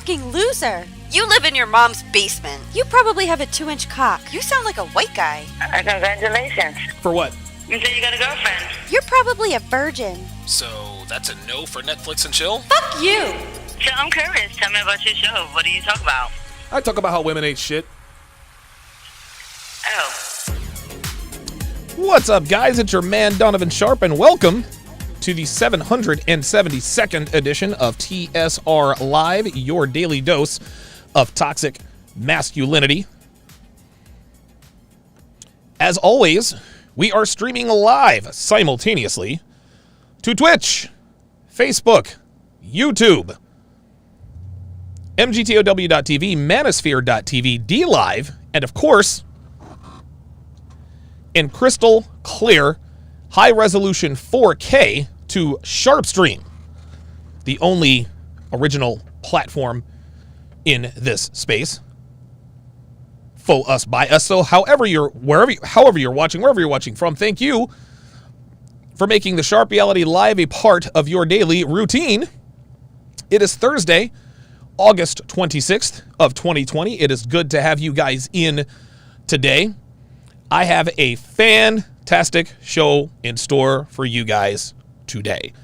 fucking loser. You live in your mom's basement. You probably have a 2-inch cock. You sound like a white guy. Congratulations. For what? You said you got a girlfriend. You're probably a virgin. So that's a no for Netflix and chill? Fuck you. So I'm curious. Tell me about your show. What do you talk about? I talk about how women ain't shit. Oh. What's up, guys? It's your man, Donovan Sharpe, and welcome to the 772nd edition of TSR Live, your daily dose of toxic masculinity. As always, we are streaming live simultaneously to Twitch, Facebook, YouTube, mgtow.tv, manosphere.tv, DLive, and of course, in crystal clear, high-resolution 4K to Sharpe Stream, the only original platform in this space. For us, by us. So however you're watching, wherever you're watching from, thank you for making the Sharpe Reality Live a part of your daily routine. It is Thursday, August 26th of 2020. It is good to have you guys in today. I have a fantastic show in store for you guys today.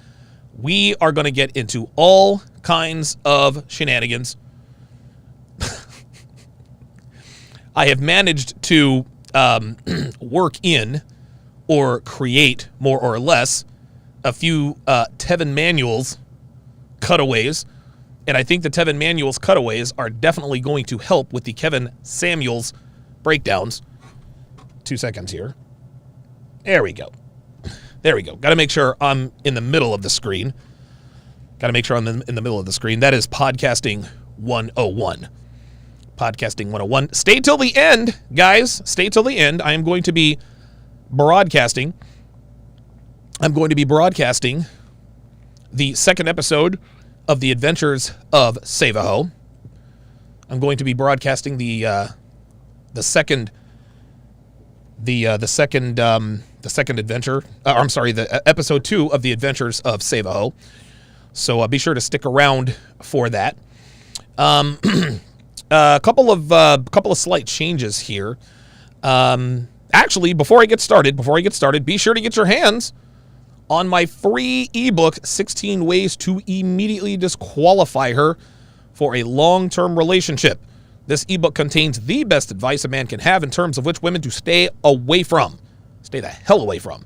We are going to get into all kinds of shenanigans. I have managed to work in or create, more or less, a few Tevin Manuel's cutaways. And I think the Tevin Manuel's cutaways are definitely going to help with the Kevin Samuels breakdowns. 2 seconds here. There we go. There we go. Got to make sure I'm in the middle of the screen. Got to make sure I'm in the middle of the screen. That is Podcasting 101. Podcasting 101. Stay till the end, guys. Stay till the end. I am going to be broadcasting. I'm going to be broadcasting the second episode of The Adventures of Savaho. I'm going to be broadcasting the second adventure. The episode 2 of The Adventures of Savaho. So be sure to stick around for that. A couple of slight changes here. Actually, before I get started, be sure to get your hands on my free ebook, 16 Ways to Immediately Disqualify Her for a Long-Term Relationship. This ebook contains the best advice a man can have in terms of which women to stay away from. Stay the hell away from.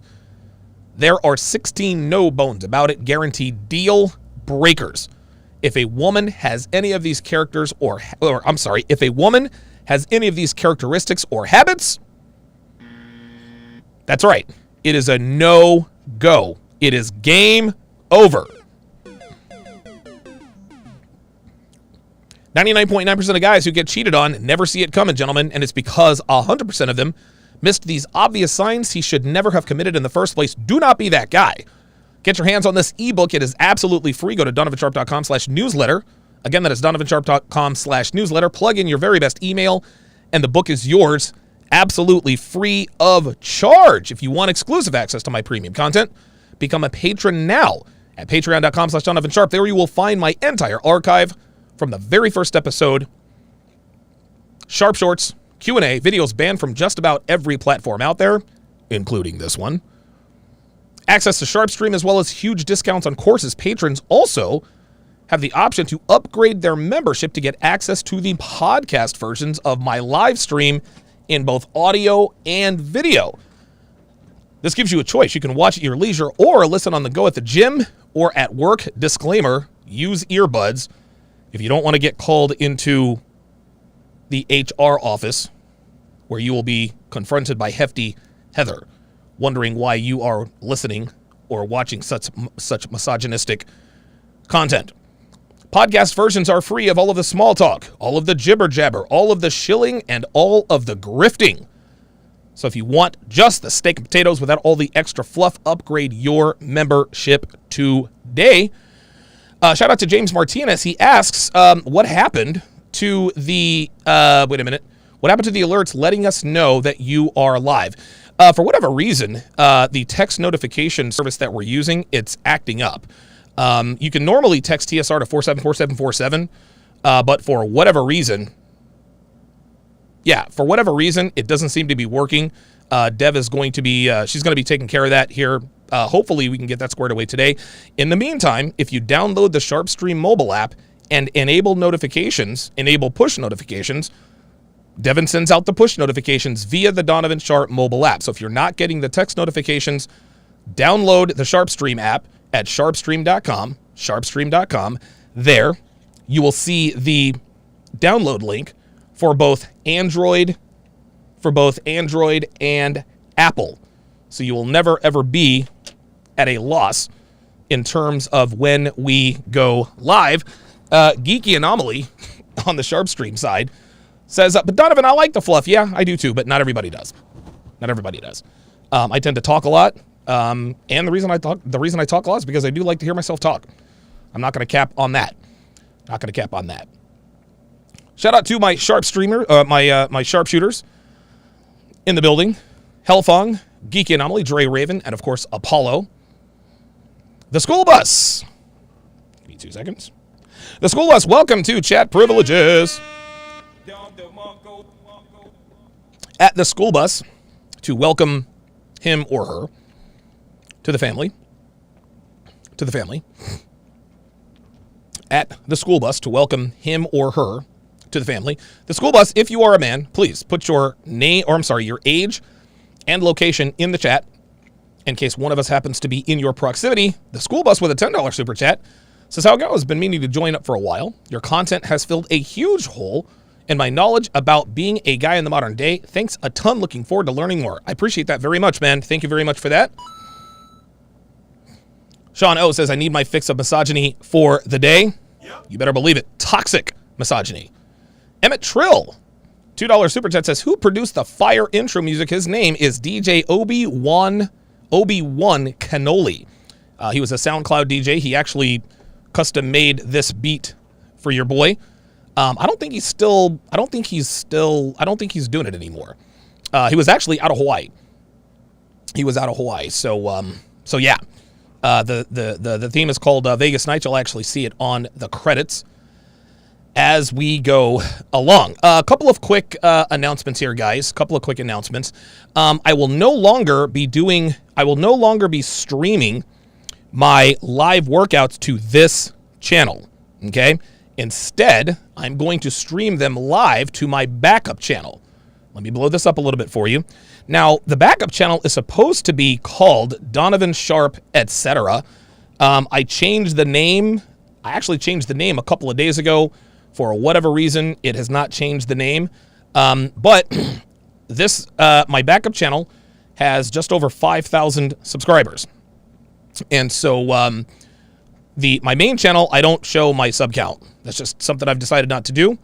There are 16 no bones about it guaranteed deal breakers. If a woman has any of these characters if a woman has any of these characteristics or habits, that's right. It is a no-go. It is game over. 99.9% of guys who get cheated on never see it coming, gentlemen, and it's because 100% of them missed these obvious signs he should never have committed in the first place. Do not be that guy. Get your hands on this ebook. It is absolutely free. Go to donovansharpe.com/newsletter. Again, that is donovansharpe.com/newsletter. Plug in your very best email, and the book is yours absolutely free of charge. If you want exclusive access to my premium content, become a patron now at patreon.com/donovansharpe. There you will find my entire archive from the very first episode, Sharpe Shorts, Q&A, videos banned from just about every platform out there, including this one. Access to Sharpe Stream as well as huge discounts on courses. Patrons also have the option to upgrade their membership to get access to the podcast versions of my live stream in both audio and video. This gives you a choice. You can watch at your leisure or listen on the go at the gym or at work. Disclaimer, use earbuds if you don't want to get called into the HR office where you will be confronted by hefty Heather, wondering why you are listening or watching such misogynistic content. Podcast versions are free of all of the small talk, all of the jibber jabber, all of the shilling, and all of the grifting. So if you want just the steak and potatoes without all the extra fluff, upgrade your membership today. Shout out to James Martinez. He asks, what happened to the, what happened to the alerts letting us know that you are live? For whatever reason, the text notification service that we're using, it's acting up. You can normally text TSR to 474747 But for whatever reason, it doesn't seem to be working. Dev is going to be, she's going to be taking care of that here. Hopefully we can get that squared away today. In the meantime, if you download the SharpeStream mobile app and enable push notifications, Devin sends out the push notifications via the Donovan Sharpe mobile app. So if you're not getting the text notifications, download the SharpeStream app at sharpestream.com. There, you will see the download link for both Android and Apple. So you will never, ever be at a loss in terms of when we go live. Geeky Anomaly on the SharpeStream side says, but Donovan, I like the fluff. Yeah, I do too, but not everybody does. I tend to talk a lot. And the reason I talk a lot is because I do like to hear myself talk. I'm not going to cap on that. Shout out to my Sharpe streamer, my sharpshooters in the building. Hellfong, Geeky Anomaly, Dre Raven, and of course Apollo. The school bus. Give me 2 seconds. The school bus, welcome to Chat Privileges. At the school bus to welcome him or her to the family. At the school bus to welcome him or her to the family. The school bus, if you are a man, please put your name, your age and location in the chat in case one of us happens to be in your proximity. The school bus with a $10 super chat says, how it goes? Been meaning to join up for a while. Your content has filled a huge hole in my knowledge about being a guy in the modern day. Thanks a ton. Looking forward to learning more. I appreciate that very much, man. Thank you very much for that. Sean O says, I need my fix of misogyny for the day. Yep. You better believe it. Toxic misogyny. Emmett Trill, $2 super chat says, who produced the fire intro music? His name is DJ Obi-Wan Cannoli. He was a SoundCloud DJ. He actually custom made this beat for your boy. I don't think he's doing it anymore. He was actually out of Hawaii. So yeah. The theme is called Vegas Nights. You'll actually see it on the credits as we go along. A couple of quick announcements here, guys. I will no longer be streaming my live workouts to this channel. Okay? Instead, I'm going to stream them live to my backup channel. Let me blow this up a little bit for you. Now, the backup channel is supposed to be called Donovan Sharpe, etc. I changed the name. I actually changed the name a couple of days ago. For whatever reason, it has not changed the name. But this, my backup channel has just over 5,000 subscribers. And so my main channel, I don't show my sub count. That's just something I've decided not to do.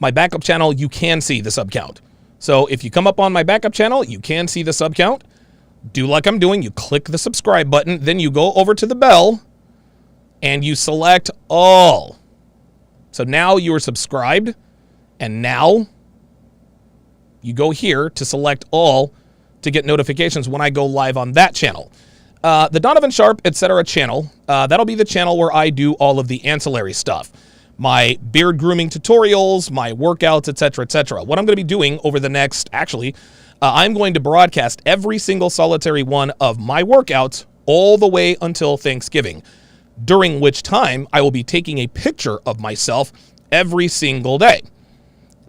My backup channel, you can see the sub count. So if you come up on my backup channel, you can see the sub count. Do like I'm doing. You click the subscribe button. Then you go over to the bell and you select all. So now you are subscribed. And now you go here to select all to get notifications when I go live on that channel. The Donovan Sharpe, etc. channel, that'll be the channel where I do all of the ancillary stuff. My beard grooming tutorials, my workouts, etc., etc. What I'm going to be doing over the next, I'm going to broadcast every single solitary one of my workouts all the way until Thanksgiving, during which time I will be taking a picture of myself every single day.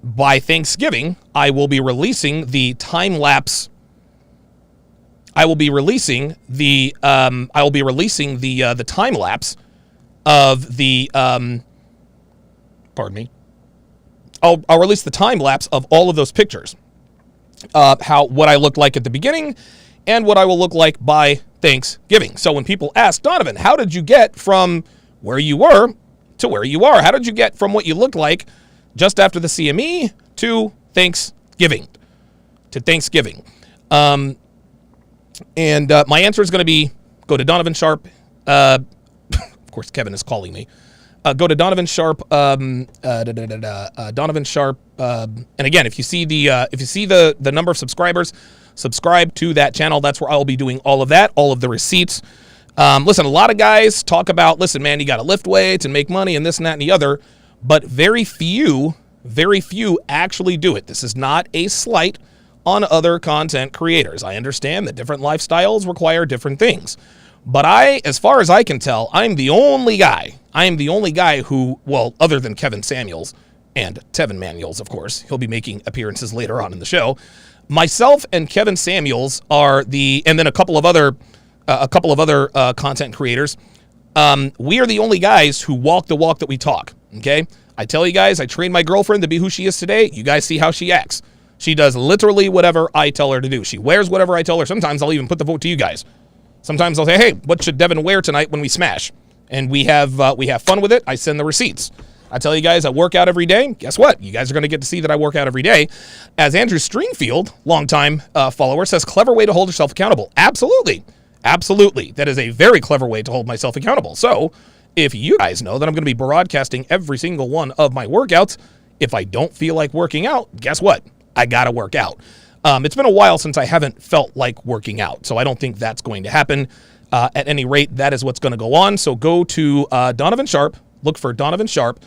By Thanksgiving, I will be releasing the time lapse. I will be releasing the time lapse of the pardon me. I'll release the time lapse of all of those pictures. What I looked like at the beginning and what I will look like by Thanksgiving. So when people ask, Donovan, how did you get from where you were to where you are? How did you get from what you looked like just after the CME to Thanksgiving? And my answer is going to be, go to Donovan Sharpe. Of course, Kevin is calling me. Go to Donovan Sharpe. Donovan Sharpe. And again, if you see the number of subscribers, subscribe to that channel. That's where I'll be doing all of that, all of the receipts. Listen, a lot of guys talk about, listen, man, you got to lift weights and make money and this and that and the other. but very few actually do it. This is not a slight on other content creators. I understand that different lifestyles require different things. But as far as I can tell, I'm the only guy. I am the only guy who, well, other than Kevin Samuels and Tevin Manuels, of course. He'll be making appearances later on in the show. Myself and Kevin Samuels are and then a couple of other content creators. We are the only guys who walk the walk that we talk. Okay, I tell you guys, I trained my girlfriend to be who she is today. You guys see how she acts. She does literally whatever I tell her to do. She wears whatever I tell her. Sometimes I'll even put the vote to you guys. Sometimes I'll say, hey, what should Devin wear tonight when we smash? And we have fun with it. I send the receipts. I tell you guys I work out every day. Guess what? You guys are going to get to see that I work out every day. As Andrew Stringfield, longtime follower, says, clever way to hold yourself accountable. Absolutely. Absolutely. That is a very clever way to hold myself accountable. So if you guys know that I'm going to be broadcasting every single one of my workouts, if I don't feel like working out, guess what? I got to work out. It's been a while since I haven't felt like working out, so I don't think that's going to happen. At any rate, that is what's going to go on. So go to Donovan Sharpe. Look for Donovan Sharpe.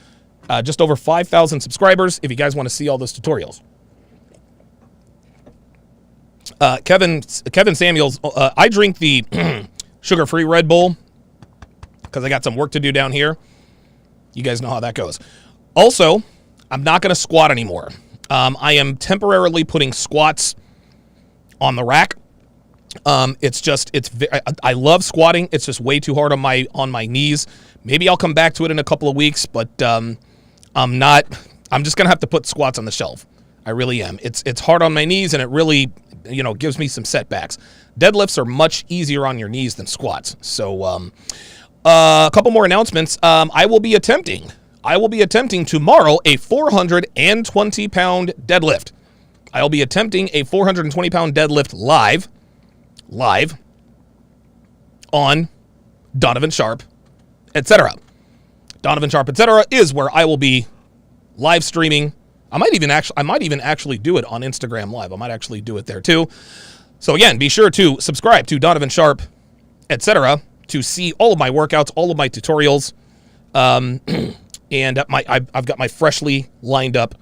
Just over 5,000 subscribers if you guys want to see all those tutorials. Kevin Samuels, I drink the sugar-free Red Bull because I got some work to do down here. You guys know how that goes. Also, I'm not going to squat anymore. I am temporarily putting squats on the rack. I love squatting. It's just way too hard on my knees. Maybe I'll come back to it in a couple of weeks, but I'm just going to have to put squats on the shelf. I really am. It's hard on my knees, and it really, gives me some setbacks. Deadlifts are much easier on your knees than squats. So, a couple more announcements. I will be attempting tomorrow a 420-pound deadlift. I'll be attempting a 420-pound deadlift live on Donovan Sharpe, etc. Donovan Sharpe, etc. is where I will be live streaming. I might even actually do it on Instagram Live. I might actually do it there too. So again, be sure to subscribe to Donovan Sharpe, etc. to see all of my workouts, all of my tutorials. And I've got my freshly lined up.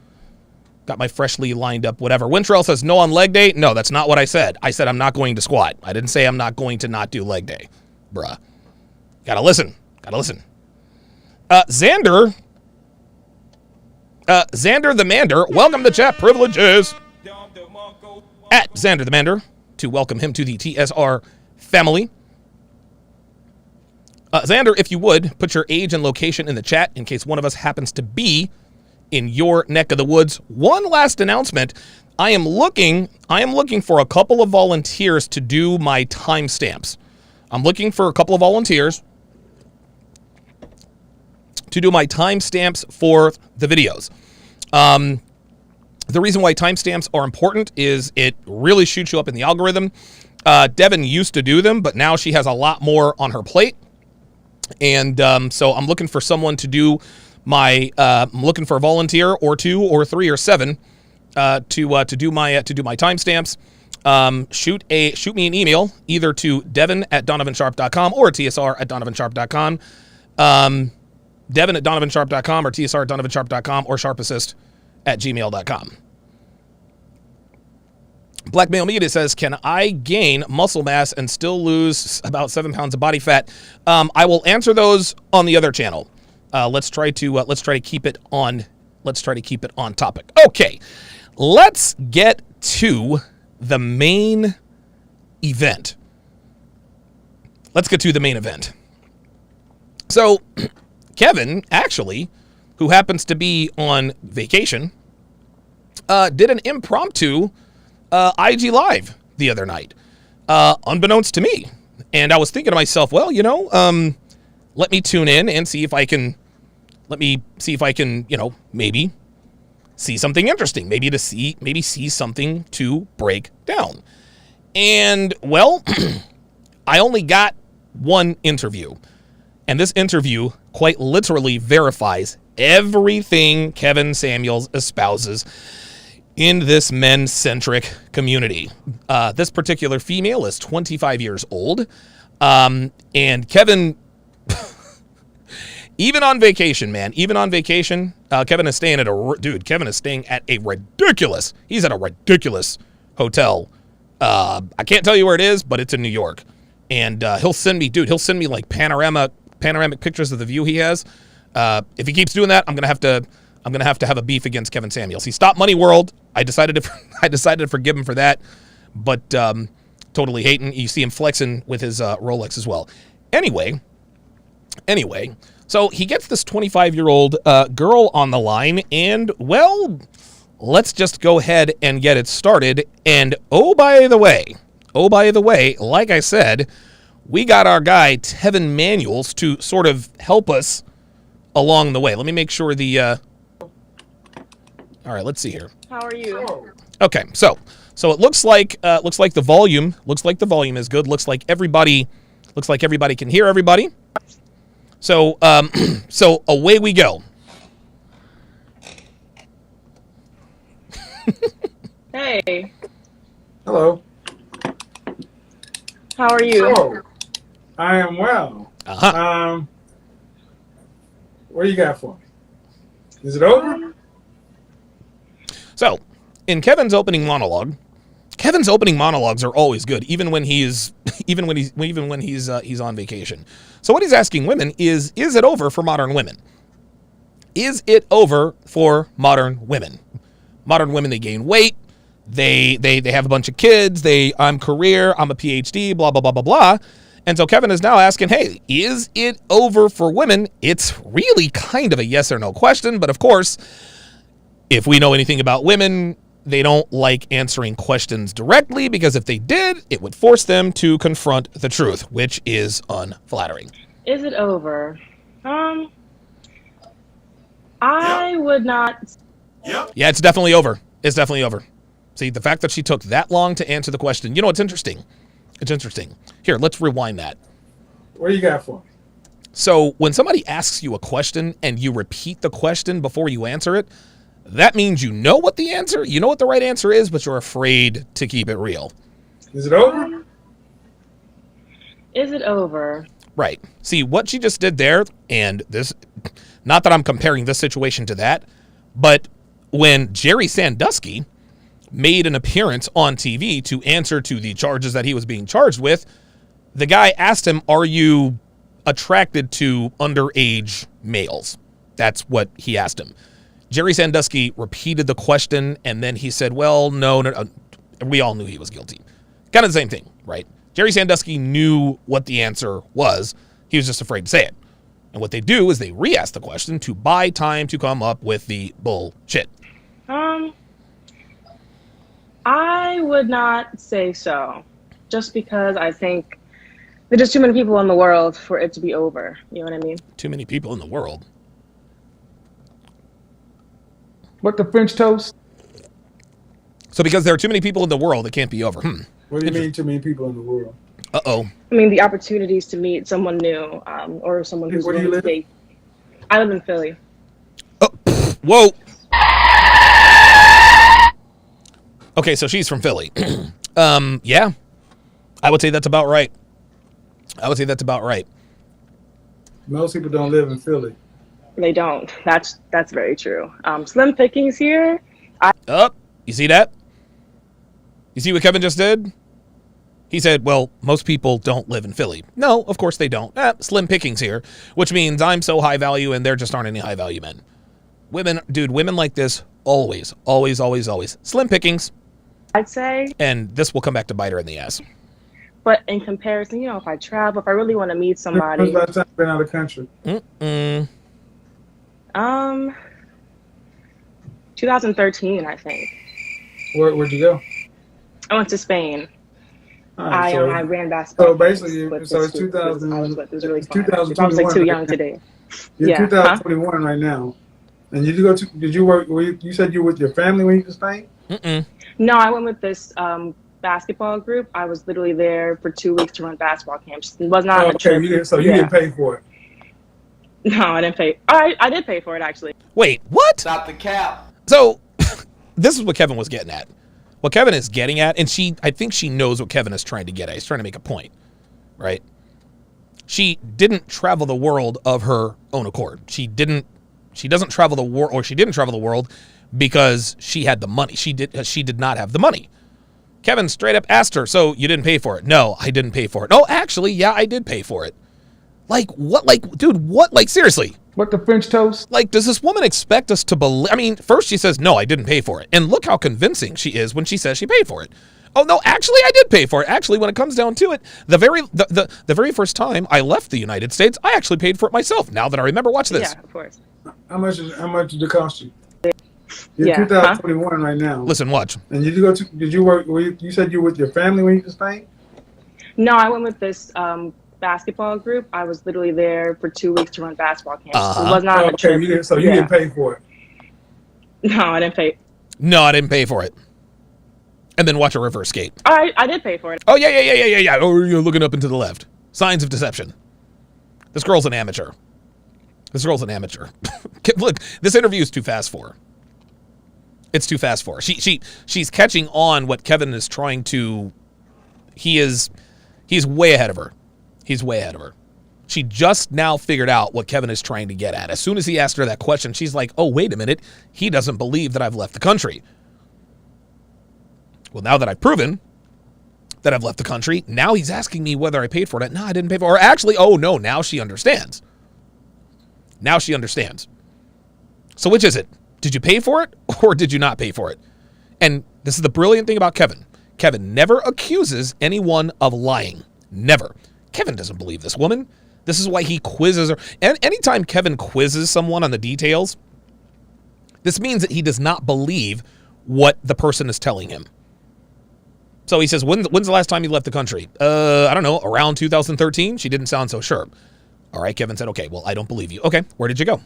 Whatever. Wintrell says no on leg day. No, that's not what I said. I said I'm not going to squat. I didn't say I'm not going to not do leg day. Bruh. Gotta listen. Xander the Mander, welcome to chat privileges. At Xander the Mander, to welcome him to the TSR family. Xander, if you would, put your age and location in the chat in case one of us happens to be in your neck of the woods. One last announcement. I am looking for a couple of volunteers to do my timestamps. I'm looking for a couple of volunteers to do my timestamps for the videos. The reason why timestamps are important is it really shoots you up in the algorithm. Devin used to do them, but now she has a lot more on her plate. And so I'm looking for someone to do I'm looking for a volunteer or 2 or 3 or 7 to do my timestamps. Shoot me an email either to devin@donovansharpe.com or tsr@donovansharpe.com. Devin@donovansharpe.com or tsr@donovansharpe.com or sharpeassist@gmail.com. Black Male Media says, can I gain muscle mass and still lose about 7 pounds of body fat? I will answer those on the other channel. Let's try to keep it on topic. Okay, let's get to the main event. So, Kevin, actually, who happens to be on vacation, did an impromptu IG Live the other night, unbeknownst to me. And I was thinking to myself, well, let me tune in and see if I can, maybe see something interesting, maybe see something to break down. And, well, I only got one interview. And this interview quite literally verifies everything Kevin Samuels espouses in this men-centric community. This particular female is 25 years old. And Kevin Even on vacation, man. Even on vacation, Kevin is staying at Kevin is staying at a ridiculous. He's at a ridiculous hotel. I can't tell you where it is, but it's in New York. And he'll send me like panoramic pictures of the view he has. If he keeps doing that, I'm gonna have to have a beef against Kevin Samuels. He stopped Money World. I decided to forgive him for that, but totally hating. You see him flexing with his Rolex as well. Anyway, so he gets this 25-year-old girl on the line, and well, let's just go ahead and get it started. And oh by the way, like I said, we got our guy Tevin Manuels to sort of help us along the way. Let me make sure the all right, let's see here. How are you? Okay, so it looks like the volume is good. Looks like everybody can hear everybody. So so away we go. Hey, Hello. how are you? Oh, I am well. Uh-huh. What do you got for me? Is it over? So, in Kevin's opening monologues are always good, even when he's on vacation. So what he's asking women is it over for modern women? Is it over for modern women? Modern women, they gain weight, they have a bunch of kids, I'm career, I'm a PhD, blah blah blah blah blah. And so Kevin is now asking, hey, is it over for women? It's really kind of a yes or no question, but of course, if we know anything about women, they don't like answering questions directly, because if they did, it would force them to confront the truth, which is unflattering. Is it over? I would not. Yeah, it's definitely over. It's definitely over. See, the fact that she took that long to answer the question, it's interesting. It's interesting. Here, let's rewind that. What do you got for me? So when somebody asks you a question and you repeat the question before you answer it, that means you know what the right answer is, but you're afraid to keep it real. Is it over? Is it over? Right. See, what she just did there, and this, not that I'm comparing this situation to that, but when Jerry Sandusky made an appearance on TV to answer to the charges that he was being charged with, the guy asked him, are you attracted to underage males? That's what he asked him. Jerry Sandusky repeated the question, and then he said, well, no. We all knew he was guilty. Kind of the same thing, right? Jerry Sandusky knew what the answer was. He was just afraid to say it. And what they do is they re-ask the question to buy time to come up with the bullshit. I would not say so, just because I think there's just too many people in the world for it to be over. You know what I mean? Too many people in the world. What the French toast? So because there are too many people in the world, it can't be over. What do you mean too many people in the world? Uh-oh. I mean, the opportunities to meet someone new, or someone who's Where do you willing to live? date. I live in Philly. Oh, whoa. Okay, so she's from Philly. Yeah. I would say that's about right. Most people don't live in Philly. They don't. That's very true. Slim pickings here. Oh, you see that? You see what Kevin just did? He said, well, most people don't live in Philly. No, of course they don't. Slim pickings here, which means I'm so high value and there just aren't any high value men. Women like this, always. Slim pickings. I'd say. And this will come back to bite her in the ass. But in comparison, if I travel, if I really want to meet somebody. When's the last time you've been out of the country? 2013, I think. Where'd you go? I went to Spain. All right, I ran basketball. So basically, with so this it's group. 2000. I was with. It was really it's fun. 2021. I was like too young today. You're Yeah. 2021 right now. And did you work? You said you were with your family when you were staying? No, I went with this basketball group. I was literally there for 2 weeks to run basketball camps. It was not a trip. You didn't pay for it. No, I didn't pay. I did pay for it, actually. Wait, what? Stop the cap. So, this is what Kevin was getting at. What Kevin is getting at, and I think she knows what Kevin is trying to get at. He's trying to make a point, right? She didn't travel the world of her own accord. She didn't travel the world, or she didn't travel the world because she had the money. She did not have the money. Kevin straight up asked her, so you didn't pay for it? No, I didn't pay for it. Oh, actually, yeah, I did pay for it. Like, what? Like, dude, what? Like, seriously. What, the French toast? Like, does this woman expect us to believe? I mean, first she says, no, I didn't pay for it. And look how convincing she is when she says she paid for it. Oh, no, actually, I did pay for it. Actually, when it comes down to it, the very first time I left the United States, I actually paid for it myself. Now that I remember, watch this. Yeah, of course. How much did it cost you? You're Yeah, 2021 right now. Listen, watch. And did you work, you said you were with your family when you to Spain? No, I went with this basketball group. I was literally there for 2 weeks to run basketball camps. Uh-huh. It was not a trip. You didn't pay for it. No, I didn't pay. No, I didn't pay for it. And then watch a reverse skate. I did pay for it. Oh, yeah. Oh, you're looking up and to the left. Signs of deception. This girl's an amateur. Look, this interview is too fast for her. It's too fast for her. She's catching on what Kevin is trying to. He's way ahead of her. She just now figured out what Kevin is trying to get at. As soon as he asked her that question, she's like, oh, wait a minute. He doesn't believe that I've left the country. Well, now that I've proven that I've left the country, now he's asking me whether I paid for it. No, I didn't pay for it. Or actually, oh, no, now she understands. So which is it? Did you pay for it or did you not pay for it? And this is the brilliant thing about Kevin. Kevin never accuses anyone of lying. Never. Kevin doesn't believe this woman. This is why he quizzes her. And anytime Kevin quizzes someone on the details, this means that he does not believe what the person is telling him. So he says, when's the last time you left the country? I don't know, around 2013? She didn't sound so sure. All right, Kevin said, okay, well, I don't believe you. Okay, where did you go?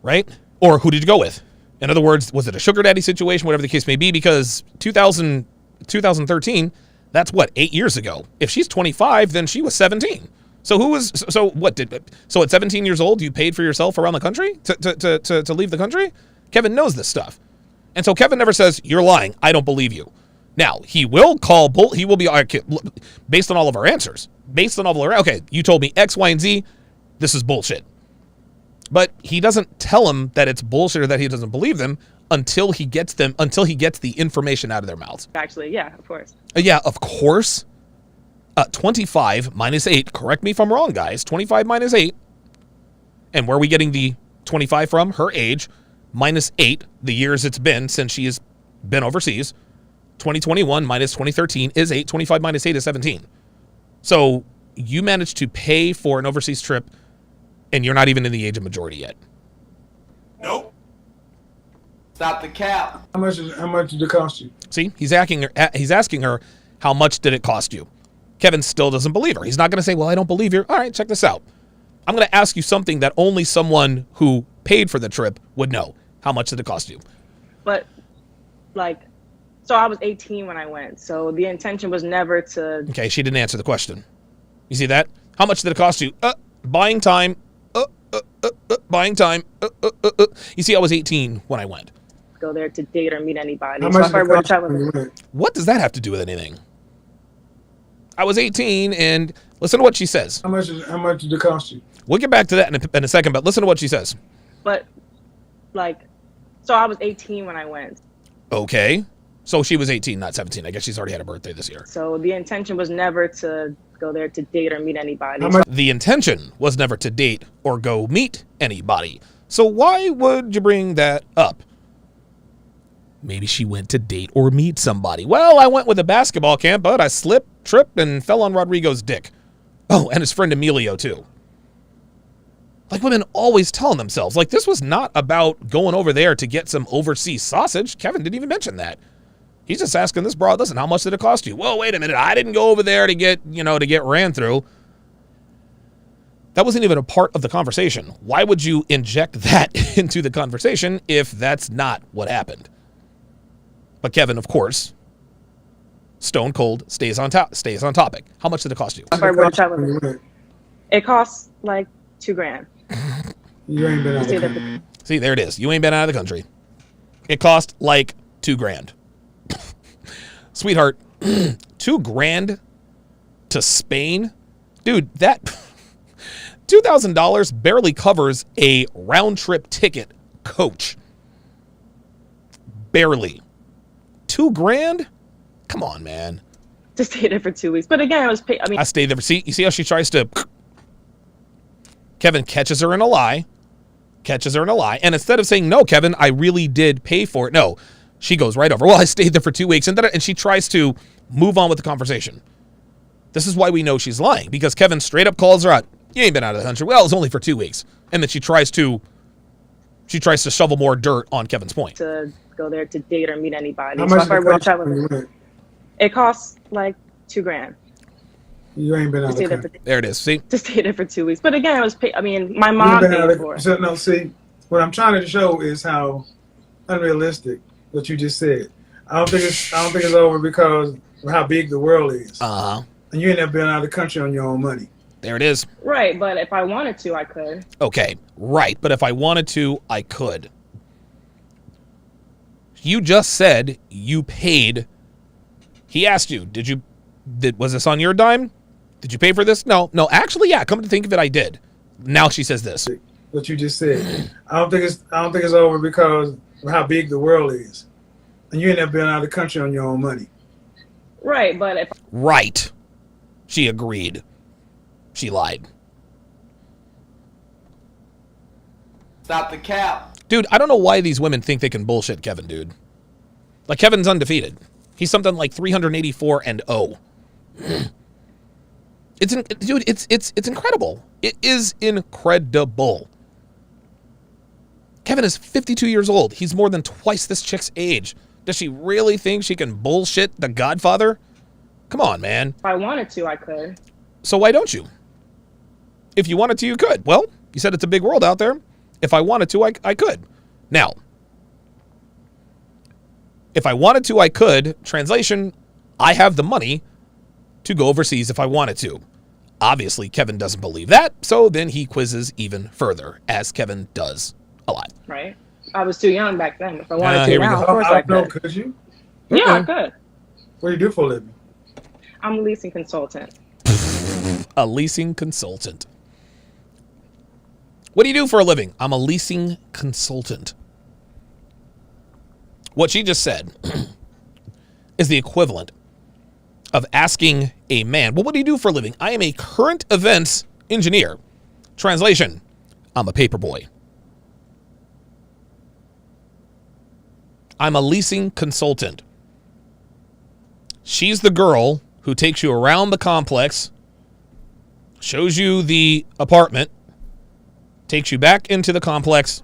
Right? Or who did you go with? In other words, was it a sugar daddy situation, whatever the case may be? Because 2013, that's what, 8 years ago. If she's 25, then she was 17. So at 17 years old, you paid for yourself around the country to leave the country? Kevin knows this stuff. And so Kevin never says, you're lying. I don't believe you. Now, he will be, based on all of our answers, okay, you told me X, Y, and Z, this is bullshit. But he doesn't tell them that it's bullshit or that he doesn't believe them until he gets the information out of their mouths. Actually, yeah, of course. Yeah, of course. 25 minus 8, correct me if I'm wrong, guys, 25 minus 8, and where are we getting the 25 from? Her age, minus 8, the years it's been since she has been overseas. 2021 minus 2013 is 8. 25 minus 8 is 17. So you managed to pay for an overseas trip, and you're not even in the age of majority yet. Nope. Stop the cap. How much did it cost you? See, he's asking her, how much did it cost you? Kevin still doesn't believe her. He's not going to say, well, I don't believe you. All right, check this out. I'm going to ask you something that only someone who paid for the trip would know. How much did it cost you? But, so I was 18 when I went. So the intention was never to. Okay, she didn't answer the question. You see that? How much did it cost you? Buying time. Buying time. You see, I was 18 when I went. Go there to date or meet anybody. How So much if I did were it to cost you when you went? What does that have to do with anything? I was 18, and listen to what she says. How much did it cost you? We'll get back to that in a second, but listen to what she says. But, so I was 18 when I went. Okay. So she was 18, not 17. I guess she's already had a birthday this year. So the intention was never to go there to date or meet anybody. How much? The intention was never to date or go meet anybody. So why would you bring that up? Maybe she went to date or meet somebody. Well, I went with a basketball camp, but I slipped, tripped, and fell on Rodrigo's dick. Oh, and his friend Emilio, too. Like women always telling themselves, like this was not about going over there to get some overseas sausage. Kevin didn't even mention that. He's just asking this broad, listen, how much did it cost you? Well, wait a minute. I didn't go over there to get ran through. That wasn't even a part of the conversation. Why would you inject that into the conversation if that's not what happened? But Kevin, of course, stone cold, stays on topic. How much did it cost you? If I were to travel there. It costs like $2,000. You ain't been out of the country. See, there it is. You ain't been out of the country. It cost like $2,000. Sweetheart, $2,000 to Spain Dude, that $2,000 barely covers a round-trip ticket coach. Barely. $2,000? Come on, man. To stay there for 2 weeks. But again, it was paid. I mean, I stayed there. See, you see how she tries to... Kevin catches her in a lie. And instead of saying, no, Kevin, I really did pay for it. No, she goes right over. Well, I stayed there for 2 weeks. And she tries to move on with the conversation. This is why we know she's lying. Because Kevin straight up calls her out. You ain't been out of the country. Well, it was only for 2 weeks. And then she tries to shovel more dirt on Kevin's point. to go there to date or meet anybody. How So much if I did were it to cost travel, when you went? it costs like $2,000 You ain't been to out of stay the there for country. There it is. See? to stay there for 2 weeks. But again, it was paid. I mean, my You mom ain't been out paid of for the, it. so, no, see, what I'm trying to show is how unrealistic what you just said. I don't think it's over because of how big the world is. Uh-huh. And you ain't never been out of the country on your own money. There it is. Right, but if I wanted to, I could. Okay, right. But if I wanted to, I could. You just said you paid. He asked you, was this on your dime? Did you pay for this? No, actually, yeah, come to think of it, I did. Now she says this. What you just said. I don't think it's over because of how big the world is. And you ain't never been out of the country on your own money. Right, but if Right. She agreed. She lied. Stop the cap. Dude, I don't know why these women think they can bullshit Kevin, dude. Like, Kevin's undefeated. He's something like 384-0. It's incredible. It is incredible. Kevin is 52 years old. He's more than twice this chick's age. Does she really think she can bullshit the Godfather? Come on, man. I wanted to, I could. So why don't you? If you wanted to, you could. Well, you said it's a big world out there. If I wanted to, I could. Now, if I wanted to, I could. Translation, I have the money to go overseas if I wanted to. Obviously, Kevin doesn't believe that, so then he quizzes even further, as Kevin does a lot. Right? I was too young back then. If I wanted to here we now, go. of course I I don't know, could. could you? Yeah, I could. What do you do for a living? I'm a leasing consultant. A leasing consultant. What do you do for a living? I'm a leasing consultant. What she just said is the equivalent of asking a man, well, what do you do for a living? I am a current events engineer. Translation, I'm a paper boy. I'm a leasing consultant. She's the girl who takes you around the complex, shows you the apartment, takes you back into the complex,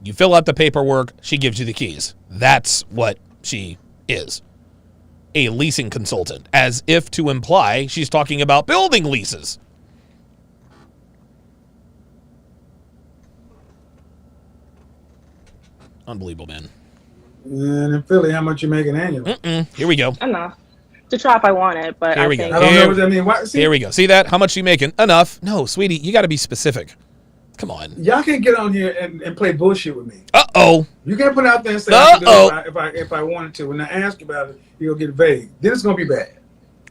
you fill out the paperwork, she gives you the keys. That's what she is. A leasing consultant, as if to imply she's talking about building leases. Unbelievable, man. And in Philly, how much you making annually? Here we go. Enough. To try if I want it, but Here I we think go. I don't know what that means. Why, see, Here we go. See that? How much you making? Enough. No, sweetie, you got to be specific. Come on. y'all can't get on here and play bullshit with me. Uh-oh. You can't put it out there and say I can do Uh-oh. it if I wanted to. When I ask you about it, you'll get vague. Then it's gonna be bad.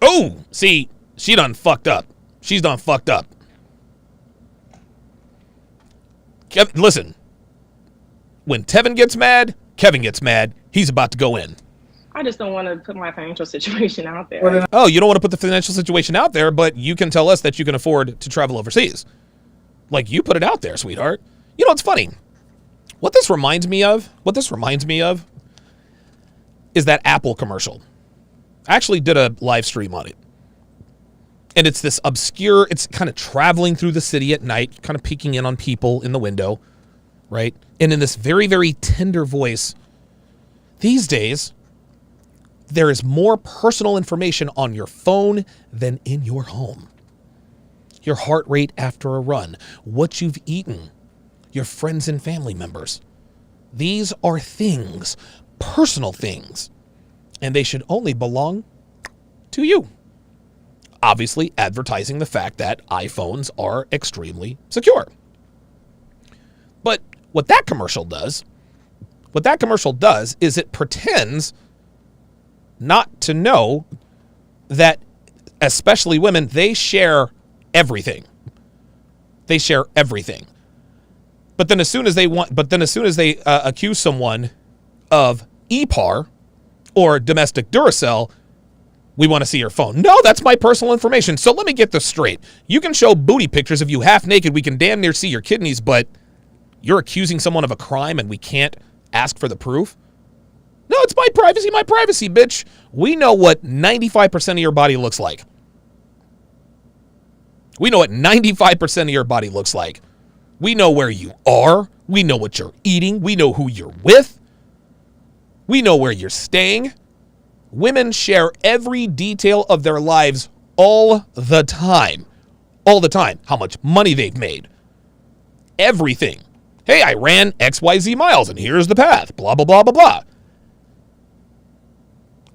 Oh, see, she done fucked up. She's done fucked up. Listen, when Tevin gets mad, Kevin gets mad. He's about to go in. I just don't want to put my financial situation out there. Well, then Oh, you don't want to put the financial situation out there, but you can tell us that you can afford to travel overseas. Like, you put it out there, sweetheart. You know, it's funny. What this reminds me of is that Apple commercial. I actually did a live stream on it. And it's this obscure, it's kind of traveling through the city at night, kind of peeking in on people in the window, right? And in this very, very tender voice, these days, there is more personal information on your phone than in your home. Your heart rate after a run, what you've eaten, your friends and family members. These are things, personal things, and they should only belong to you. Obviously, advertising the fact that iPhones are extremely secure. But what that commercial does is it pretends not to know that especially women, they share everything. They share everything. But then as soon as they accuse someone of EPAR or domestic Duracell, we want to see your phone. No, that's my personal information. So let me get this straight. You can show booty pictures of you half naked. We can damn near see your kidneys, but you're accusing someone of a crime and we can't ask for the proof? No, it's my privacy, bitch. We know what 95% of your body looks like. We know what 95% of your body looks like. We know where you are. We know what you're eating. We know who you're with. We know where you're staying. Women share every detail of their lives all the time. All the time. How much money they've made. Everything. Hey, I ran XYZ miles and here's the path. Blah, blah, blah, blah, blah.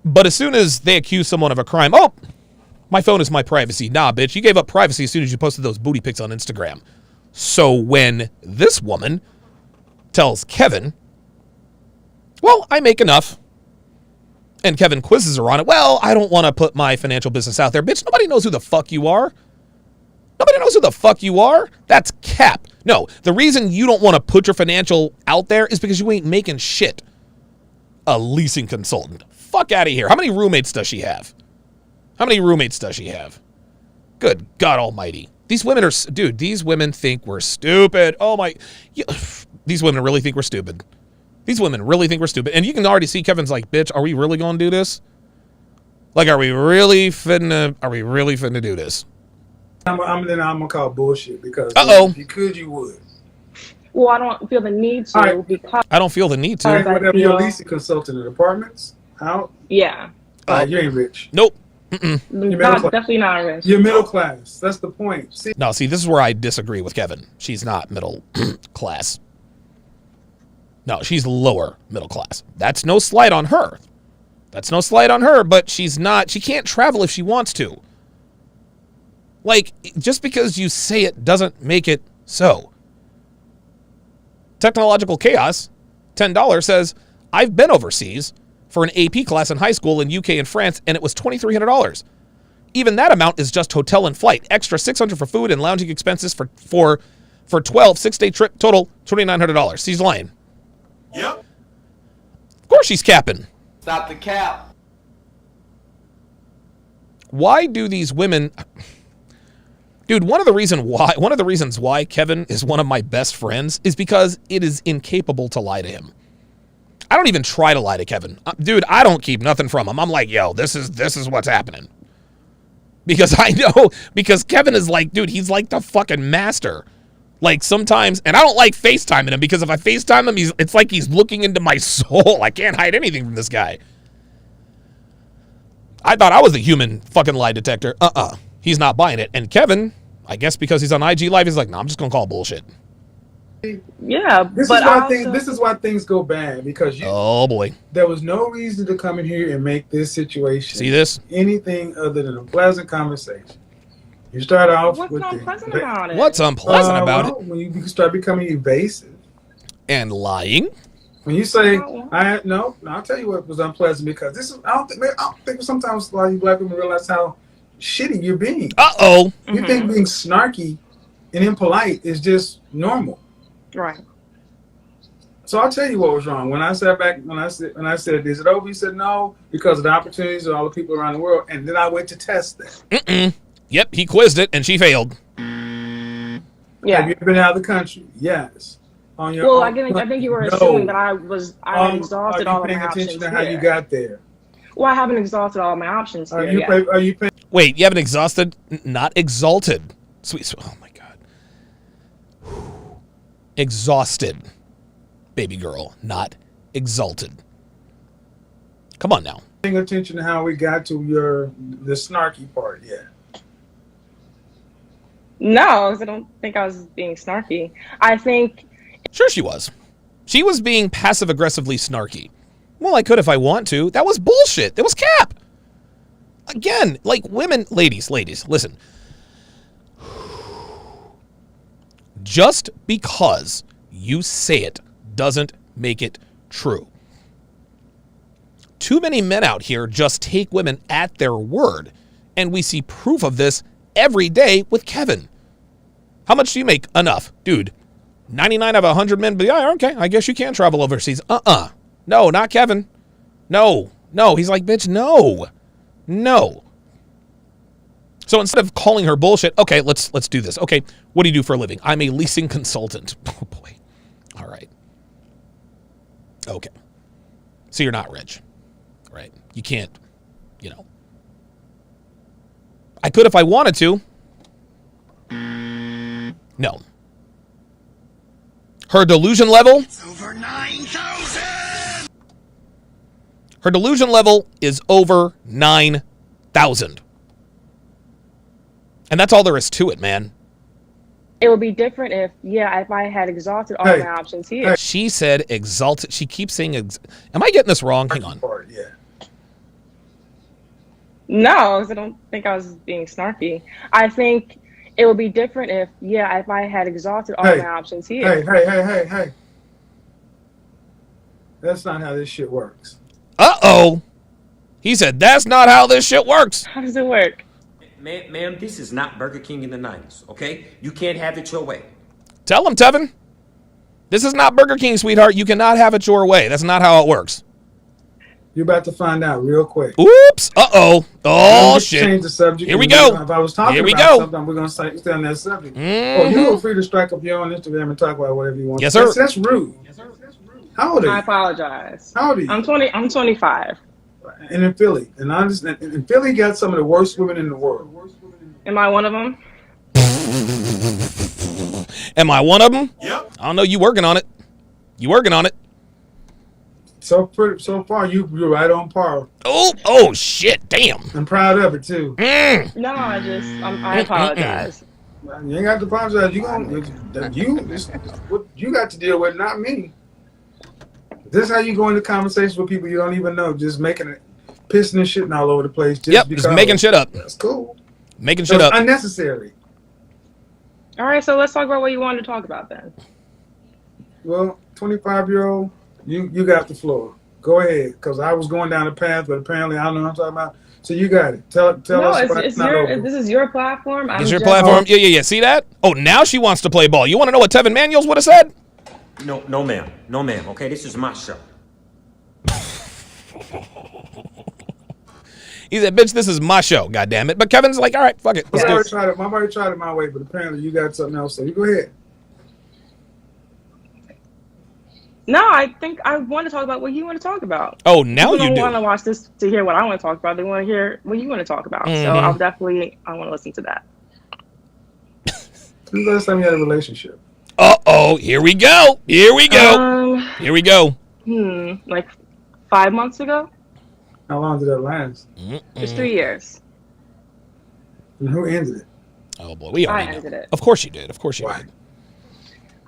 But as soon as they accuse someone of a crime, oh, my phone is my privacy. Nah, bitch, you gave up privacy as soon as you posted those booty pics on Instagram. So when this woman tells Kevin, well, I make enough, and Kevin quizzes her on it, well, I don't want to put my financial business out there. Bitch, nobody knows who the fuck you are. Nobody knows who the fuck you are. That's cap. No, the reason you don't want to put your financial out there is because you ain't making shit. A leasing consultant. Fuck out of here. How many roommates does she have? Good God almighty. These women are, dude, these women think we're stupid. Oh my, these women really think we're stupid. And you can already see Kevin's like, bitch, are we really going to do this? Like, are we really finna do this? I'm gonna call bullshit because Uh-oh. if you could, you would. Well, I don't feel the need to All right. because I don't feel the need All right. to. Whatever you're a leasing consultant in apartments, out. yeah, You ain't rich. Nope. definitely not rich. You're middle class. That's the point. See, No, see, this is where I disagree with Kevin. She's not middle class. No, she's lower middle class. That's no slight on her. But she can't travel if she wants to. Like, just because you say it doesn't make it so. Technological Chaos, $10, says, I've been overseas for an AP class in high school in UK and France, and it was $2,300. Even that amount is just hotel and flight. Extra $600 for food and lounging expenses for 12 6-day trip, total $2,900. She's lying. Yep. Of course she's capping. Stop the cap. Why do these women... Dude, one of the reasons why Kevin is one of my best friends is because it is incapable to lie to him. I don't even try to lie to Kevin. Dude, I don't keep nothing from him. I'm like, yo, this is what's happening. Because I know, because Kevin is like, dude, he's like the fucking master. Like sometimes, and I don't like FaceTiming him because if I FaceTime him, it's like he's looking into my soul. I can't hide anything from this guy. I thought I was the human fucking lie detector. He's not buying it. And Kevin, I guess because he's on IG Live, he's like, no, I'm just going to call bullshit. Yeah, this is why things go bad because oh boy, there was no reason to come in here and make this situation see this anything other than a pleasant conversation. You start off What's with unpleasant about it? What's unpleasant about it? When you start becoming evasive and lying. When you say, I'll tell you what was unpleasant because this is, I don't think sometimes a lot of you black women realize how shitty you're being. You think being snarky and impolite is just normal. Right. So I'll tell you what was wrong. When I sat back, when I said, is it over? He said no, because of the opportunities of all the people around the world. And then I went to test that. Yep, he quizzed it and she failed. Yeah. Have you ever been out of the country? Yes. On your own. I think you were assuming that I had exhausted all of my options. Are you paying attention to how you got there? Well, I haven't exhausted all of my options here. Are you paying? Wait, you haven't exhausted? Not exalted. Sweet. Oh my God. Exhausted, baby girl, not exalted. Come on now. Paying attention to how we got to the snarky part yet? No, I don't think I was being snarky. I think... Sure she was. She was being passive-aggressively snarky. Well, I could if I want to. That was bullshit. That was cap. Again, like women... Ladies, listen. Just because you say it doesn't make it true. Too many men out here just take women at their word And we see proof of this every day with Kevin. How much do you make? Enough. Dude, 99 out of 100 men, but yeah, okay, I guess you can travel overseas. No, not Kevin. No. He's like, bitch, no. So instead of calling her bullshit, okay, let's do this. Okay, what do you do for a living? I'm a leasing consultant. Oh, boy. All right. Okay. So you're not rich, right? You can't, I could if I wanted to. No. Her delusion level? It's over 9,000! Her delusion level is over 9,000. And that's all there is to it, man. It would be different if I had exhausted all my options here. She said exalted. She keeps saying, am I getting this wrong? Hang on. Yeah. No, I don't think I was being snarky. I think it would be different if I had exhausted all my options here. Hey. That's not how this shit works. Uh-oh. He said, that's not how this shit works. How does it work? Ma'am, this is not Burger King in the 90s, okay? You can't have it your way. Tell him, Tevin. This is not Burger King, sweetheart. You cannot have it your way. That's not how it works. You're about to find out real quick. Oops. Uh-oh. Oh, shit. Change the subject. Here we go. If I was talking about something, we're going to stay on that subject. Mm-hmm. Oh, you're free to strike up your own Instagram and talk about whatever you want. Yes, sir. That's rude. How old are you? I apologize. How old are you? I'm 25. And in Philly. And I understand. And Philly got some of the worst women in the world. Am I one of them? Am I one of them? Yep. I don't know. You working on it. So far, you're right on par. Oh, shit. Damn. I'm proud of it, too. No, I apologize. You ain't got to apologize. You got to deal with, not me. This is how you go into conversations with people you don't even know, just making it, pissing and shitting all over the place. Just making shit up. That's cool. Making shit up. Unnecessary. All right, so let's talk about what you wanted to talk about then. Well, 25-year-old, you got the floor. Go ahead, because I was going down the path, but apparently I don't know what I'm talking about. So you got it. Tell us about it. This is your platform. It's your platform. Yeah. See that? Oh, now she wants to play ball. You want to know what Tevin Manuels would have said? No, ma'am. Okay, this is my show. He said, bitch, this is my show, goddammit. But Kevin's like, all right, fuck it. I've already tried it my way, but apparently you got something else. So you go ahead. No, I think I want to talk about what you want to talk about. Oh, now People you do. don't want to watch this to hear what I want to talk about. They want to hear what you want to talk about. So I want to listen to that. When's the last time you had a relationship? Uh-oh, here we go. Like 5 months ago. How long did that last? Just 3 years. And who ended it? Oh, boy, we already I ended it. Of course you did. Why?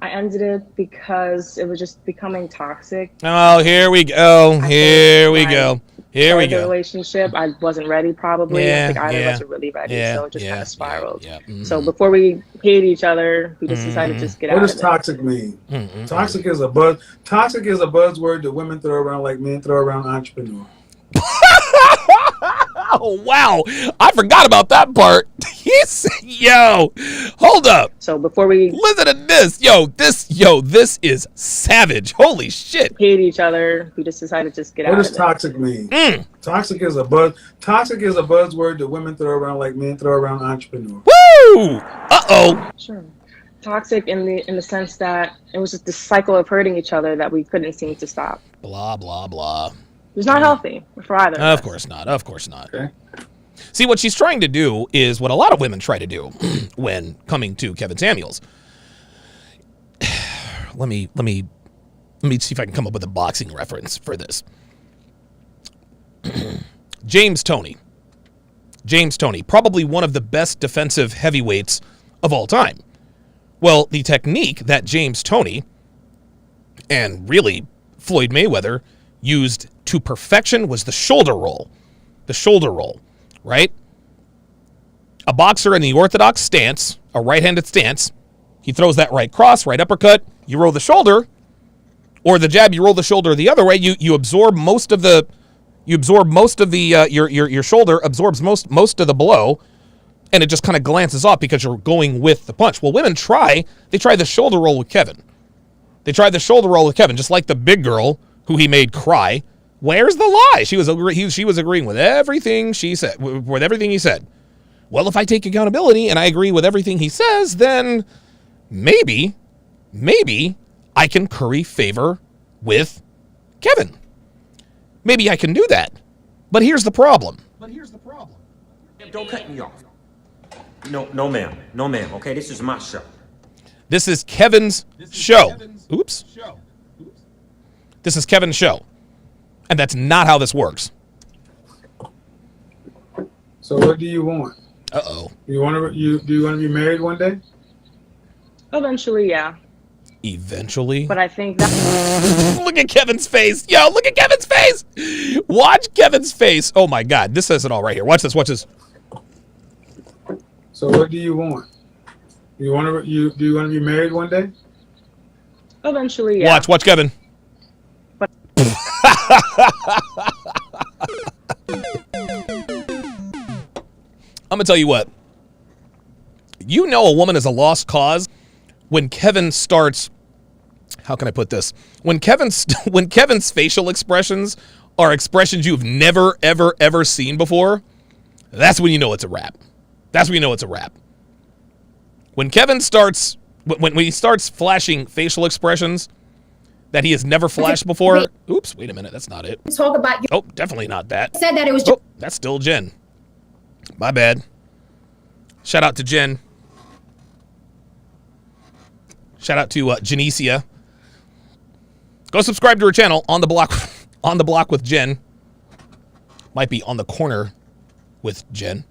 I ended it because it was just becoming toxic. Oh, here we go. The relationship, I wasn't ready probably. I think either of us were really ready. So it just kind of spiraled. So before we hated each other, we just decided to just get out of it. What does toxic mean? Toxic is a buzzword that women throw around like men throw around entrepreneur. Oh, wow. I forgot about that part. Yo, hold up. So before we listen to this, this is savage. Holy shit. Hate each other. We just decided to just get out of it. What does toxic mean? Toxic is a buzzword that women throw around like men throw around entrepreneur. Woo! Uh-oh. Sure. Toxic in the sense that it was just this cycle of hurting each other that we couldn't seem to stop. Blah, blah, blah. It's not healthy for either. Of course not. Okay. See, what she's trying to do is what a lot of women try to do when coming to Kevin Samuels. Let me see if I can come up with a boxing reference for this. James Toney, probably one of the best defensive heavyweights of all time. Well, the technique that James Toney and really Floyd Mayweather used to perfection was the shoulder roll. Right? A boxer in the orthodox stance, a right-handed stance, he throws that right cross, right uppercut, you roll the shoulder, or the jab, you roll the shoulder the other way, you absorb most of the You absorb most of the your shoulder absorbs most of the blow, and it just kind of glances off because you're going with the punch. Well, women try the shoulder roll with Kevin. They tried the shoulder roll with Kevin, just like the big girl who he made cry. Where's the lie? She was agreeing with everything she said, with everything he said. Well, if I take accountability and I agree with everything he says, then maybe I can curry favor with Kevin. Maybe I can do that. But here's the problem. Don't cut me off. No, ma'am. No, ma'am. Okay, this is my show. This is Kevin's show. Oops. This is Kevin's show. And that's not how this works. So what do you want? Uh-oh. Do you want to be married one day? Eventually, yeah. Eventually? But I think that... Look at Kevin's face. Yo, look at Kevin's face. Watch Kevin's face. Oh, my God. This says it all right here. Watch this. So what do you want? Do you want to be married one day? Eventually, yeah. Watch Kevin. But... I'm going to tell you what. You know a woman is a lost cause when Kevin starts, how can I put this? When Kevin's facial expressions are expressions you've never, ever, ever seen before, that's when you know it's a wrap. When Kevin starts, when he starts flashing facial expressions that he has never flashed before. Oops, wait a minute, that's not it. Talk about. Oh, definitely not that. Said that it was. Oh, that's still Jen. My bad. Shout out to Jen. Shout out to Genesia. Go subscribe to her channel, On the Block with Jen. Might be On the Corner with Jen.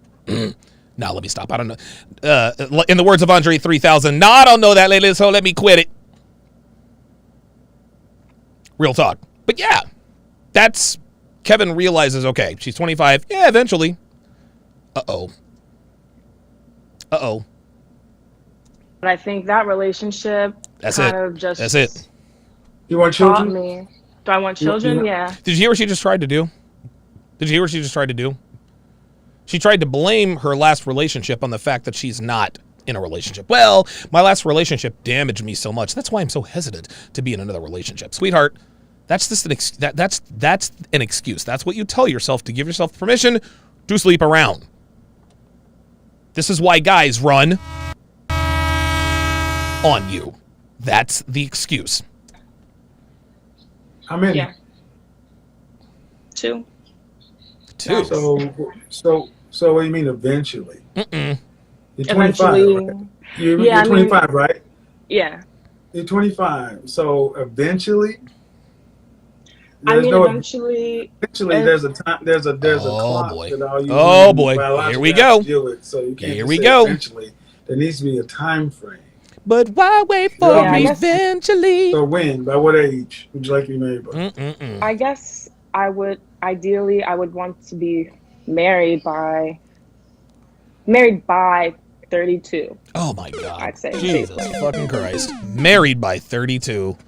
Now let me stop. I don't know. In the words of Andre 3000, no, I don't know that, lady, so let me quit it. Real talk. But yeah, that's Kevin realizes, okay, she's 25. Yeah, eventually. Uh-oh. But I think that relationship That's it. You want children? Me. Do I want children? Yeah. Did you hear what she just tried to do? She tried to blame her last relationship on the fact that she's not in a relationship. Well, my last relationship damaged me so much. That's why I'm so hesitant to be in another relationship. Sweetheart, that's just that's an excuse. That's what you tell yourself to give yourself permission to sleep around. This is why guys run on you. That's the excuse. How many? Yeah. Two. So what do you mean eventually? Mm-mm. You're 25, right? You're 25, right? Yeah. You're 25. So eventually. Eventually. There's a time. There's a clock. Boy. That all you Oh boy. Here we go. So you can't Here just we say go. Eventually, there needs to be a time frame. But why wait for eventually? So when? By what age would you like to be married by? I guess I would want to be married by 32. Oh my God. I'd say. Jesus fucking Christ. Married by 32.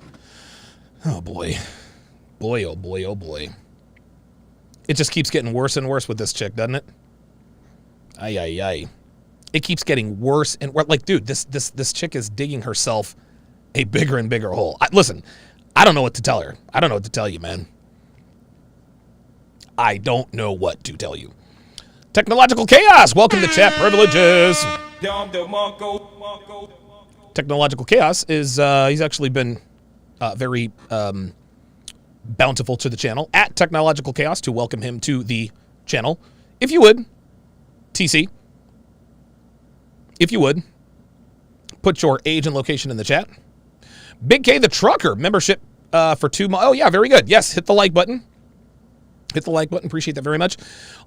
Oh boy. Boy, oh boy, oh boy. It just keeps getting worse and worse with this chick, doesn't it? Ay, ay, ay. It keeps getting worse and worse. Like, dude, this chick is digging herself a bigger and bigger hole. Listen, I don't know what to tell her. I don't know what to tell you, man. I don't know what to tell you. Technological Chaos, welcome to Chat Privileges. Technological Chaos is, he's actually been very bountiful to the channel. At Technological Chaos to welcome him to the channel. If you would, TC, if you would, put your age and location in the chat. Big K the Trucker, membership for 2 months. Oh, yeah, very good. Yes, hit the like button. Hit the like button. Appreciate that very much.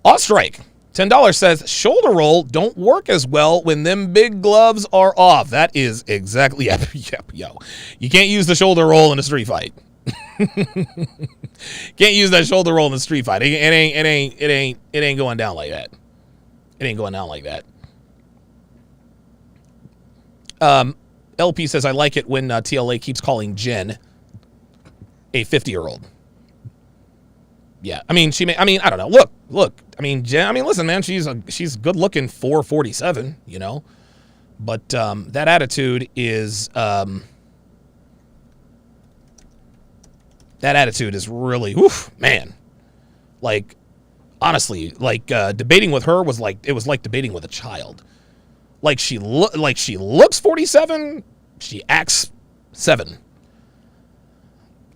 Ostrike, $10 says, shoulder roll don't work as well when them big gloves are off. That is exactly, yep, yo. You can't use the shoulder roll in a street fight. Can't use that shoulder roll in the street fight. It ain't going down like that. It ain't going down like that. LP says, I like it when TLA keeps calling Jen a 50-year-old. Yeah. I mean, I don't know. Look. I mean, listen, man, she's good looking for 47, you know. But that attitude is really, man. Like, honestly, like debating with her was like debating with a child. Like she looks 47, she acts 7.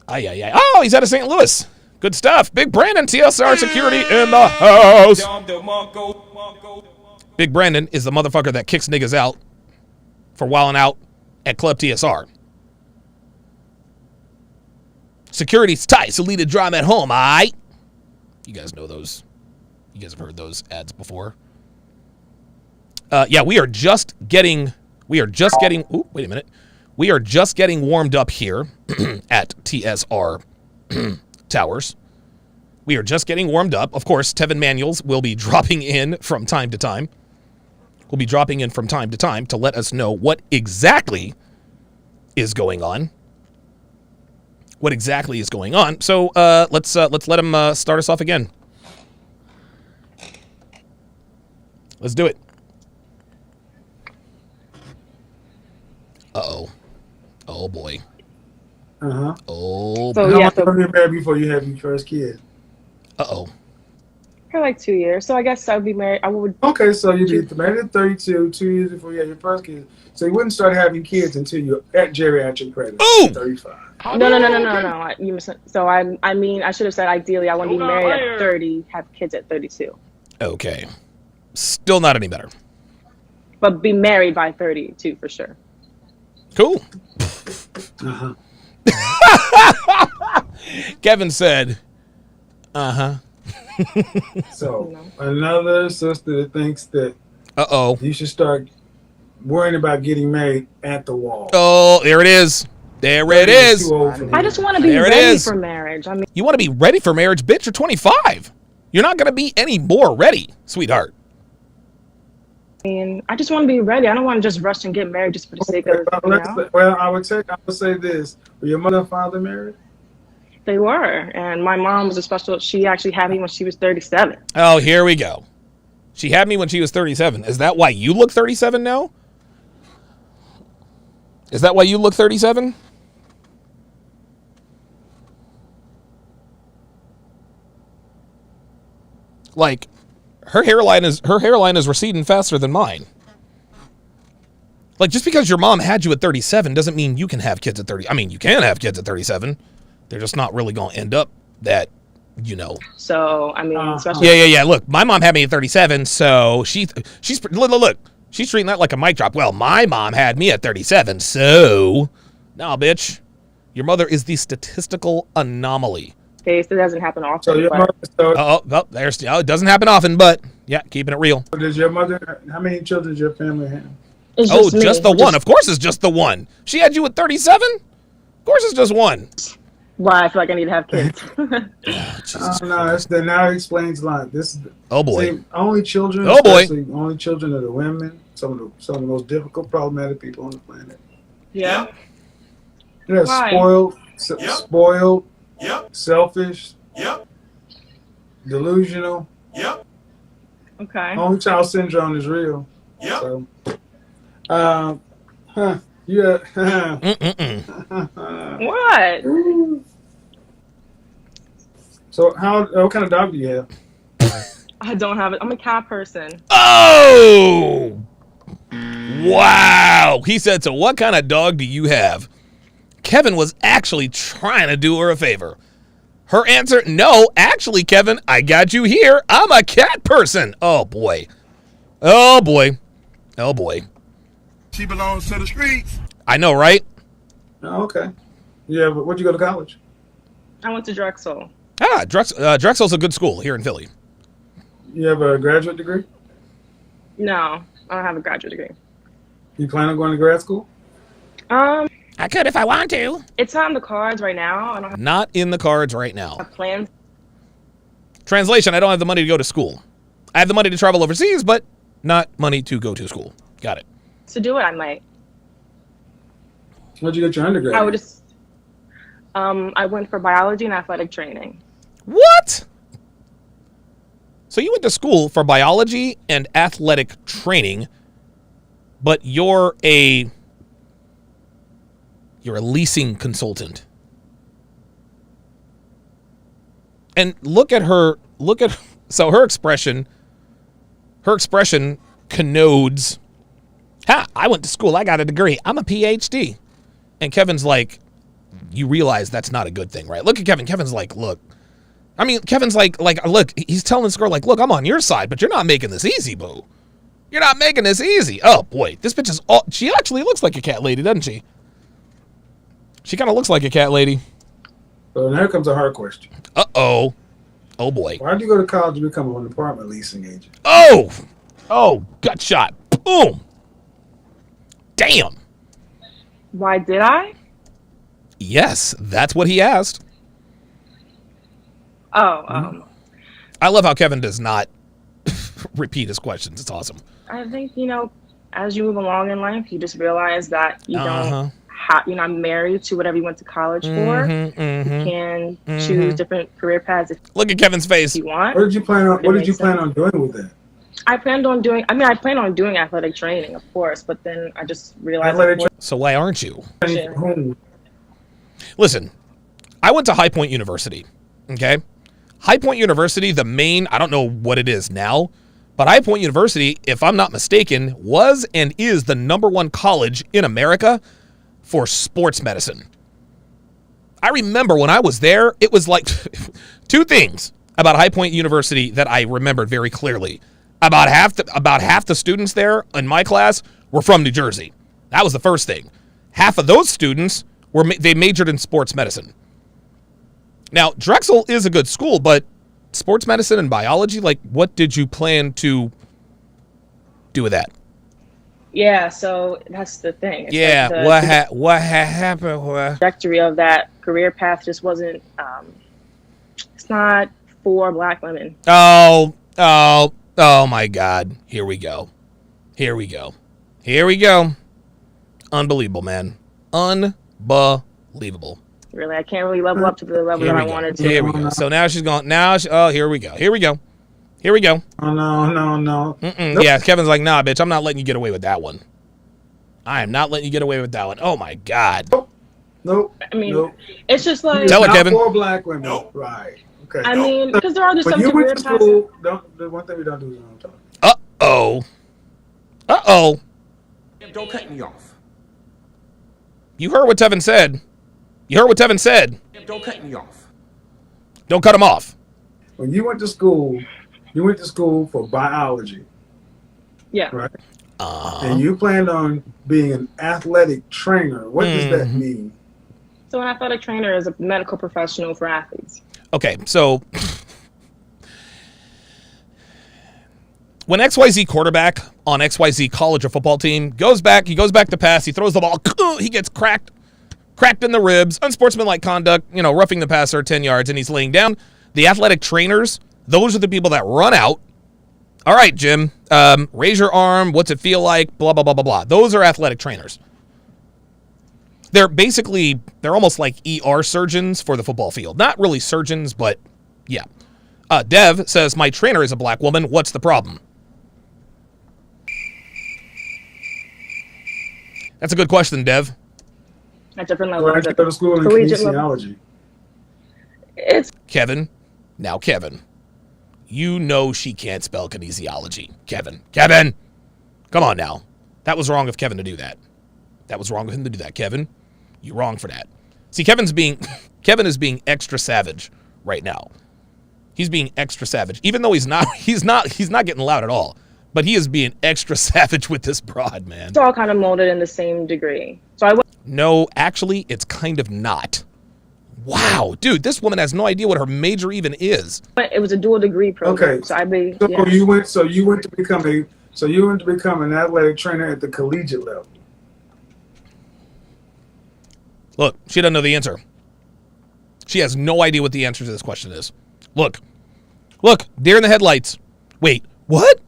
Oh, he's out of St. Louis. Good stuff. Big Brandon, TSR security in the house. Big Brandon is the motherfucker that kicks niggas out for wilding out at Club TSR. Security's tight, so lead a drum at home, aight? You guys know those. You guys have heard those ads before. Yeah, we are just getting, ooh, wait a minute. We are just getting warmed up here at TSR Towers. We are just getting warmed up. Of course, Tevin Manuels will be dropping in from time to time. To let us know what exactly is going on. So let's let him start us off again. Let's do it. Uh-oh. Oh, boy. Uh-huh. Oh, so boy. How long have you been married before you have your first kid? Uh-oh. For like 2 years. So I guess I would be married. Okay, so you'd be married at 32, 2 years before you had your first kid. So you wouldn't start having kids until you're at geriatric credit. Ooh! 35. No. So I mean, I should have said ideally I want to be married at 30, have kids at 32. Okay. Still not any better. But be married by 32 for sure. Cool. Uh-huh. Kevin said, uh-huh. So, another sister that thinks that you should start worrying about getting married at the wall. Oh, there it is. There it is. I just want to be ready for marriage. I mean, you want to be ready for marriage, bitch? You're 25. You're not going to be any more ready, sweetheart. I just want to be ready. I don't want to just rush and get married just for the sake of. Well, I would say this: were your mother and father married? They were, and my mom was a special. She actually had me when she was 37. Oh, here we go. She had me when she was 37. Is that why you look 37 now? Is that why you look 37? Like, her hairline is receding faster than mine. Like, just because your mom had you at 37 doesn't mean you can have kids at 30. I mean, you can have kids at 37. They're just not really going to end up that, you know. So, I mean, especially. Yeah. Look, my mom had me at 37, so she's look. She's treating that like a mic drop. Well, my mom had me at 37, so. Nah, bitch. Your mother is the statistical anomaly. Okay, so it doesn't happen often. So your mother, it doesn't happen often, but yeah, keeping it real. Does your mother, how many children does your family have? Just the one. Of course it's just the one. She had you at 37? Of course it's just one. Why I feel like I need to have kids. Now it explains a lot. Oh boy. See, only children. Oh boy. Only children are the women. Some of the most difficult, problematic people on the planet. Yeah. They're spoiled, selfish, delusional. Okay. Only child syndrome is real. So, What? So what kind of dog do you have? I don't have it. I'm a cat person. Oh! Wow! He said, so what kind of dog do you have? Kevin was actually trying to do her a favor. Her answer, no, actually, Kevin, I got you here. I'm a cat person. Oh, boy. Oh, boy. Oh, boy. She belongs to the streets. I know, right? Oh, okay. Yeah, but where'd you go to college? I went to Drexel. Drexel's a good school here in Philly. You have a graduate degree? No, I don't have a graduate degree. You plan on going to grad school? I could if I want to. It's not in the cards right now. I don't have Not in the cards right now. plans. Translation, I don't have the money to go to school. I have the money to travel overseas, but not money to go to school. Got it. To do it, I might. Where'd you get your undergrad? I would just. I went for biology and athletic training. What? So you went to school for biology and athletic training, but you're a leasing consultant. And look at her, so her expression connotes, I went to school, I got a degree, I'm a PhD. And Kevin's like, you realize that's not a good thing, right? Look at Kevin. Kevin's like, look. I mean, Kevin's like, look, he's telling this girl, like, look, I'm on your side, but you're not making this easy, boo. You're not making this easy. Oh, boy. This bitch is all, she actually looks like a cat lady, doesn't she? She kind of looks like a cat lady. So now comes a hard question. Uh-oh. Oh, boy. Why did you go to college to become an apartment leasing agent? Oh, gut shot. Boom. Damn. Why did I? Yes, that's what he asked. I love how Kevin does not repeat his questions. It's awesome. I think, as you move along in life, you just realize that you don't have, you're not married to whatever you went to college for. You can choose different career paths if Look at Kevin's face. you want. What did you plan on doing with that? I plan on doing athletic training, of course, but then I just realized. So why aren't you? Listen, I went to High Point University, okay? High Point University, I don't know what it is now, but High Point University, if I'm not mistaken, was and is the #1 college in America for sports medicine. I remember when I was there, it was like two things about High Point University that I remembered very clearly. About half the students there in my class were from New Jersey. That was the first thing. Half of those students they majored in sports medicine. Now, Drexel is a good school, but sports medicine and biology, like, what did you plan to do with that? Yeah, so that's the thing. It's what happened? The trajectory of that career path just wasn't. It's not for Black women. Oh my God! Here we go. Unbelievable, man. Unbelievable. Really, I can't really level up to the level that I wanted to. Here we go. So now she's going. Here we go. Oh, no. Nope. Yeah, Kevin's like, nah, bitch, I'm not letting you get away with that one. I am not letting you get away with that one. Oh, my God. Nope. I mean, it's just like. Tell it, Kevin. Not for Black women. Nope. Right. Okay. I mean, because there are just some you career went to paths. school, the one thing we don't do is talk. Uh-oh. Don't cut me off. You heard what Tevin said. Don't cut me off. Don't cut him off. When you went to school for biology. Yeah. Right? And you planned on being an athletic trainer. What does that mean? So an athletic trainer is a medical professional for athletes. Okay, so when XYZ quarterback on XYZ college or football team goes back to pass, he throws the ball, he gets cracked in the ribs, unsportsmanlike conduct, roughing the passer 10 yards, and he's laying down. The athletic trainers, those are the people that run out. All right, Jim, raise your arm. What's it feel like? Blah, blah, blah, blah, blah. Those are athletic trainers. They're almost like ER surgeons for the football field. Not really surgeons, but yeah. Dev says, my trainer is a Black woman. What's the problem? That's a good question, Dev. At different levels. Why did you go to school in kinesiology? It's Kevin, you know she can't spell kinesiology. Kevin, come on now. That was wrong of Kevin to do that. Kevin. You're wrong for that. See, Kevin is being extra savage right now. He's being extra savage, even though he's not getting loud at all. But he is being extra savage with this broad, man. It's all kind of molded in the same degree. No, actually, it's kind of not. Wow, dude, this woman has no idea what her major even is. It was a dual degree program. Okay, so you went to become an athletic trainer at the collegiate level. Look, she doesn't know the answer. She has no idea what the answer to this question is. Look, deer in the headlights. Wait, what?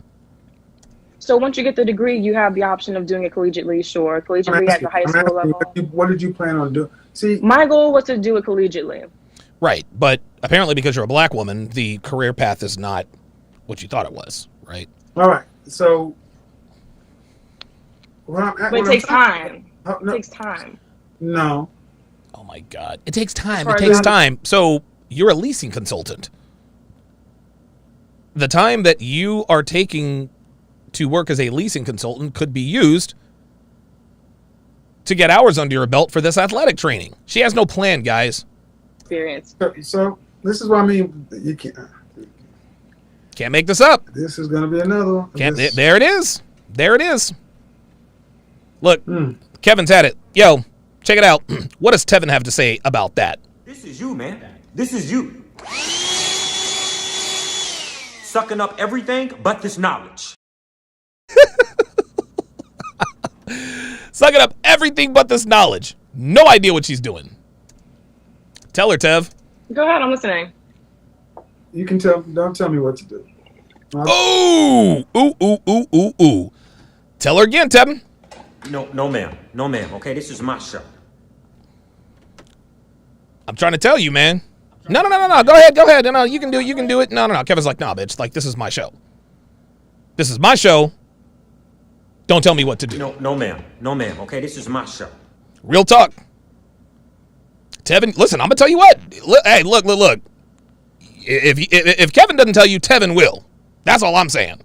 So once you get the degree, you have the option of doing it collegiately, sure. Collegiately at the high school level. What did you plan on doing? See, my goal was to do it collegiately. Right, but apparently because you're a Black woman, the career path is not what you thought it was, right? All right. So, it takes time. It takes time. No. Oh my God. It takes time. It takes time. So you're a leasing consultant. The time that you are taking to work as a leasing consultant could be used to get hours under your belt for this athletic training. She has no plan, guys. Experience. So this is what I mean. You can't make this up. This is going to be another one. There it is. There it is. Look, Kevin's had it. Yo, check it out. What does Tevin have to say about that? This is you, man. This is you. Sucking up everything but this knowledge. Sucking up everything but this knowledge. No idea what she's doing. Tell her, Tev. Go ahead, I'm listening. You can tell. Don't tell me what to do. Ooh. Tell her again, Tevin. No, ma'am. No, ma'am. Okay, this is my show. I'm trying to tell you, man. No. Go ahead. No, you can do it. No. Kevin's like, nah, bitch. Like, this is my show. This is my show. Don't tell me what to do. No, ma'am. No, ma'am. Okay, this is my show. Real talk. Tevin, listen, I'm gonna tell you what. Hey, look. If Kevin doesn't tell you, Tevin will. That's all I'm saying.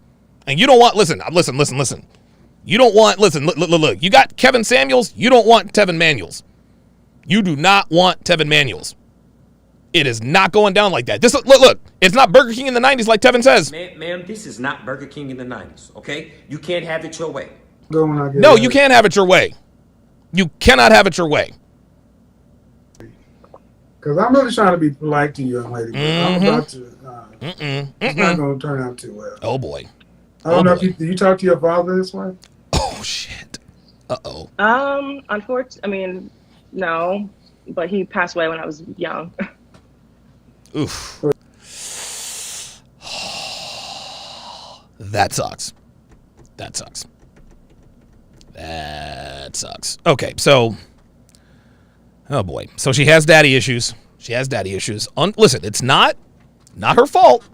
And you don't want. Listen. You don't want. Listen. Look. You got Kevin Samuels. You don't want Tevin Manuels. You do not want Tevin Manuels. It is not going down like that. Look. It's not Burger King in the 90s like Tevin says. Ma'am, this is not Burger King in the 90s, okay? You can't have it your way. No, you can't have it your way. You cannot have it your way. Because I'm really trying to be polite to you, young lady. I'm about to. It's not going to turn out too well. Oh, boy. I don't know if you talk to your father this way? Oh, shit. Uh-oh. Unfortunately, no. But he passed away when I was young. Oof. That sucks. Okay, so... Oh, boy. So she has daddy issues. Listen, it's not her fault.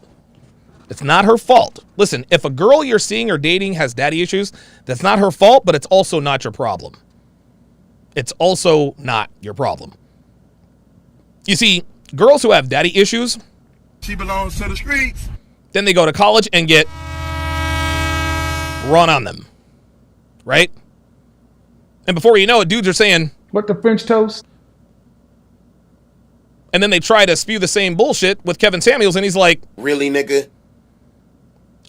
It's not her fault. Listen, if a girl you're seeing or dating has daddy issues, that's not her fault, but it's also not your problem. You see, girls who have daddy issues... She belongs to the streets. Then they go to college and get run on them. Right? And before you know it, dudes are saying... What, the French toast? And then they try to spew the same bullshit with Kevin Samuels, and he's like... Really, nigga?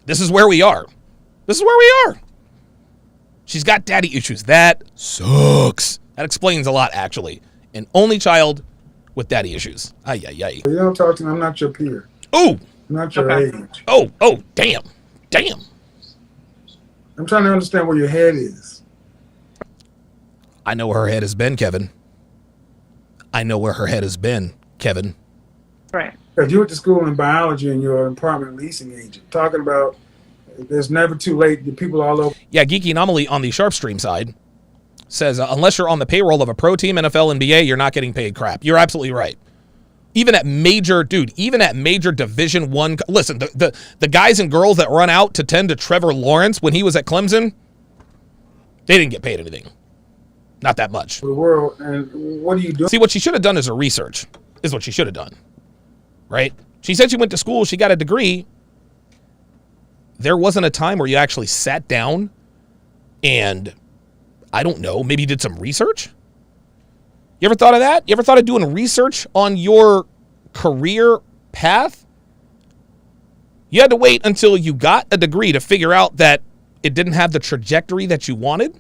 This is where we are. She's got daddy issues. That sucks. That explains a lot, actually. An only child with daddy issues. Ay. You don't talk to me. I'm not your peer. Ooh. I'm not your age. Oh, damn. I'm trying to understand where your head is. I know where her head has been, Kevin. Right. Because you went to school in biology and you're an apartment leasing agent. Talking about there's never too late. The people all over. Yeah, Geeky Anomaly on the Sharpe stream side says, unless you're on the payroll of a pro team, NFL, NBA, you're not getting paid crap. You're absolutely right. Even at major Division I, listen, the guys and girls that run out to tend to Trevor Lawrence when he was at Clemson, they didn't get paid anything. Not that much. The world, and what are you doing? See, what she should have done is her research, is what she should have done. Right? She said she went to school, she got a degree. There wasn't a time where you actually sat down and, I don't know, maybe did some research? You ever thought of that? You ever thought of doing research on your career path? You had to wait until you got a degree to figure out that it didn't have the trajectory that you wanted?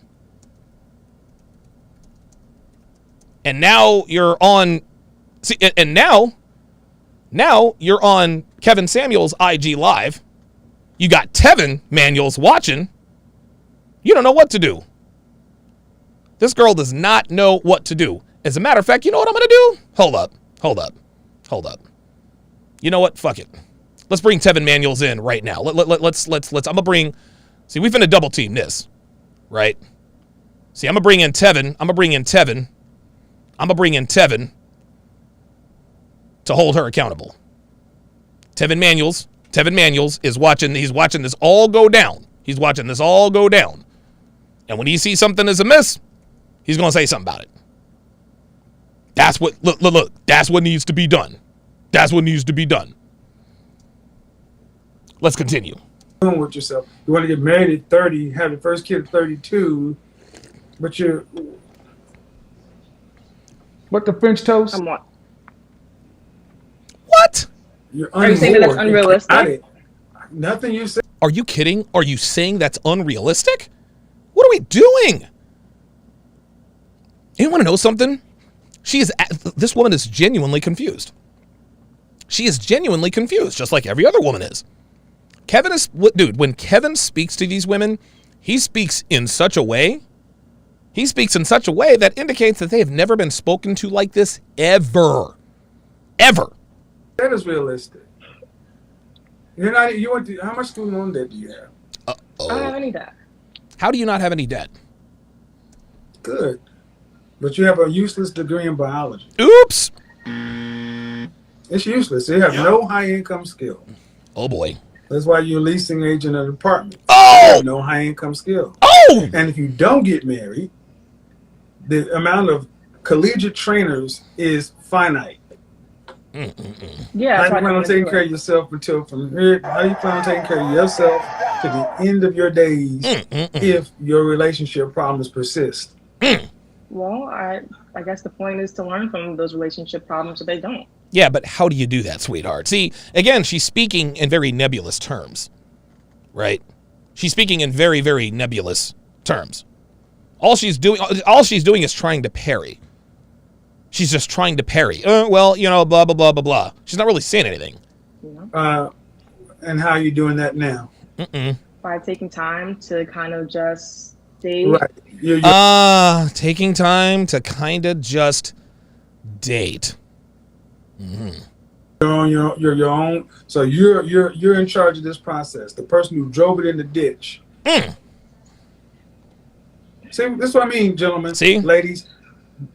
And now you're on... See, and now you're on Kevin Samuels' IG Live. You got Tevin Manuels watching. You don't know what to do. This girl does not know what to do. As a matter of fact, you know what I'm going to do? Hold up. You know what? Fuck it. Let's bring Tevin Manuels in right now. Let's. I'm going to bring... See, we're finna double team this, right? See, I'm going to bring in Tevin to hold her accountable. Tevin Manuels Tevin Manuels is watching. He's watching this all go down. He's watching this all go down. And when he sees something is amiss, he's going to say something about it. That's what, look, that's what needs to be done. That's what needs to be done. Let's continue. With yourself. You want to get married at 30, have your first kid at 32, but you're... What, the French toast? What? Are you saying that that's unrealistic? Nothing you said. Are you kidding? Are you saying that's unrealistic? What are we doing? You want to know something? This woman is genuinely confused. She is genuinely confused, just like every other woman is. When Kevin speaks to these women, he speaks in such a way that indicates that they have never been spoken to like this ever. Ever. That is realistic. How much student loan debt do you have? I don't have any debt. How do you not have any debt? Good. But you have a useless degree in biology. Oops. It's useless. You have no high income skill. Oh boy. That's why you're a leasing agent at an apartment. Oh! You have no high income skill. Oh! And if you don't get married, the amount of collegiate trainers is finite. Yeah. How do you plan on taking care of yourself until from here? How do you plan on taking care of yourself to the end of your days if your relationship problems persist? Well, I guess the point is to learn from those relationship problems so they don't. Yeah, but how do you do that, sweetheart? See, again, she's speaking in very nebulous terms, right? She's speaking in very, very nebulous terms. All she's doing is trying to parry. She's just trying to parry. Blah, blah, blah, blah, blah. She's not really saying anything. And how are you doing that now? By taking time to kind of just date. Right. Taking time to kind of just date. You're on your own. So you're in charge of this process. The person who drove it in the ditch. See, this is what I mean, gentlemen. See? Ladies.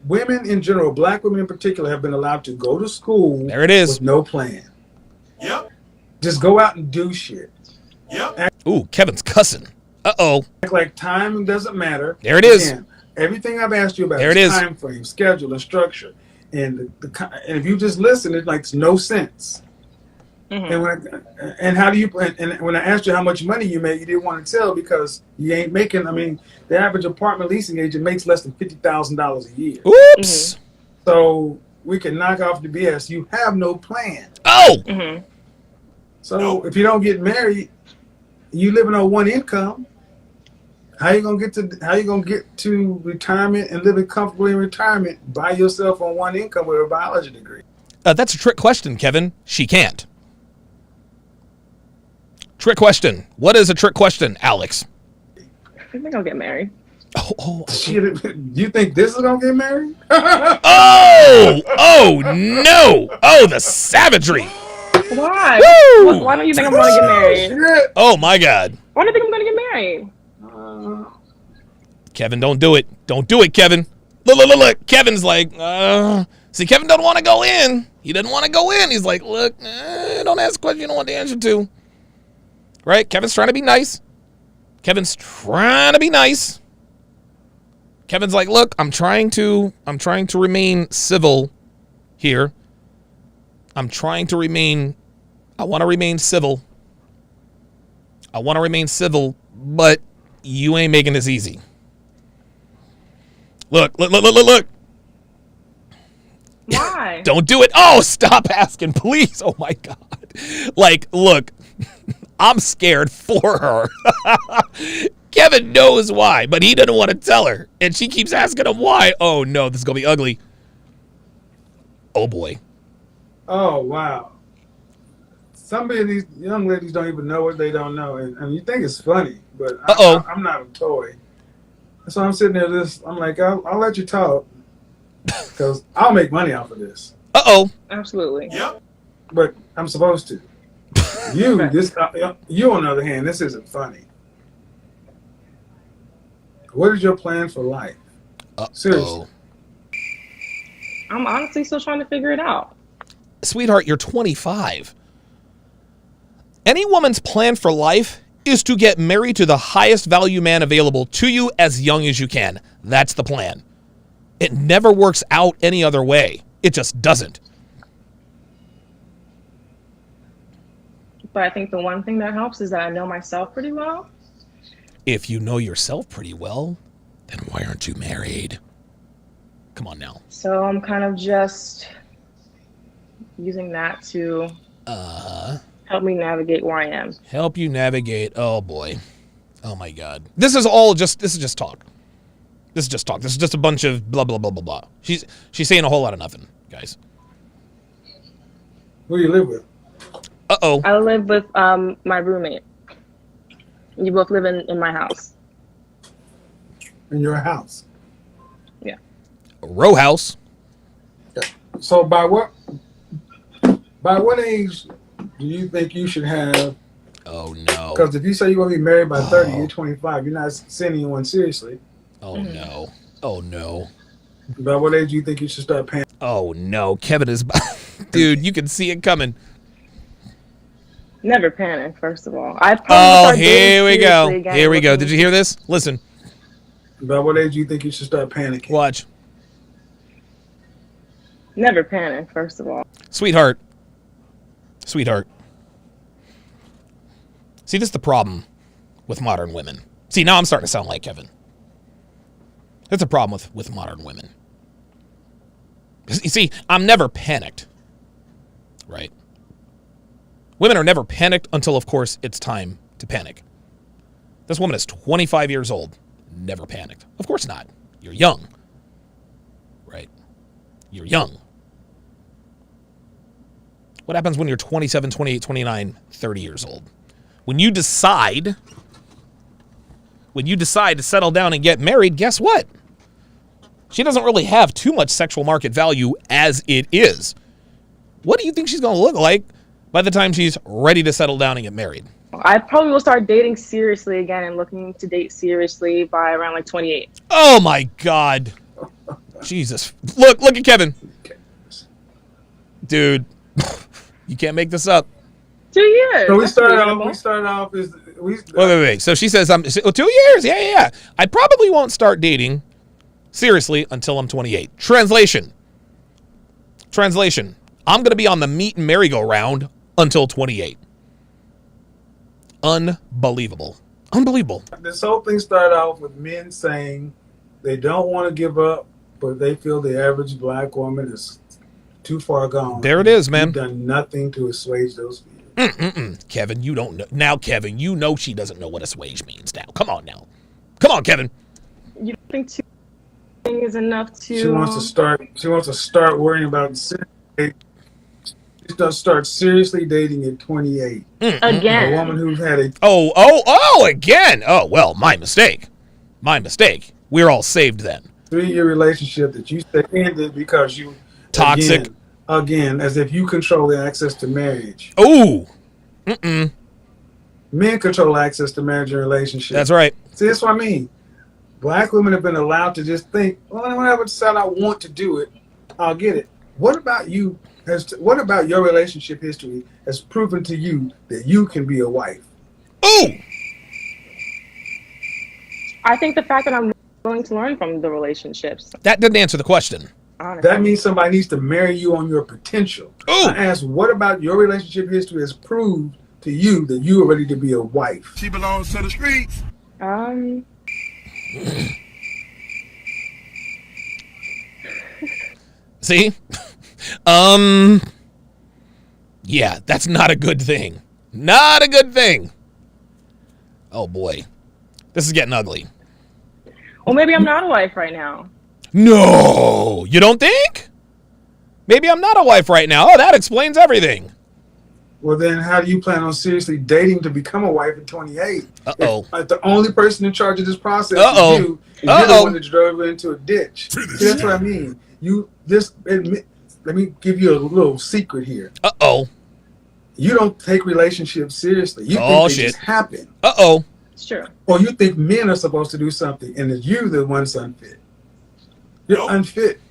Women in general, black women in particular, have been allowed to go to school. There it is. With no plan. Yep. Just go out and do shit. Yep. Ooh, Kevin's cussing. Uh-oh. Act like time doesn't matter. There it is. Again, everything I've asked you about there it is. Time frame, schedule, and structure. And and if you just listen, it makes no sense. And how do you? And when I asked you how much money you made, you didn't want to tell because you ain't making. I mean, the average apartment leasing agent makes less than $50,000 a year. Oops. So we can knock off the BS. You have no plan. Oh. So if you don't get married, you living on one income. How you gonna get to retirement and living comfortably in retirement by yourself on one income with a biology degree? That's a trick question, Kevin. She can't. Trick question. What is a trick question, Alex? I think I'll get married. Oh. Shit, you think this is gonna get married? Oh no! Oh, the savagery! Why? Why don't you think I'm gonna get married? Oh my God! Why do you think I'm gonna get married? Kevin, don't do it. Don't do it, Kevin. Look. Kevin's like, see, Kevin doesn't want to go in. He doesn't want to go in. He's like, look, don't ask questions you don't want the answer to. Right? Kevin's trying to be nice. Kevin's like, look, I'm trying to remain civil here. I want to remain civil. But you ain't making this easy. Look. Why? Don't do it. Oh, stop asking, please. Oh my God. Like, look, I'm scared for her. Kevin knows why, but he doesn't want to tell her. And she keeps asking him why. Oh no, this is going to be ugly. Oh boy. Oh, wow. Some of these young ladies don't even know what they don't know. And you think it's funny, but I'm not a toy. So I'm sitting there, I'm like, I'll let you talk because I'll make money off of this. Absolutely. Yep. But I'm supposed to. You on the other hand, this isn't funny. What is your plan for life? Seriously. I'm honestly still trying to figure it out. Sweetheart, you're 25. Any woman's plan for life is to get married to the highest value man available to you as young as you can. That's the plan. It never works out any other way. It just doesn't. But I think the one thing that helps is that I know myself pretty well. If you know yourself pretty well, then why aren't you married? Come on now. So I'm kind of just using that to help me navigate where I am. Help you navigate. Oh boy. Oh my God. This is just talk. This is just talk. This is just a bunch of blah, blah, blah, blah, blah. She's saying a whole lot of nothing, guys. Who do you live with? Uh-oh. I live with my roommate. You both live in my house. In your house? Yeah. A row house. So by what age do you think you should have? Oh no. Because if you say you're going to be married by 30, you're 25. You're not sending anyone seriously. Oh no. Oh no. By what age do you think you should start paying? Oh no. Kevin is... Dude, you can see it coming. Never panic, first of all. Here we go. Here we go. Did you hear this? Listen. By what age do you think you should start panicking? Watch. Never panic, first of all. Sweetheart. Sweetheart. See, this is the problem with modern women. See, now I'm starting to sound like Kevin. That's a problem with modern women. You see, I'm never panicked. Right? Women are never panicked until, of course, it's time to panic. This woman is 25 years old. Never panicked. Of course not. You're young. Right? You're young. What happens when you're 27, 28, 29, 30 years old? When you decide to settle down and get married, guess what? She doesn't really have too much sexual market value as it is. What do you think she's going to look like by the time she's ready to settle down and get married? I probably will start dating seriously again and looking to date seriously by around like 28. Oh my God. Jesus. Look at Kevin. Dude, you can't make this up. 2 years. So we started off as Wait. So she says 2 years. Yeah. I probably won't start dating seriously until I'm 28. Translation. I'm going to be on the meet and merry-go-round until 28. Unbelievable. This whole thing started off with men saying they don't want to give up, but they feel the average black woman is too far gone. There it is, man. You've done nothing to assuage those feelings. Kevin, you don't know. Now, Kevin, you know she doesn't know what assuage means now. Come on now. Come on, Kevin. You don't think 2 is enough to... She wants to start worrying about... She's going to start seriously dating at 28. Again. A woman who's had a... Again. Oh, well, my mistake. We're all saved then. 3-year relationship that you said ended because you... Toxic. Again, as if you control the access to marriage. Oh. Men control access to marriage and relationships. That's right. See, that's what I mean. Black women have been allowed to just think, well, whenever I decide I want to do it, I'll get it. What about you? What about your relationship history has proven to you that you can be a wife? Ooh! I think the fact that I'm willing to learn from the relationships. That didn't answer the question. Honestly. That means somebody needs to marry you on your potential. Ooh! I asked, what about your relationship history has proved to you that you are ready to be a wife? She belongs to the streets. See? Yeah, that's not a good thing. Not a good thing. Oh boy. This is getting ugly. Well, maybe I'm not a wife right now. No, you don't think? Maybe I'm not a wife right now. Oh, that explains everything. Well, then how do you plan on seriously dating to become a wife at 28? Uh-oh. If the only person in charge of this process Uh-oh. is you, and you're the one that drove her into a ditch. See, that's what I mean. Let me give you a little secret here. Uh-oh. You don't take relationships seriously. You think they just happen. Uh-oh. Sure. Or you think men are supposed to do something, and it's you the one that's unfit. You're unfit.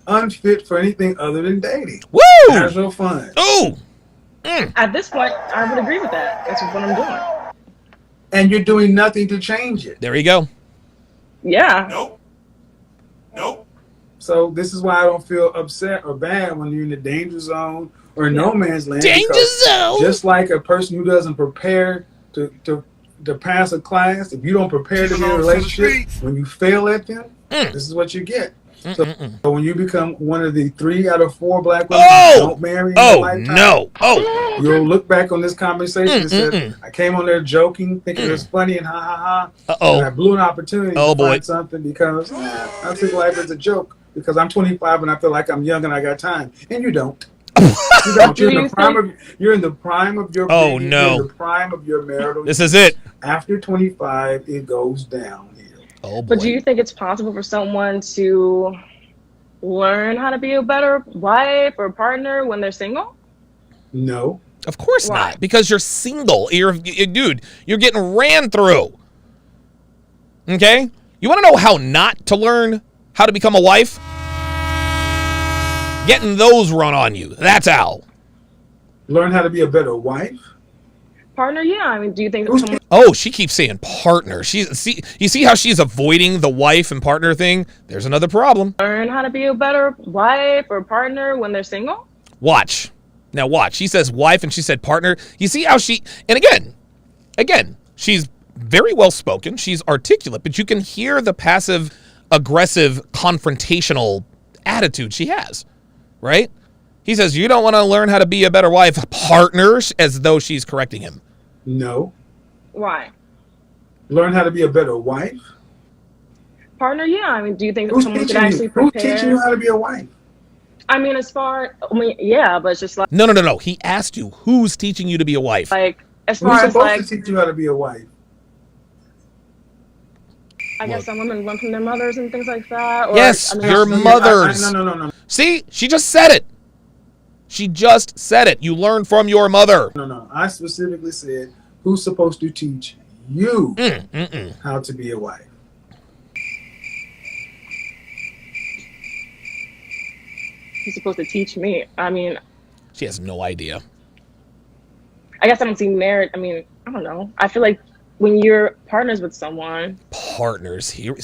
Unfit for anything other than dating. Woo! Casual fun. Ooh! At this point, I would agree with that. That's what I'm doing. And you're doing nothing to change it. There you go. Yeah. Nope. So this is why I don't feel upset or bad when you're in the danger zone or no man's land. Danger zone. Just like a person who doesn't prepare to pass a class, if you don't prepare to be in a relationship, when you fail at them, this is what you get. So when you become one of the 3 out of 4 black women who don't marry in their lifetime, you'll look back on this conversation and say, I came on there joking, thinking it was funny and ha. And I blew an opportunity to find something because I took life as a joke because I'm 25 and I feel like I'm young and I got time. And you don't. You don't. You're in the prime of your you're in the prime of your marital. This is it. After 25, it goes downhill. Oh boy. But do you think it's possible for someone to learn how to be a better wife or partner when they're single? No. Of course not, because you're single. Dude, you're getting ran through. Okay? You want to know how not to learn how to become a wife? Getting those run on you. That's how. Learn how to be a better wife? Partner, yeah. I mean, do you think someone... Oh, she keeps saying partner. You see how she's avoiding the wife and partner thing? There's another problem. Learn how to be a better wife or partner when they're single? Watch. Now watch. She says wife and she said partner. You see how she... And again, she's very well spoken. She's articulate, but you can hear the passive, aggressive, confrontational attitude she has, right? He says, you don't want to learn how to be a better wife, partners, as though she's correcting him. No. Why? Learn how to be a better wife? Partner, yeah. I mean, do you think someone could actually prepare? Who's teaching you how to be a wife? I mean, yeah, but it's just like... No. He asked you, who's teaching you to be a wife? Like, as far Who's as like... supposed to teach you how to be a wife? I guess some women learn from their mothers and things like that. Or, Yes, your mothers. No. See, she just said it. She just said it. You learn from your mother. No. I specifically said, who's supposed to teach you how to be a wife? He's supposed to teach me. I mean... She has no idea. I guess I don't see merit. I mean, I don't know. I feel like when you're partners with someone... Partners. Here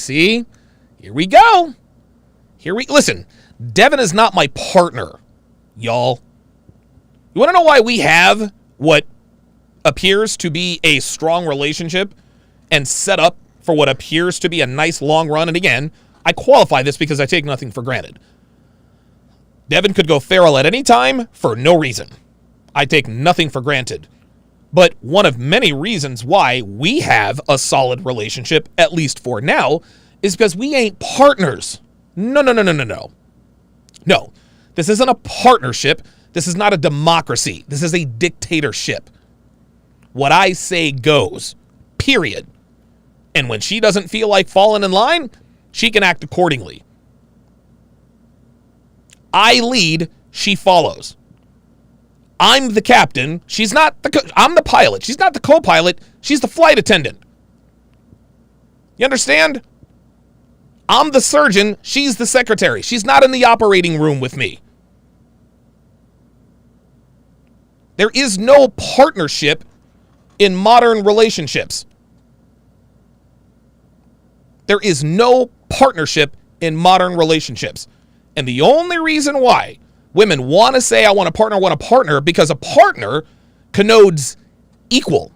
we go. Listen, Devin is not my partner, y'all. You want to know why we have what appears to be a strong relationship and set up for what appears to be a nice long run? And again, I qualify this because I take nothing for granted. Devin could go feral at any time for no reason. I take nothing for granted. But one of many reasons why we have a solid relationship, at least for now, is because we ain't partners. No. No, this isn't a partnership. This is not a democracy. This is a dictatorship. What I say goes, period. And when she doesn't feel like falling in line, she can act accordingly. I lead, she follows. I'm the captain. She's not I'm the pilot. She's not the co-pilot. She's the flight attendant. You understand? I'm the surgeon. She's the secretary. She's not in the operating room with me. There is no partnership in modern relationships. There is no partnership in modern relationships. And the only reason why women want to say, I want a partner, because a partner connotes equal.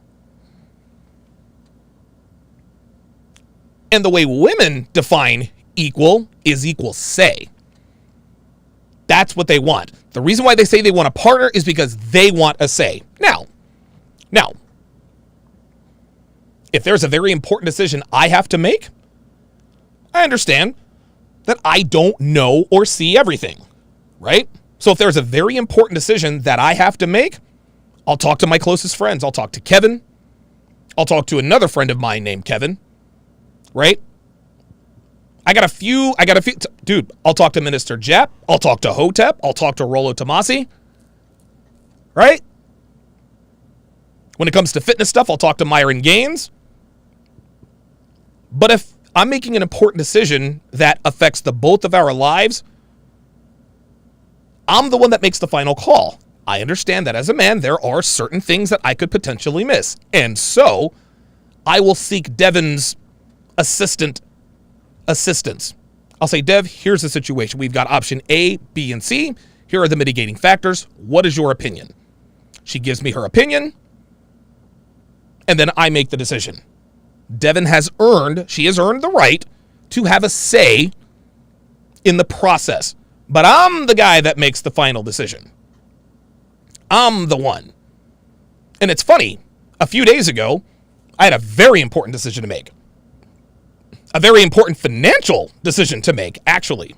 And the way women define equal is equal say. That's what they want. The reason why they say they want a partner is because they want a say. Now, if there's a very important decision I have to make, I understand that I don't know or see everything, right? So if there's a very important decision that I have to make, I'll talk to my closest friends. I'll talk to Kevin. I'll talk to another friend of mine named Kevin, right? I got a few, dude, I'll talk to Minister Jap. I'll talk to Hotep. I'll talk to Rollo Tomasi, right? When it comes to fitness stuff, I'll talk to Myron Gaines. But if I'm making an important decision that affects the both of our lives, I'm the one that makes the final call. I understand that as a man, there are certain things that I could potentially miss. And so I will seek Devin's assistance. I'll say, Dev, here's the situation. We've got option A, B, and C. Here are the mitigating factors. What is your opinion? She gives me her opinion, and then I make the decision. Devin has earned the right to have a say in the process. But I'm the guy that makes the final decision. I'm the one. And it's funny, a few days ago, I had a very important decision to make. A very important financial decision to make, actually.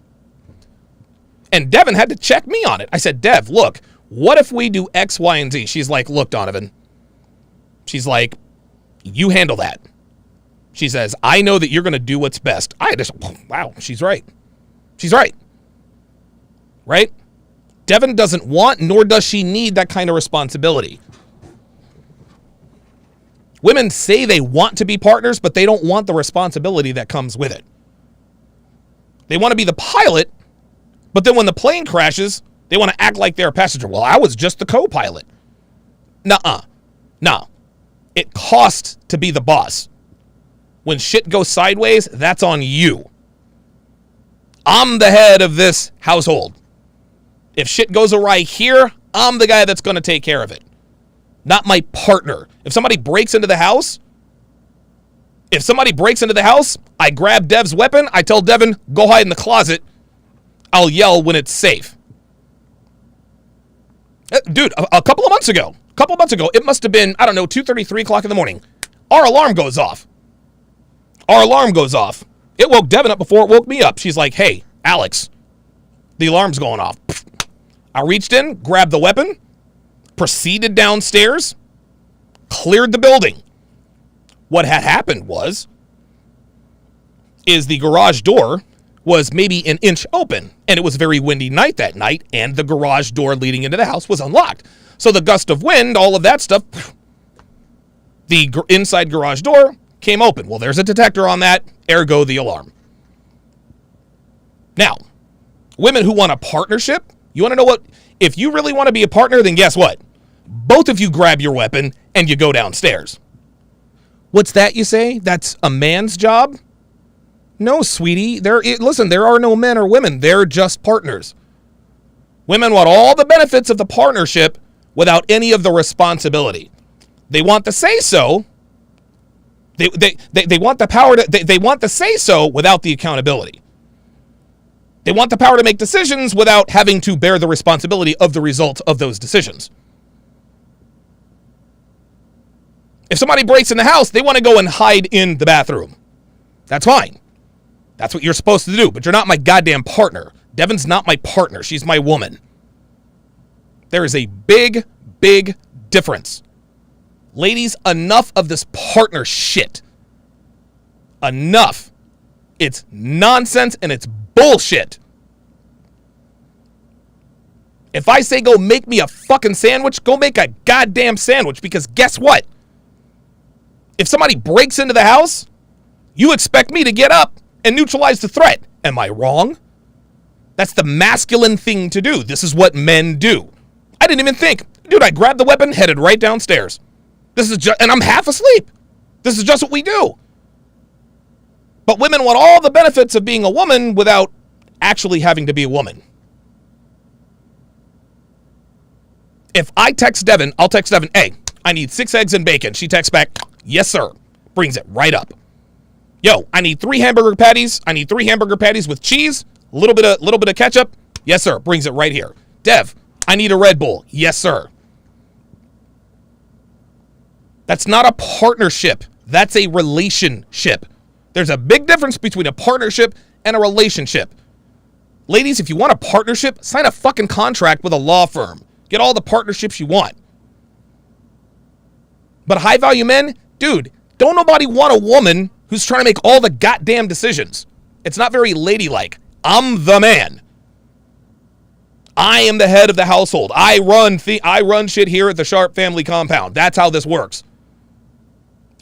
And Devin had to check me on it. I said, Dev, look, what if we do X, Y, and Z? She's like, look, Donovan. She's like, you handle that. She says, I know that you're going to do what's best. Wow, she's right. She's right. Right? Devin doesn't want, nor does she need that kind of responsibility. Women say they want to be partners, but they don't want the responsibility that comes with it. They want to be the pilot, but then when the plane crashes, they want to act like they're a passenger. Well, I was just the co-pilot. Nuh-uh. No. It costs to be the boss. When shit goes sideways, that's on you. I'm the head of this household. If shit goes awry here, I'm the guy that's going to take care of it. Not my partner. If somebody breaks into the house, I grab Dev's weapon. I tell Devin, go hide in the closet. I'll yell when it's safe. Dude, a couple of months ago, it must have been, 2:30, 3 o'clock in the morning. Our alarm goes off. It woke Devin up before it woke me up. She's like, hey, Alex, the alarm's going off. I reached in, grabbed the weapon, proceeded downstairs, cleared the building. What had happened is the garage door was maybe an inch open, and it was a very windy night that night, and the garage door leading into the house was unlocked. So the gust of wind, all of that stuff, the inside garage door came open. Well, there's a detector on that, ergo the alarm. Now, women who want a partnership, you want to know what? If you really want to be a partner, then guess what? Both of you grab your weapon and you go downstairs. What's that you say? That's a man's job? No, sweetie. Listen, there are no men or women. They're just partners. Women want all the benefits of the partnership without any of the responsibility. They want the say-so. They want the power to. They want the say-so without the accountability. They want the power to make decisions without having to bear the responsibility of the results of those decisions. If somebody breaks in the house, they want to go and hide in the bathroom. That's fine. That's what you're supposed to do, but you're not my goddamn partner. Devin's not my partner. She's my woman. There is a big, big difference. Ladies, enough of this partner shit. Enough. It's nonsense and it's bullshit. If I say go make me a fucking sandwich, go make a goddamn sandwich, because guess what? If somebody breaks into the house, you expect me to get up and neutralize the threat. Am I wrong? That's the masculine thing to do. This is what men do. I didn't even think. Dude, I grabbed the weapon, headed right downstairs. And I'm half asleep. This is just what we do. But women want all the benefits of being a woman without actually having to be a woman. If I text Devin, I'll text Devin, hey, I need 6 eggs and bacon. She texts back, yes, sir. Brings it right up. Yo, I need 3 hamburger patties. I need 3 hamburger patties with cheese, a little bit of ketchup. Yes, sir. Brings it right here. Dev, I need a Red Bull. Yes, sir. That's not a partnership. That's a relationship. There's a big difference between a partnership and a relationship. Ladies, if you want a partnership, sign a fucking contract with a law firm. Get all the partnerships you want. But high value men, dude, don't nobody want a woman who's trying to make all the goddamn decisions. It's not very ladylike. I'm the man. I am the head of the household. I run shit here at the Sharpe family compound. That's how this works.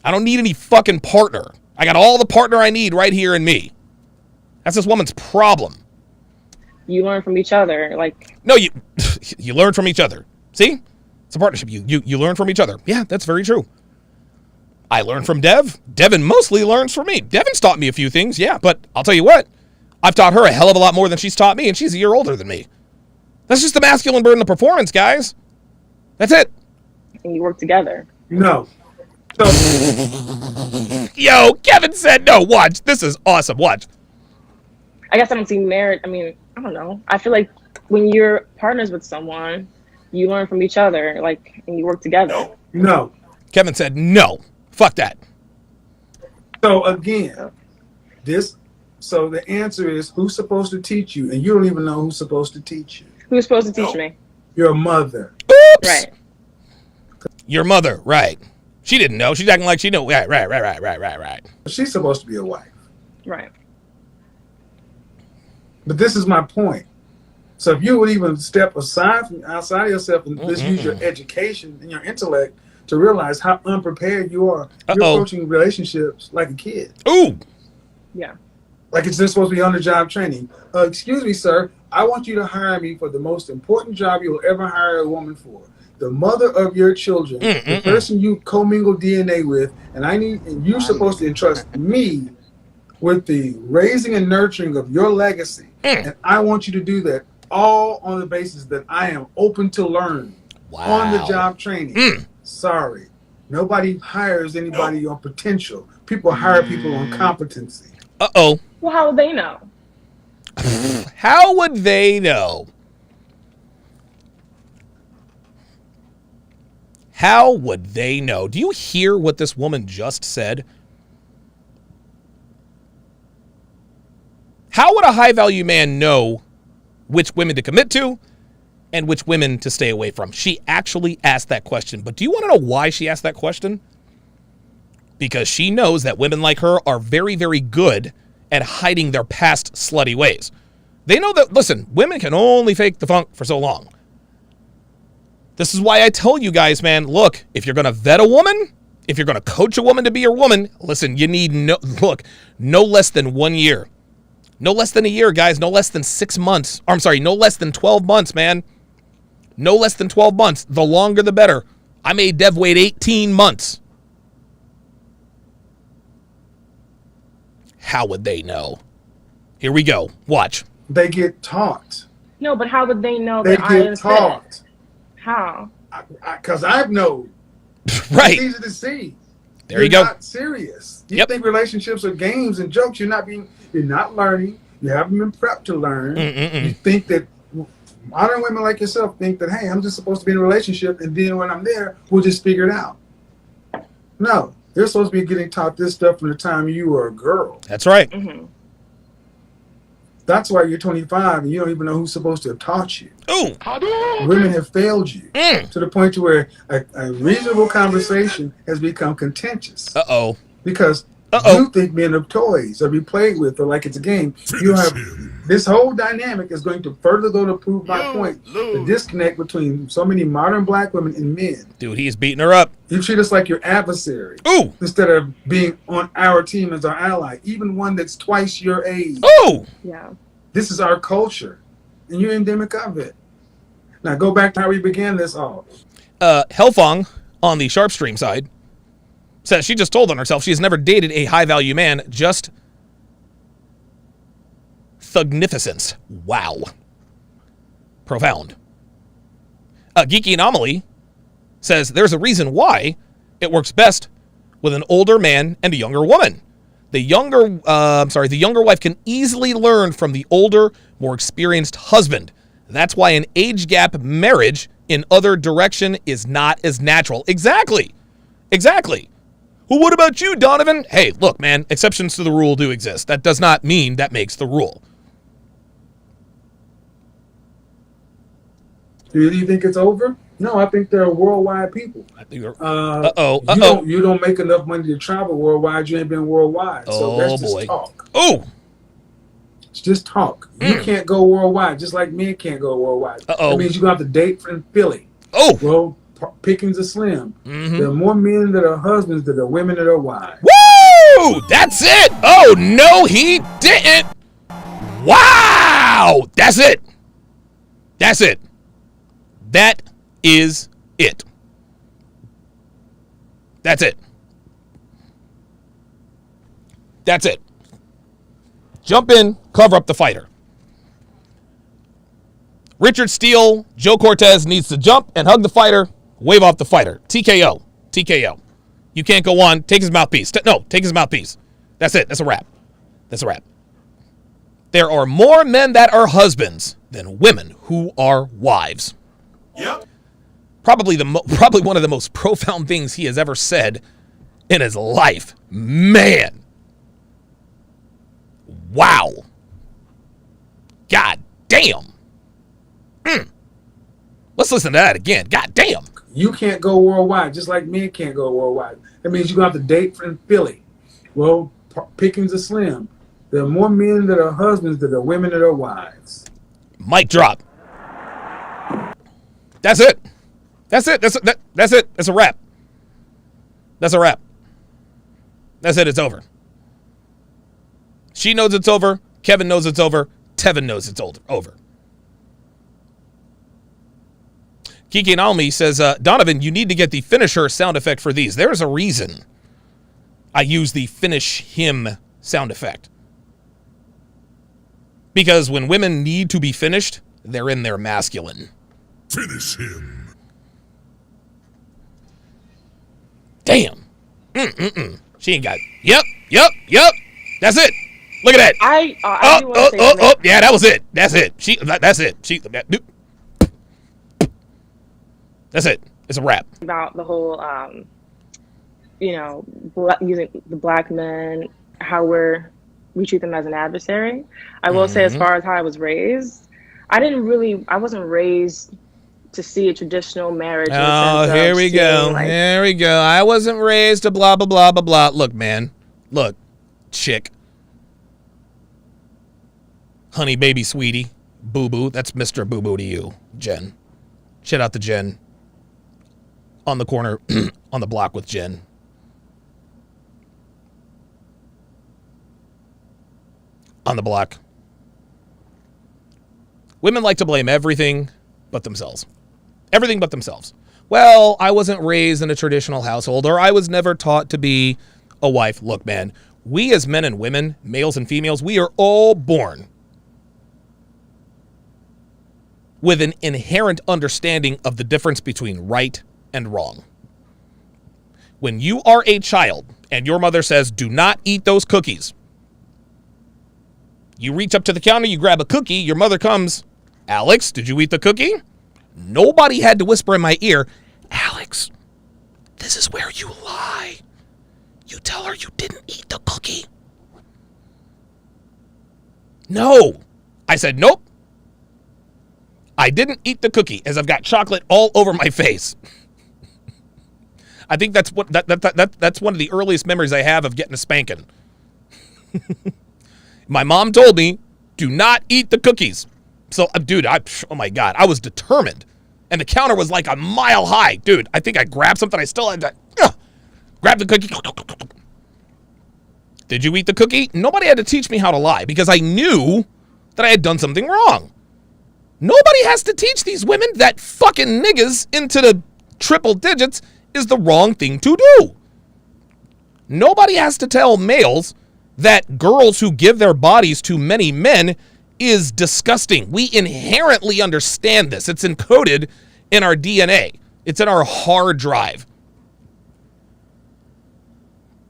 I don't need any fucking partner. I got all the partner I need right here in me. That's this woman's problem. You learn from each other. No, you learn from each other. See? It's a partnership. You learn from each other. Yeah, that's very true. I learn from Dev. Devin mostly learns from me. Devin's taught me a few things, yeah, but I'll tell you what. I've taught her a hell of a lot more than she's taught me, and she's a year older than me. That's just the masculine burden of performance, guys. That's it. And you work together. No. Yo, Kevin said no. Watch. This is awesome. Watch. I guess I don't see merit. I mean, I don't know. I feel like when you're partners with someone, you learn from each other, like, and you work together. No. Kevin said no. Fuck that. So again, so the answer is who's supposed to teach you, and you don't even know who's supposed to teach you. Who's supposed to teach me? Your mother. Oops. Right. Your mother, right. She didn't know. She's acting like she knew. Right. She's supposed to be a wife. Right. But this is my point. So if you would even step aside from outside of yourself and just use your education and your intellect to realize how unprepared you are, you're approaching relationships like a kid. Ooh. Yeah. Like it's just supposed to be on-the-job training. Excuse me, sir. I want you to hire me for the most important job you'll ever hire a woman for. The mother of your children, the person you commingle DNA with, and you're supposed to entrust me with the raising and nurturing of your legacy. And I want you to do that all on the basis that I am open to learn. On-the-job training. Sorry. Nobody hires anybody on potential. People hire people on competency. Uh-oh. Well, how would they know? How would they know? How would they know? Do you hear what this woman just said? How would a high-value man know which women to commit to and which women to stay away from? She actually asked that question. But do you want to know why she asked that question? Because she knows that women like her are very, very good at hiding their past slutty ways. They know that, listen, women can only fake the funk for so long. This is why I tell you guys, man, look, if you're going to vet a woman, if you're going to coach a woman to be your woman, listen, you need no less than 1 year. No less than a year, guys. No less than 6 months. Or, I'm sorry, no less than 12 months, man. No less than 12 months. The longer, the better. I made Dev wait 18 months. How would they know? Here we go. Watch. They get taught. No, but how would they know They that I get taught. How? Because I've known. Right. It's easy to see. There you go. You're not serious. You think relationships are games and jokes. You're not learning. You haven't been prepped to learn. You think that modern women like yourself think that, hey, I'm just supposed to be in a relationship, and then when I'm there, we'll just figure it out. No. They're supposed to be getting taught this stuff from the time you were a girl. That's right. That's why you're 25 and you don't even know who's supposed to have taught you. Ooh. Women have failed you to the point to where a reasonable conversation has become contentious. Uh-oh. Because you think men are toys or be played with or like it's a game. You have this whole dynamic is going to further go to prove my point. The disconnect between so many modern black women and men. Dude, he's beating her up. You treat us like your adversary. Ooh. Instead of being on our team as our ally. Even one that's twice your age. Ooh. Yeah. This is our culture. And you're endemic of it. Now go back to how we began this all. Helfong on the Sharpe stream side says she just told on herself she has never dated a high-value man, just thugnificence. Wow. Profound. Geeky Anomaly says there's a reason why it works best with an older man and a younger woman. The younger wife can easily learn from the older, more experienced husband. That's why an age gap marriage in other direction is not as natural. Exactly. Well, what about you, Donovan? Hey, look, man, exceptions to the rule do exist. That does not mean that makes the rule. Do you think it's over? No, I think they're worldwide people. I think they're, You don't make enough money to travel worldwide. You ain't been worldwide. So that's just talk. Oh. It's just talk. You can't go worldwide, just like men can't go worldwide. That means you're going to have to date from Philly. Oh. Well, pickings are slim. There are more men that are husbands than there are women that are wives. Woo! That's it. Oh, no, he didn't. Wow. That's it. That is it. That's it. That's it. Jump in, cover up the fighter. Richard Steele, Joe Cortez needs to jump and hug the fighter, wave off the fighter. TKO. TKO. You can't go on. Take his mouthpiece. Take his mouthpiece. That's it. That's a wrap. That's a wrap. There are more men that are husbands than women who are wives. Yep. Probably one of the most profound things he has ever said in his life. Man. Wow. God damn. Let's listen to that again. God damn. You can't go worldwide, just like men can't go worldwide. That means you're going to have to date in Philly. Well, pickings are slim. There are more men that are husbands than there are women that are wives. Mic drop. That's it. That's it. That's it. That's a wrap. That's a wrap. That's it. It's over. She knows it's over. Kevin knows it's over. Tevin knows it's over. Kiki Naomi says, Donovan, you need to get the finisher sound effect for these. There is a reason I use the finish him sound effect. Because when women need to be finished, they're in their masculine. Finish him. Damn. She ain't got. Yep. That's it. Look at that. Yeah, that was it. That's it. That's it. That's it. It's a wrap. About the whole, using the black men, how we treat them as an adversary. I will say, as far as how I was raised, I wasn't raised to see a traditional marriage. Oh, here we go. Here we go. I wasn't raised to blah, blah, blah, blah, blah. Look, man. Look, chick. Honey, baby, sweetie. Boo-boo. That's Mr. Boo-boo to you, Jen. Shout out to Jen. On the corner, on the block with Jen. On the block. Women like to blame everything but themselves. Everything but themselves. Well, I wasn't raised in a traditional household, or I was never taught to be a wife. Look, man, we as men and women, males and females, we are all born with an inherent understanding of the difference between right and wrong. When you are a child and your mother says, do not eat those cookies, you reach up to the counter, you grab a cookie, your mother comes, Alex, did you eat the cookie? Nobody had to whisper in my ear, Alex, this is where you lie. You tell her you didn't eat the cookie. No. I said, nope. I didn't eat the cookie, as I've got chocolate all over my face. I think that's that's one of the earliest memories I have of getting a spanking. My mom told me, do not eat the cookies. So, dude, oh my God, I was determined. And the counter was like a mile high. Dude, I think I grabbed something. I still had to grab the cookie. Did you eat the cookie? Nobody had to teach me how to lie because I knew that I had done something wrong. Nobody has to teach these women that fucking niggas into the triple digits is the wrong thing to do. Nobody has to tell males that girls who give their bodies to many men is disgusting. We inherently understand this. It's encoded in our DNA. It's in our hard drive.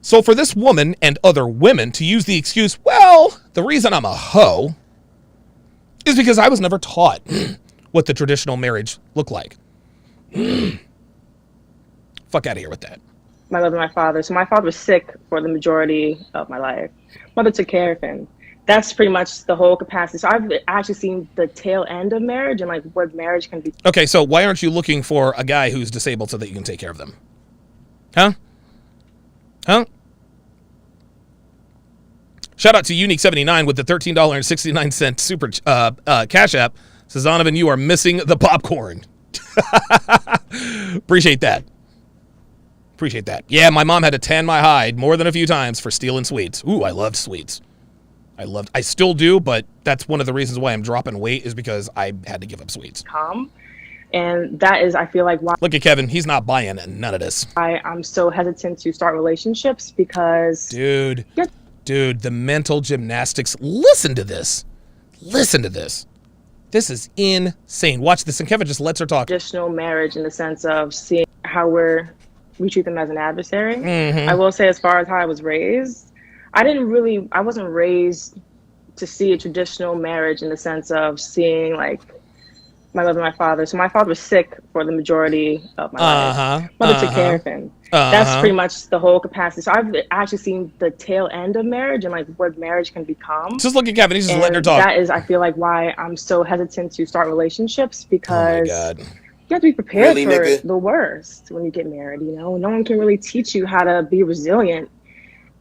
So for this woman and other women to use the excuse, well, the reason I'm a hoe is because I was never taught what the traditional marriage looked like. Fuck out of here with that. My mother and my father. So my father was sick for the majority of my life. Mother took care of him. That's pretty much the whole capacity. So I've actually seen the tail end of marriage and like what marriage can be. Okay, so why aren't you looking for a guy who's disabled so that you can take care of them? Huh? Shout out to Unique79 with the $13.69 super cash app. Says, Donovan, you are missing the popcorn. Appreciate that. Yeah, my mom had to tan my hide more than a few times for stealing sweets. Ooh, I loved sweets. I still do, but that's one of the reasons why I'm dropping weight is because I had to give up sweets. And that is, I feel like, why Look at Kevin. He's not buying none of this. I'm so hesitant to start relationships because... Dude, the mental gymnastics. Listen to this. Listen to this. This is insane. Watch this. And Kevin just lets her talk. Traditional marriage in the sense of seeing how we treat them as an adversary. I will say, as far as how I was raised, I wasn't raised to see a traditional marriage in the sense of seeing like my mother and my father. So my father was sick for the majority of my life. Mother took care of him. That's pretty much the whole capacity. So I've actually seen the tail end of marriage and like what marriage can become. Just look at Kevin. He's just letting her talk. That is, I feel like, why I'm so hesitant to start relationships, because oh my God. you have to be prepared for the worst when you get married. You know, no one can really teach you how to be resilient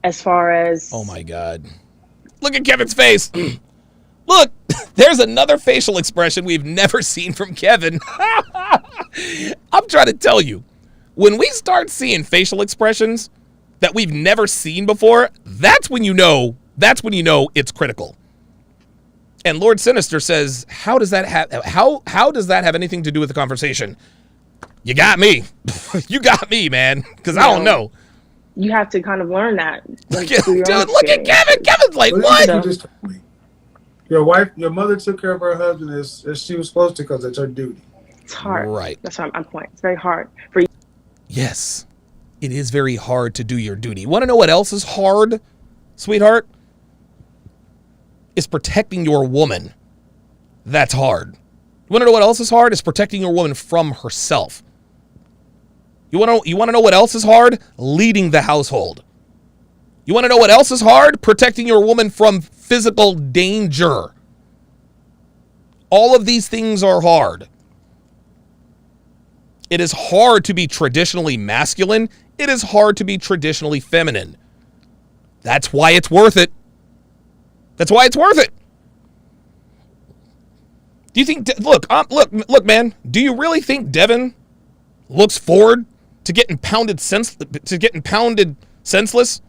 as far as... Oh my God. Look at Kevin's face. Look, there's another facial expression we've never seen from Kevin. I'm trying to tell you, when we start seeing facial expressions that we've never seen before, that's when you know it's critical. And Lord Sinister says, how does that have anything to do with the conversation? You got me. You got me, man, because I don't know. You have to kind of learn that. Like, dude, look at Kevin. Kevin's like, what? Your mother took care of her husband as she was supposed to because it's her duty. It's hard. Right. That's what I'm pointing. It's very hard for you. Yes, it is very hard to do your duty. You want to know what else is hard, sweetheart? Is protecting your woman. That's hard. You want to know what else is hard? Is protecting your woman from herself. You want to know what else is hard? Leading the household. You want to know what else is hard? Protecting your woman from physical danger. All of these things are hard. It is hard to be traditionally masculine. It is hard to be traditionally feminine. That's why it's worth it. That's why it's worth it. Do you think, look, man, do you really think Devin looks forward to getting pounded senseless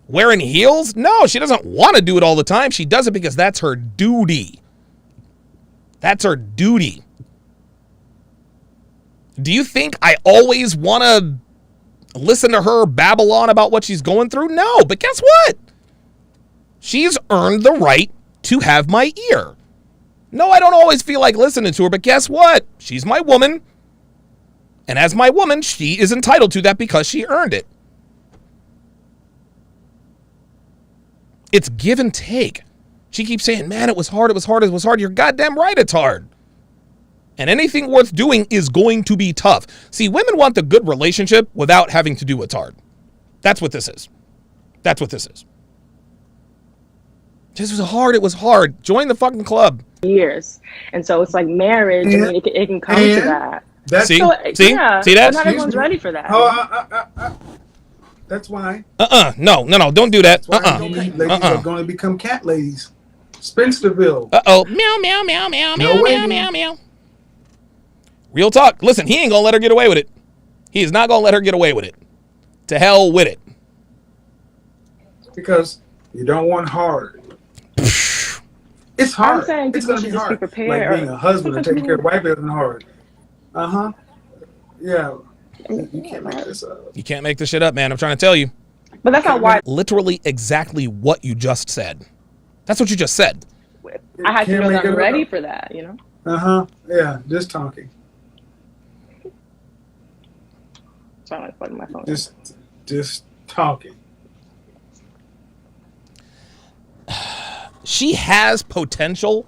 wearing heels? No, she doesn't want to do it all the time. She does it because that's her duty. That's her duty. Do you think I always want to listen to her babble on about what she's going through? No, but guess what? She's earned the right to have my ear. No, I don't always feel like listening to her, but guess what? She's my woman. And as my woman, she is entitled to that because she earned it. It's give and take. She keeps saying, man, it was hard, it was hard, it was hard. You're goddamn right it's hard. And anything worth doing is going to be tough. See, women want the good relationship without having to do what's hard. That's what this is. That's what this is. This was hard, it was hard. Join the fucking club. Years. And so it's like marriage, I mean, it can come to that. See? Yeah, See that? Not everyone's ready for that. That's why. No, don't do that. Ladies are going to become cat ladies. Spencerville. Meow, meow, meow, meow, meow, meow, meow, meow. Real talk. Listen, he ain't gonna let her get away with it. He is not gonna let her get away with it. To hell with it. Because you don't want hard. It's hard. I'm saying it's gonna be hard. Like being a husband and taking care of a wife isn't hard. Yeah. You can't make this up. You can't make this shit up, man. I'm trying to tell you. But that's not why. Literally exactly what you just said. That's what you just said. I had to know that I'm ready for that, you know? Yeah, just talking. Sorry, I'm plugging my phone. Just talking. She has potential,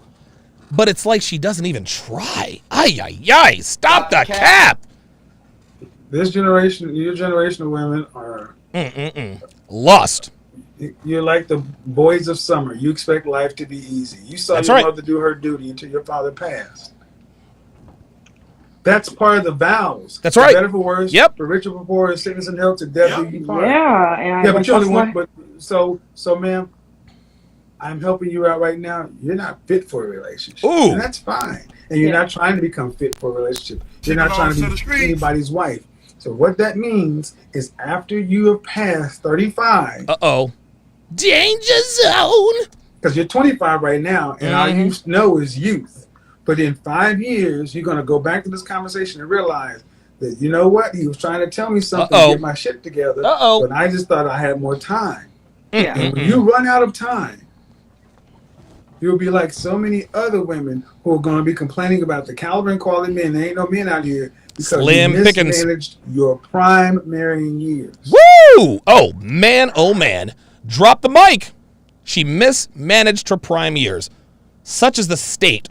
but it's like she doesn't even try. Ay. Stop the cap. This generation, your generation of women are lost. You're like the boys of summer. You expect life to be easy. You saw your mother do her duty until your father passed. That's part of the vows. That's right. For better, for worse. Yep. For richer, for poor, sickness and health, to death do you part. Yeah. But you only want. But so, ma'am, I'm helping you out right now. You're not fit for a relationship. Ooh. And that's fine. And you're not trying to become fit for a relationship. You're not trying to be anybody's wife. So what that means is after you have passed 35. Danger zone. Because you're 25 right now, and all you know is youth. But in 5 years, you're going to go back to this conversation and realize that, you know what? He was trying to tell me something to get my shit together. But I just thought I had more time. Yeah. And when you run out of time, you'll be like so many other women who are going to be complaining about the caliber and quality men. There ain't no men out here because Slim you pickings. mismanaged your prime marrying years. Woo! Oh man, oh man. Drop the mic. She mismanaged her prime years. Such is the state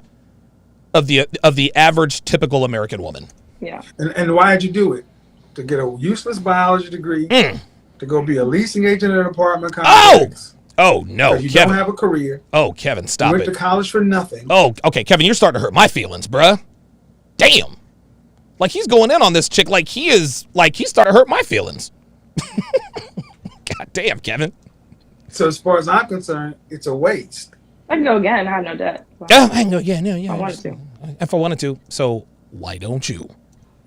of the average typical American woman. Yeah. And why did you do it? To get a useless biology degree, to go be a leasing agent at an apartment complex. Oh no, you Kevin. don't have a career. Oh, Kevin, stop You went it. to college for nothing. Oh, okay, Kevin, you're starting to hurt my feelings, bruh. Damn. Like he's going in on this chick like he's starting to hurt my feelings. God damn, Kevin. So as far as I'm concerned, it's a waste. I can go again. I have no debt. So Oh, I know, yeah. I wanted to. If I wanted to. So why don't you?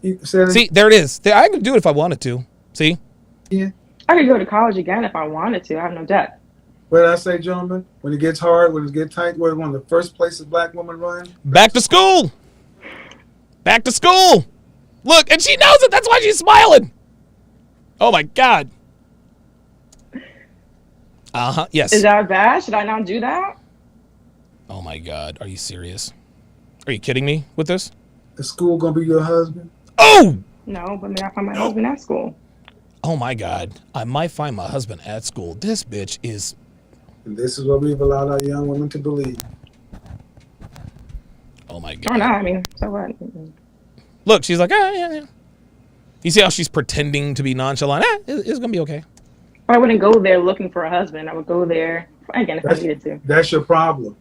You said See, there it is. I could do it if I wanted to. See? Yeah. I could go to college again if I wanted to. I have no debt. What did I say, gentlemen? When it gets hard, when it gets tight, where's one of the first places black women run? Back to school. Back to school. Look, and she knows it. That's why she's smiling. Oh my God. Yes. Is that bad? Should I not do that? Oh my God. Are you serious? Are you kidding me with this? Is school gonna be your husband? Oh! No, but maybe I find my husband at school. Oh my God. I might find my husband at school. This bitch is... And this is what we've allowed our young women to believe. Oh my God. Or not. I mean, so what? Look, she's like, yeah. You see how she's pretending to be nonchalant? It's going to be okay. I wouldn't go there looking for a husband. I would go there, again, if I needed to. That's your problem.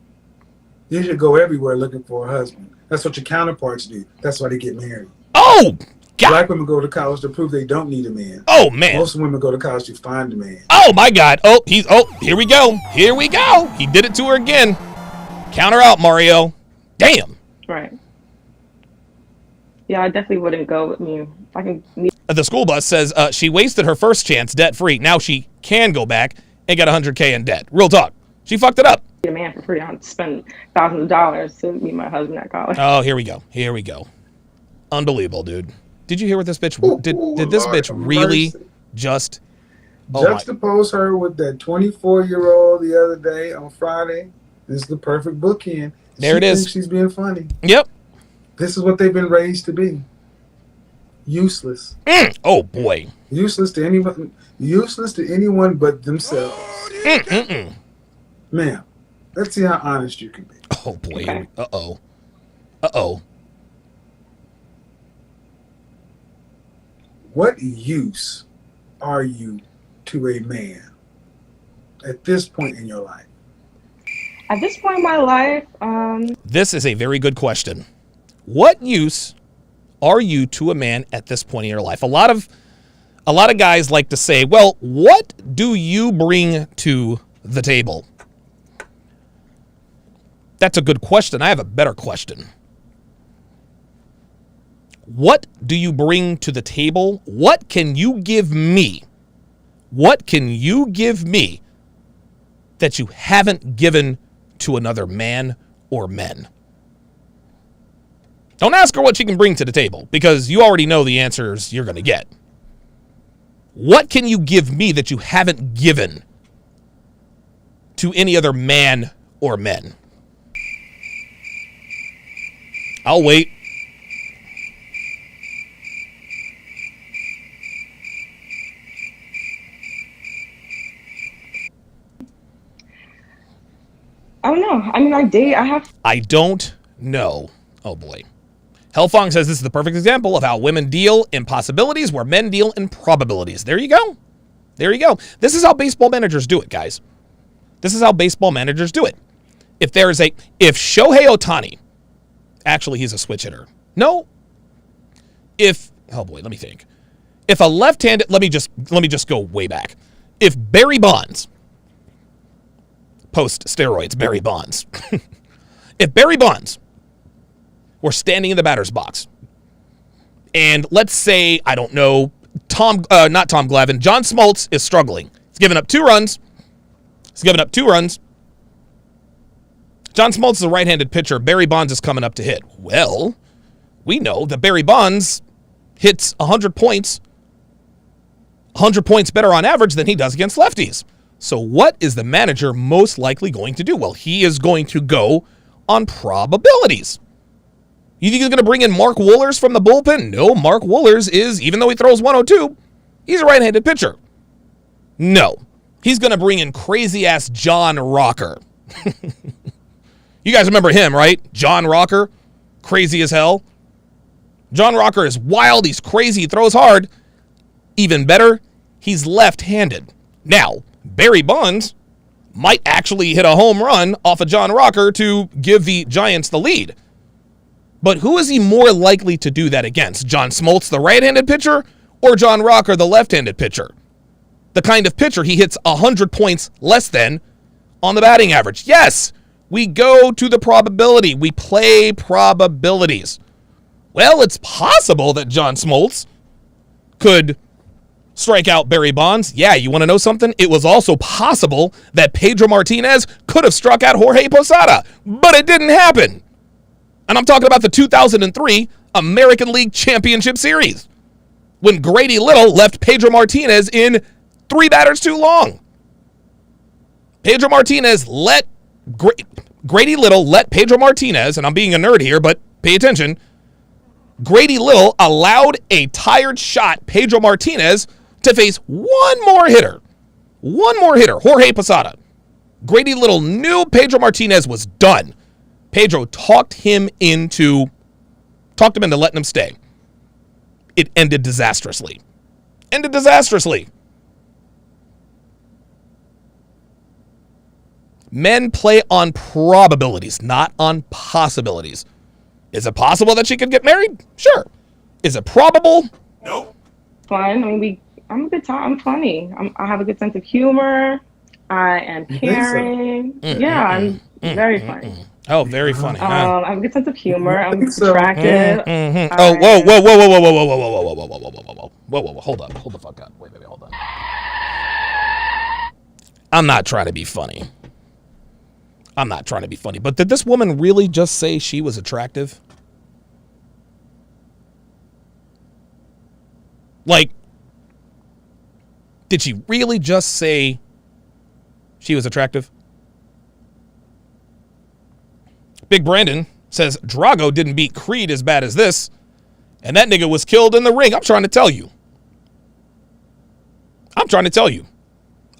You should go everywhere looking for a husband. That's what your counterparts do. That's why they get married. Oh, God. Black women go to college to prove they don't need a man. Oh, man. Most women go to college to find a man. Oh, my God. Here we go. Here we go. He did it to her again. Count her out, Mario. Damn. Right. Yeah, I definitely wouldn't go with me. I can. The school bus says she wasted her first chance debt-free. Now she can go back and get $100K in debt. Real talk. She fucked it up. A man for free. I'd spend thousands of dollars to meet my husband at college. Oh, here we go. Here we go. Unbelievable, dude. Did you hear what this bitch did this Lord bitch really mercy. just Juxtapose her with that 24-year-old the other day on Friday. This is the perfect bookend. There it is. Thinks she's being funny. Yep. This is what they've been raised to be. Useless. Oh boy. Useless to anyone. Useless to anyone but themselves. Ma'am, let's see how honest you can be. Oh boy. Okay. Uh-oh. What use are you to a man at this point in your life? At this point in my life, This is a very good question. What use are you to a man at this point in your life? A lot of guys like to say, well, what do you bring to the table? That's a good question. I have a better question. What do you bring to the table? What can you give me? What can you give me that you haven't given to another man or men? Don't ask her what she can bring to the table, because you already know the answers you're going to get. What can you give me that you haven't given to any other man or men? I'll wait. I don't know. I mean, I don't know. Oh boy. Hellfong says this is the perfect example of how women deal in possibilities where men deal in probabilities. There you go. There you go. This is how baseball managers do it, guys. This is how baseball managers do it. If Shohei Ohtani, actually he's a switch hitter. No. Oh boy, let me think. If a left-handed, let me just go way back. If Barry Bonds, post steroids, Barry Bonds. If Barry Bonds were standing in the batter's box, and let's say, I don't know, not Tom Glavine, John Smoltz is struggling. He's given up 2 runs. John Smoltz is a right-handed pitcher. Barry Bonds is coming up to hit. Well, we know that Barry Bonds hits 100 points better on average than he does against lefties. So what is the manager most likely going to do? Well, he is going to go on probabilities. You think he's going to bring in Mark Wohlers from the bullpen? No, Mark Wohlers is, even though he throws 102, he's a right-handed pitcher. No, he's going to bring in crazy-ass John Rocker. You guys remember him, right? John Rocker, crazy as hell. John Rocker is wild, he's crazy, he throws hard. Even better, he's left-handed. Now, Barry Bonds might actually hit a home run off of John Rocker to give the Giants the lead. But who is he more likely to do that against? John Smoltz, the right-handed pitcher, or John Rocker, the left-handed pitcher? The kind of pitcher he hits 100 points less than on the batting average. Yes, we go to the probability. We play probabilities. Well, it's possible that John Smoltz could strike out Barry Bonds. Yeah, you want to know something? It was also possible that Pedro Martinez could have struck out Jorge Posada, but it didn't happen. And I'm talking about the 2003 American League Championship Series, when Grady Little left Pedro Martinez in 3 batters too long. Pedro Martinez let Grady Little let Pedro Martinez, and I'm being a nerd here, but pay attention. Grady Little allowed a tired shot Pedro Martinez to face one more hitter, Jorge Posada. Grady Little knew Pedro Martinez was done. Pedro talked him into letting him stay. It ended disastrously. Men play on probabilities, not on possibilities. Is it possible that she could get married? Sure. Is it probable? Nope. Fun. I mean, I'm a good time. I'm funny. I have a good sense of humor. I am caring. Yeah, I'm very funny. Oh, very funny. I have a good sense of humor. I'm attractive. Oh, whoa. Hold the fuck up. Wait, hold on. I'm not trying to be funny. But did this woman really just say she was attractive? Like, did she really just say she was attractive? Big Brandon says Drago didn't beat Creed as bad as this, and that nigga was killed in the ring. I'm trying to tell you.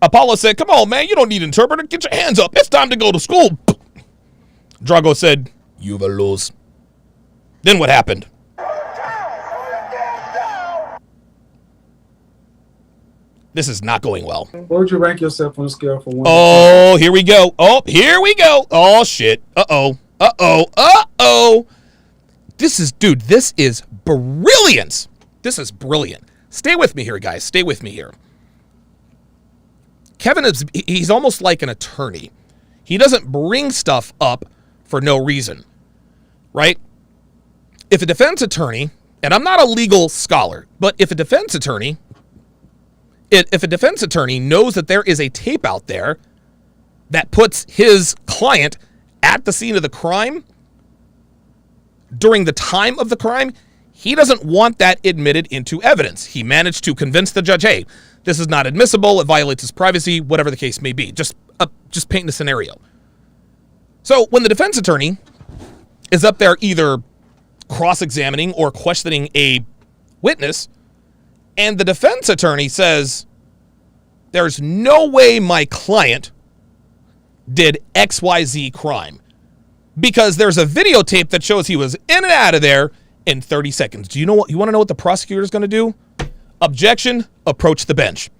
Apollo said, come on, man, you don't need an interpreter. Get your hands up. It's time to go to school. Drago said, you will lose. Then what happened? This is not going well. What would you rank yourself on a scale from 1 Oh, here we go. Oh, shit. Uh-oh. This is brilliance. This is brilliant. Stay with me here, guys. Kevin he's almost like an attorney. He doesn't bring stuff up for no reason, right? If a defense attorney, and I'm not a legal scholar, but if a defense attorney knows that there is a tape out there that puts his client at the scene of the crime during the time of the crime, he doesn't want that admitted into evidence. He managed to convince the judge, hey, this is not admissible, it violates his privacy, whatever the case may be. Just paint the scenario. So when the defense attorney is up there either cross-examining or questioning a witness, and the defense attorney says, there's no way my client did XYZ crime, because there's a videotape that shows he was in and out of there in 30 seconds. Do you want to know what the prosecutor is going to do? Objection, approach the bench.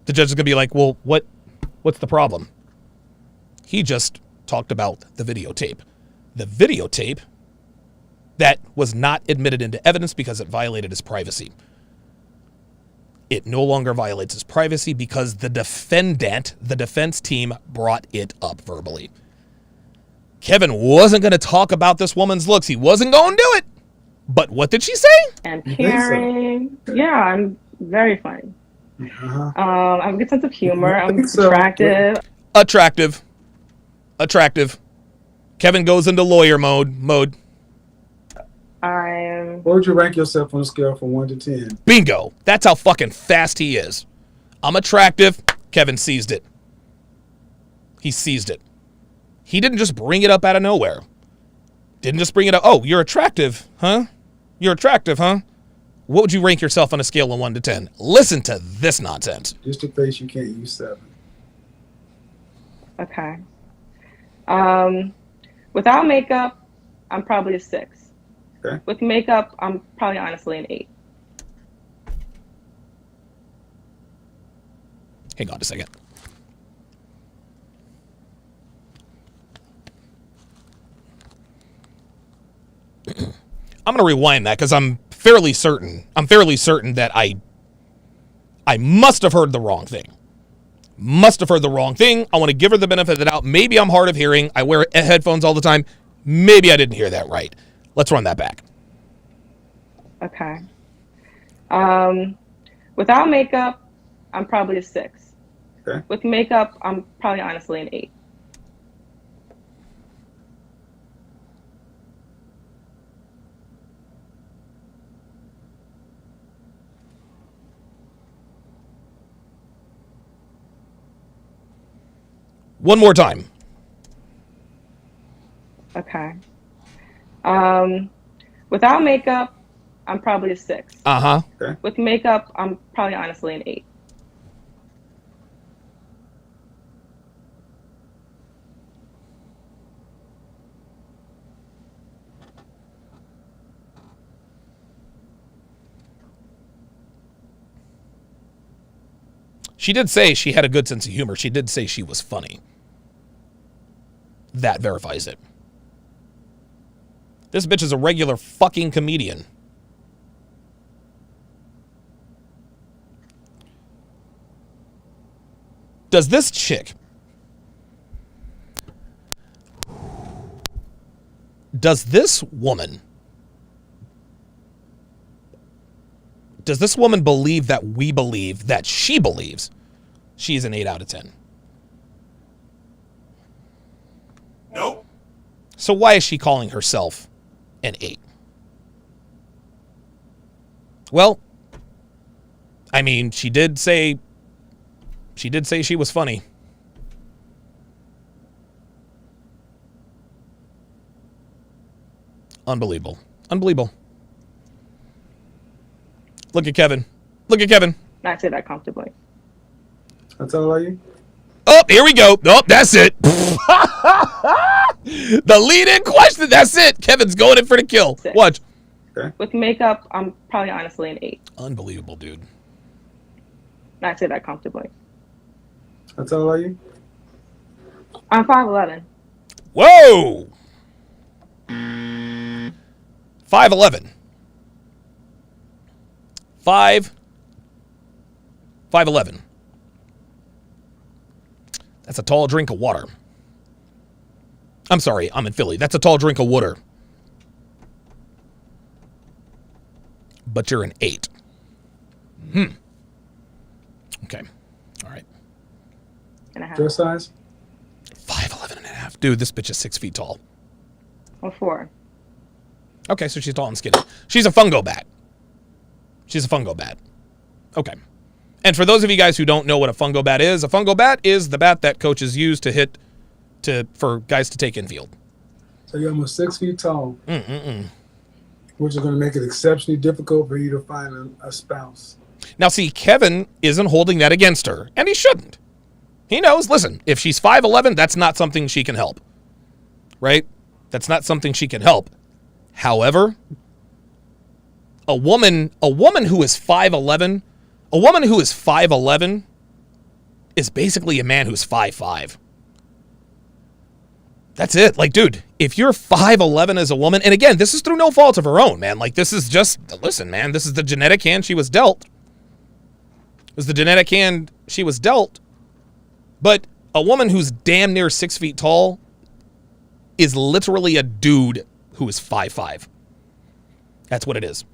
The judge is going to be like, well, what's the problem? He just talked about the videotape. The videotape that was not admitted into evidence because it violated his privacy. It no longer violates his privacy because the defense team, brought it up verbally. Kevin wasn't going to talk about this woman's looks. He wasn't going to do it. But what did she say? And caring. Yeah, I'm very funny. I have a good sense of humor. I'm attractive. Attractive. Kevin goes into lawyer mode. I'm What would you rank yourself on a scale from 1 to 10? Bingo. That's how fucking fast he is. I'm attractive. Kevin seized it. He seized it. He didn't just bring it up out of nowhere. Didn't just bring it up. Oh, you're attractive, huh? You're attractive, huh? What would you rank yourself on a scale of 1 to 10? Listen to this nonsense. Just in case you can't use 7. okay. Without makeup, I'm probably a 6. Okay. With makeup, I'm probably honestly an 8. Hang on a second. I'm going to rewind that because I'm fairly certain that I must have heard the wrong thing. I want to give her the benefit of the doubt. Maybe I'm hard of hearing. I wear headphones all the time. Maybe I didn't hear that right. Let's run that back. Okay. Without makeup, I'm probably a 6. Okay. With makeup, I'm probably honestly an 8. One more time. Okay. Without makeup, I'm probably a 6. Uh-huh. Okay. With makeup, I'm probably honestly an 8. She did say she had a good sense of humor. She did say she was funny. That verifies it. This bitch is a regular fucking comedian. Does this chick... Does this woman believe that we believe that she believes she's an 8 out of 10? Nope. So why is she calling herself an 8? Well, I mean, she did say she was funny. Unbelievable. Look at Kevin. Not say that comfortably. That's all of you? Oh, here we go. Oh, that's it. The lead-in question. That's it. Kevin's going in for the kill. 6. Watch. Okay. With makeup, I'm probably honestly an 8. Unbelievable, dude. Not say that comfortably. That's all of you? I'm 5'11". Whoa. 5'11". 5'11". That's a tall drink of water. I'm sorry, I'm in Philly. That's a tall drink of water. But you're an 8. Okay. All right. And a half. Dress size? 5'11 and a half. Dude, this bitch is 6 feet tall. Or 4. Okay, so she's tall and skinny. She's a fungo bat. Okay. And for those of you guys who don't know what a fungo bat is the bat that coaches use to hit for guys to take infield. So you're almost 6 feet tall. Which is going to make it exceptionally difficult for you to find a spouse. Now, see, Kevin isn't holding that against her, and he shouldn't. He knows, listen, if she's 5'11", that's not something she can help. Right? That's not something she can help. However, a woman who is 5'11", is basically a man who's 5'5". That's it. Like, dude, if you're 5'11" as a woman, and again, this is through no fault of her own, man. Like, this is just, listen, man, this is the genetic hand she was dealt. It was the genetic hand she was dealt. But a woman who's damn near 6 feet tall is literally a dude who is 5'5". That's what it is.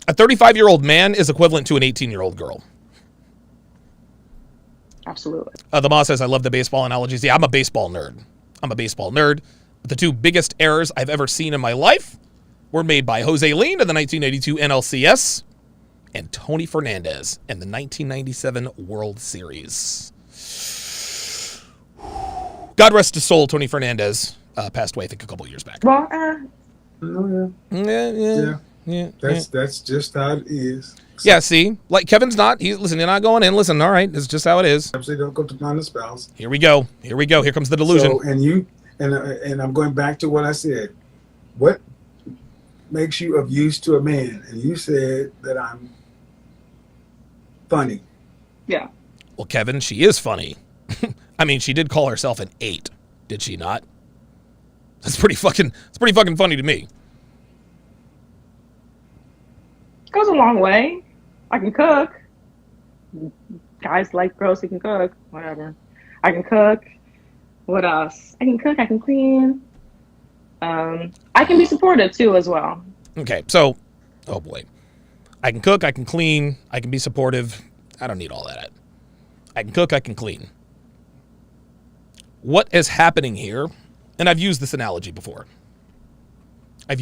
A 35-year-old man is equivalent to an 18-year-old girl. Absolutely. The boss says, I love the baseball analogies. Yeah, I'm a baseball nerd. I'm a baseball nerd. But the two biggest errors I've ever seen in my life were made by Jose Lean in the 1982 NLCS and Tony Fernandez in the 1997 World Series. God rest his soul, Tony Fernandez passed away, I think, a couple years back. Well, Yeah. That's just how it is. So, yeah, see? Like, Kevin's not. You're not going in. Listen, all right, it's just how it is. absolutely don't go to find a spouse. Here we go. Here comes the delusion. So, and I'm going back to what I said. What makes you of use to a man? And you said that I'm funny. yeah. Well, Kevin, she is funny. I mean, she did call herself an 8, did she not? It's pretty fucking funny to me. Goes a long way. I can cook. Guys like girls who can cook. Whatever. I can cook. What else? I can cook. I can clean. I can be supportive too, as well. Okay, so, oh boy. I can cook, I can clean, I can be supportive. I don't need all that. I can cook, I can clean. What is happening here, and I've used this analogy before. A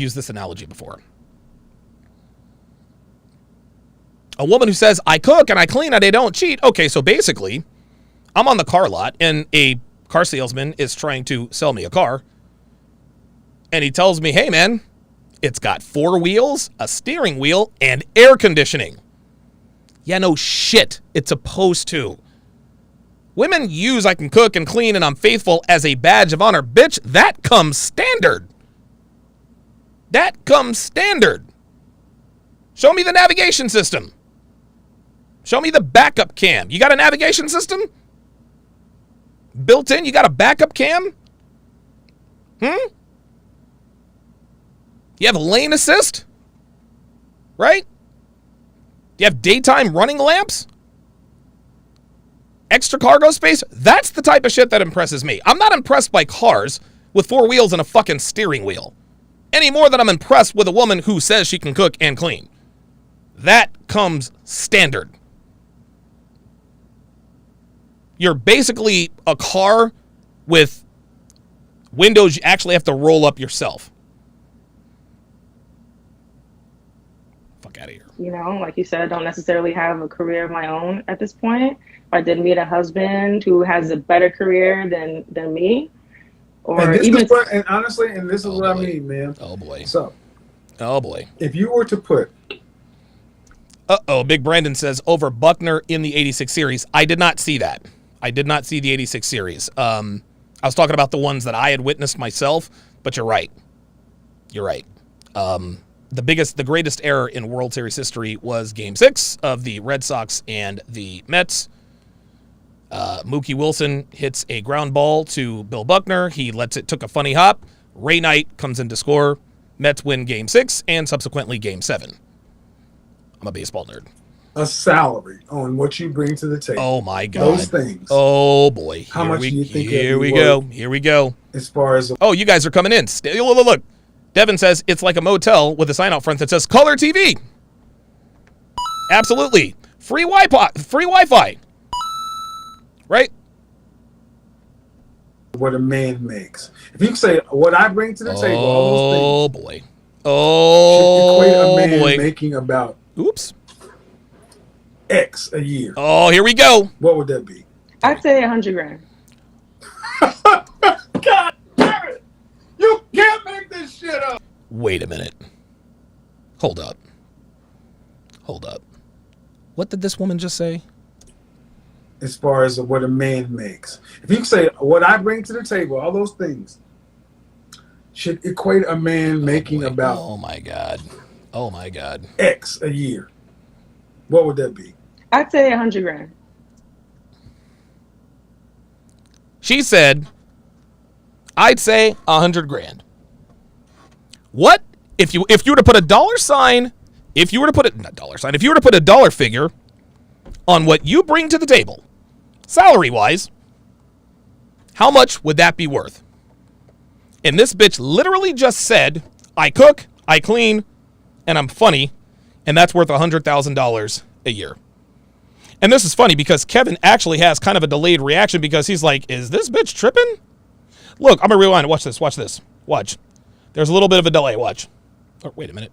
woman who says, I cook and I clean and I don't cheat. Okay, so basically, I'm on the car lot and a car salesman is trying to sell me a car. And he tells me, hey man, it's got 4 wheels, a steering wheel, and air conditioning. Yeah, no shit, it's supposed to. Women use I can cook and clean and I'm faithful as a badge of honor. Bitch, that comes standard. Show me the navigation system. Show me the backup cam. You got a navigation system? Built in, you got a backup cam? You have lane assist? Right? You have daytime running lamps? Extra cargo space? That's the type of shit that impresses me. I'm not impressed by cars with 4 wheels and a fucking steering wheel any more than I'm impressed with a woman who says she can cook and clean. That comes standard. You're basically a car with windows you actually have to roll up yourself. Fuck out of here. You know, like you said, I don't necessarily have a career of my own at this point. If I did meet a husband who has a better career than me, or and this even is what, and honestly, and this is what boy. I mean, man. Oh boy. So, oh boy. if you were to put, Big Brandon says over Buckner in the 86 series. I did not see that. I did not see the 86 series. I was talking about the ones that I had witnessed myself, but you're right. The greatest error in World Series history was Game 6 of the Red Sox and the Mets. Mookie Wilson hits a ground ball to Bill Buckner. He took a funny hop. Ray Knight comes in to score. Mets win Game 6 and subsequently Game 7. I'm a baseball nerd. a salary on what you bring to the table. Oh my God. Those things. Oh boy. How much do you think Here we go. Here we go. As far as oh, you guys are coming in. Look. Devin says it's like a motel with a sign out front that says Color TV. Absolutely. Free Wi-Fi. Right? what a man makes. If you say what I bring to the table, all those things. Oh boy. Should equate a man making about X a year. Oh, here we go. What would that be? I'd say $100,000. God damn it! You can't make this shit up. Wait a minute. Hold up. What did this woman just say? As far as what a man makes. If you say what I bring to the table, all those things should equate a man making about Oh my God. X a year. What would that be? I'd say $100,000. She said, I'd say $100,000. What if you were to put a dollar sign, if you were to put a dollar figure on what you bring to the table, salary wise, how much would that be worth? And this bitch literally just said, I cook, I clean, and I'm funny, and that's worth $100,000 a year. And this is funny because Kevin actually has kind of a delayed reaction because he's like, is this bitch tripping? Look, I'm going to rewind. Watch this. Watch this. Watch. There's a little bit of a delay. Watch. Oh, wait a minute.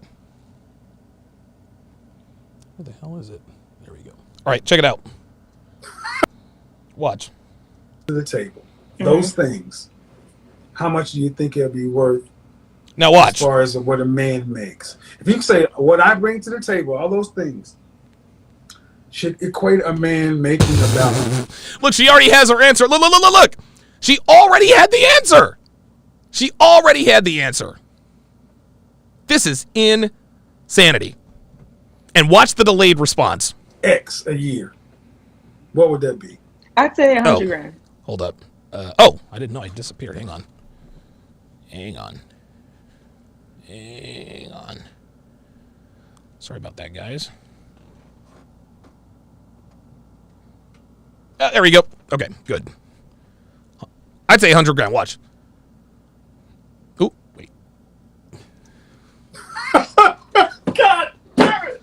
Where the hell is it? There we go. All right, check it out. Watch. To the table. Those things. How much do you think it'll be worth? Now watch. As far as what a man makes. If you say what I bring to the table, all those things should equate a man making about. Look, she already has her answer. Look, look, look, look, look. She already had the answer. She already had the answer. This is insanity. And watch the delayed response. X a year. What would that be? I'd say 100 grand. Hold up. I didn't know I disappeared. Hang on. Hang on. Hang on. Sorry about that, guys. There we go. Okay, good. I'd say 100 grand. Watch. Ooh, wait. God damn it!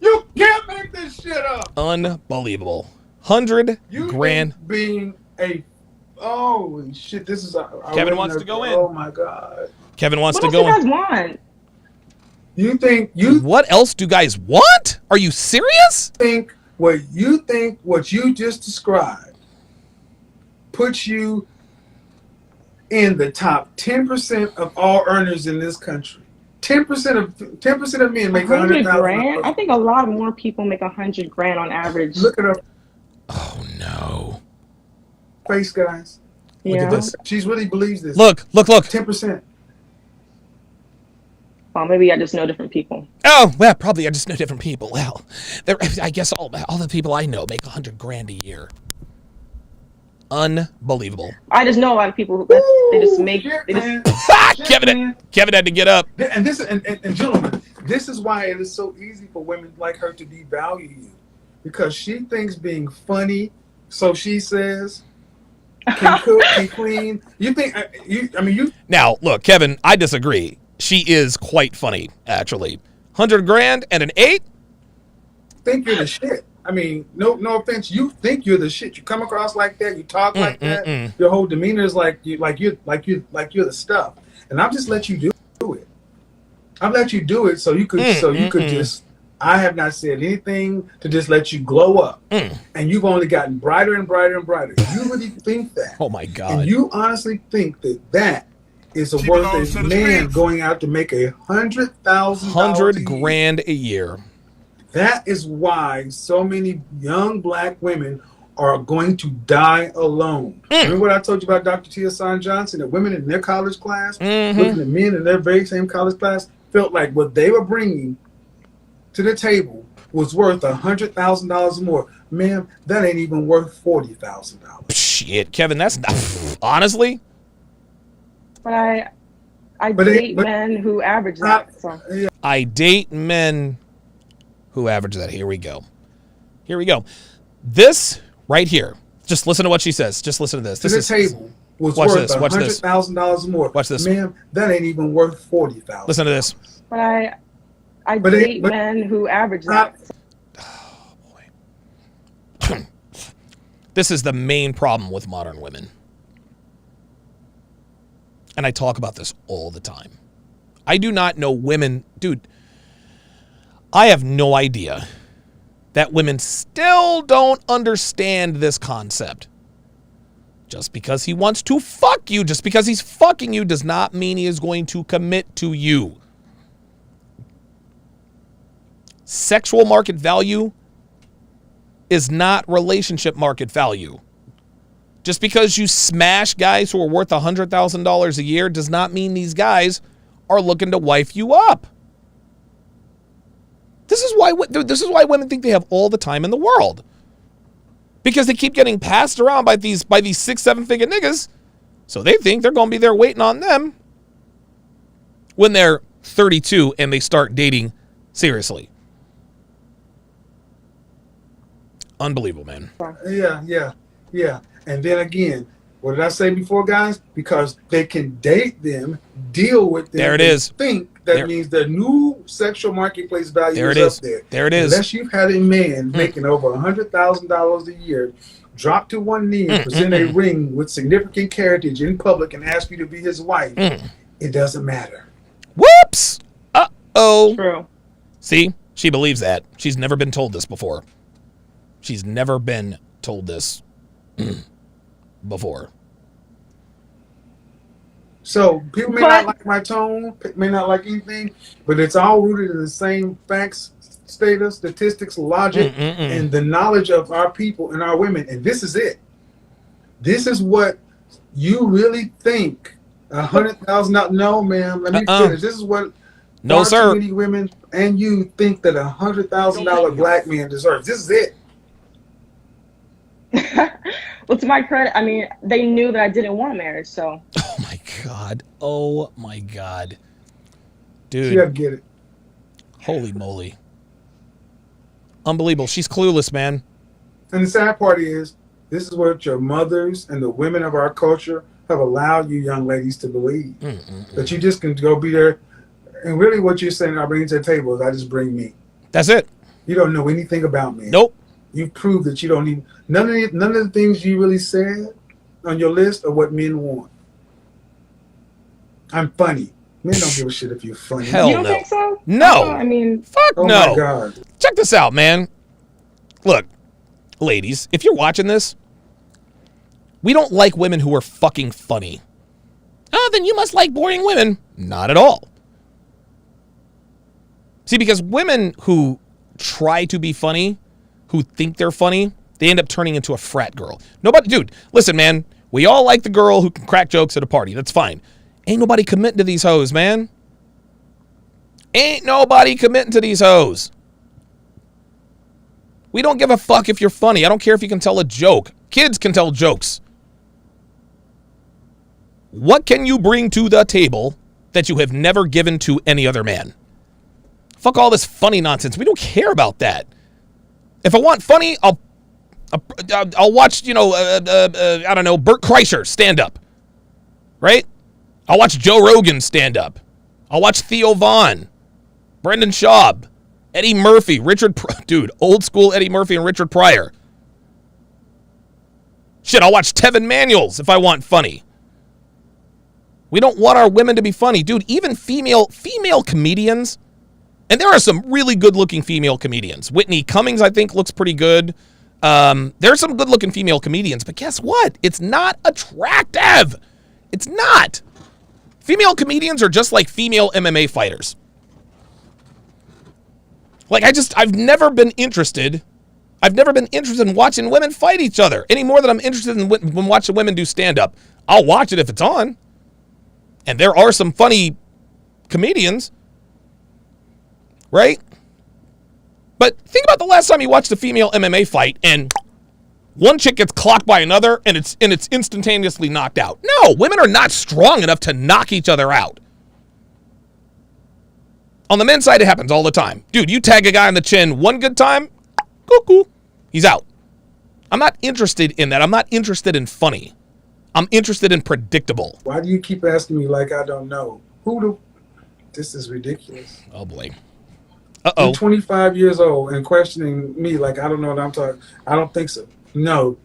You can't make this shit up. Unbelievable. 100 grand. Being a holy shit. This is Kevin wants to go in. Oh my god. Kevin wants What to go else in. do you guys want? You think you What else do guys want? Are you serious? think what you just described puts you in the top 10% of all earners in this country. 10% of men make 100 $100,000. grand? I think a lot more people make 100 grand on average. Look at her Oh no. face, guys. Look at this. She really believes this. Look. 10%. Well, maybe I just know different people. Oh, well, probably I just know different people. Well, I guess all the people I know make 100 grand a year. Unbelievable. I just know a lot of people who they just make. They just, Kevin had to get up. And this and gentlemen, this is why it is so easy for women like her to devalue you, because she thinks being funny, so she says, can cook, can clean. You think you Now, look, Kevin, I disagree. She is quite funny, actually. 100 grand and an 8? think you're the shit. I mean, no offense. You think you're the shit. You come across like that. You talk like that. Your whole demeanor is like you're the stuff. And I've just let you do it. I've let you do it so you could just. I have not said anything to just let you glow up. And you've only gotten brighter and brighter and brighter. You really think that? Oh my God! And you honestly think that is worth a man going out to make $100,000, $100 grand a year. That is why so many young black women are going to die alone. Remember what I told you about Dr. Tia Son Johnson? That women in their college class, looking at men in their very same college class, felt like what they were bringing to the table was worth $100,000 more. Ma'am, that ain't even worth $40,000. Shit, Kevin, that's not honestly. but I date men who average that. So. Yeah. I date men who average that. Here we go. This right here. Just listen to what she says. Just listen to this. To the table was worth $100,000 more. Watch this. Ma'am, that ain't even worth $40,000. Listen to this. But I date men who average that. Oh boy. This is the main problem with modern women. And I talk about this all the time. I do not know women, dude. I have no idea that women still don't understand this concept. Just because he wants to fuck you, just because he's fucking you, does not mean he is going to commit to you. Sexual market value is not relationship market value. Just because you smash guys who are worth $100,000 a year does not mean these guys are looking to wife you up. This is why women think they have all the time in the world. Because they keep getting passed around by these 6-7 figure niggas. So they think they're going to be there waiting on them when they're 32 and they start dating seriously. Unbelievable, man. Yeah. And then again, what did I say before, guys? Because they can date them, deal with them. There it is. Think that means the new sexual marketplace value is up there. There it is. Unless you've had a man making over $100,000 a year drop to one knee and present a ring with significant heritage in public and ask you to be his wife, it doesn't matter. Whoops! Uh-oh. True. See? She believes that. She's never been told this before. She's never been told this before. So people may not like my tone, may not like anything, but it's all rooted in the same facts, status, statistics, logic, and the knowledge of our people and our women. And this is it. This is what you really think. $100,000? No, ma'am. Let me finish. This is what no, sir. Many women and you think that $100,000 black man deserves. This is it. Well, to my credit, I mean, they knew that I didn't want a marriage, so. Oh my god. Oh my god. Dude. She doesn't get it. Holy moly. Unbelievable. She's clueless, man. And the sad part is, this is what your mothers and the women of our culture have allowed you young ladies to believe. That you just can go be there. And really what you're saying, I bring to the table is I just bring me. That's it. You don't know anything about me. Nope. You proved that you don't need none of the things you really said on your list are what men want. I'm funny. Men don't give a shit if you're funny. Hell you don't no. think so? No. I mean, fuck oh no. My God. Check this out, man. Look, ladies, if you're watching this, we don't like women who are fucking funny. Oh, then you must like boring women. Not at all. See, because women who try to be funny, who think they're funny, they end up turning into a frat girl. Nobody, dude, listen, man. We all like the girl who can crack jokes at a party. That's fine. Ain't nobody committing to these hoes, man. Ain't nobody committing to these hoes. We don't give a fuck if you're funny. I don't care if you can tell a joke. Kids can tell jokes. What can you bring to the table that you have never given to any other man? Fuck all this funny nonsense. We don't care about that. If I want funny, I'll watch, I don't know, Bert Kreischer stand up. Right? I'll watch Joe Rogan stand up. I'll watch Theo Vaughn, Brendan Schaub, Eddie Murphy, dude, old school Eddie Murphy and Richard Pryor. Shit, I'll watch Tevin Manuels if I want funny. We don't want our women to be funny. Dude, even female comedians, and there are some really good-looking female comedians. Whitney Cummings, I think, looks pretty good. There's some good-looking female comedians, but guess what? It's not attractive. It's not. Female comedians are just like female MMA fighters. Like, I've never been interested. I've never been interested in watching women fight each other any more than I'm interested in when watching women do stand-up. I'll watch it if it's on. And there are some funny comedians. Right? But think about the last time you watched a female MMA fight and one chick gets clocked by another and it's instantaneously knocked out. No, women are not strong enough to knock each other out. On the men's side, it happens all the time. Dude, you tag a guy on the chin one good time, cuckoo, he's out. I'm not interested in that. I'm not interested in funny. I'm interested in predictable. Why do you keep asking me like I don't know? This is ridiculous. Oh, boy. You're 25 years old and questioning me like I don't know what I'm talking. I don't think so. No.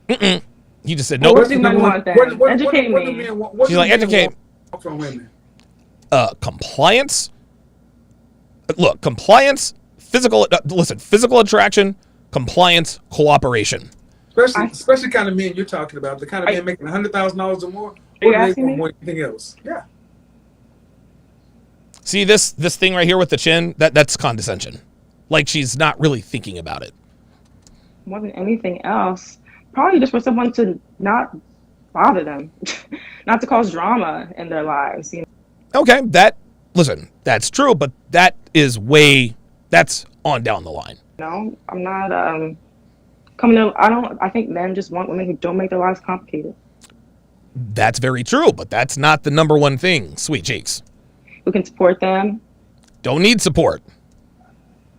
You just said no. What do men want then? Educate me. She's like, educate. From women. Compliance. Look, compliance, physical attraction, compliance, cooperation. Especially kind of men you're talking about, the kind of men making $100,000 or more. Are you asking me? More anything else? Yeah. See this thing right here with the chin? That's condescension. Like she's not really thinking about it. More than anything else, probably just for someone to not bother them, not to cause drama in their lives. You know? Okay, that's true, but that's on down the line. No, I'm not I think men just want women who don't make their lives complicated. That's very true, but that's not the number one thing, sweet cheeks. Who can support them. Don't need support.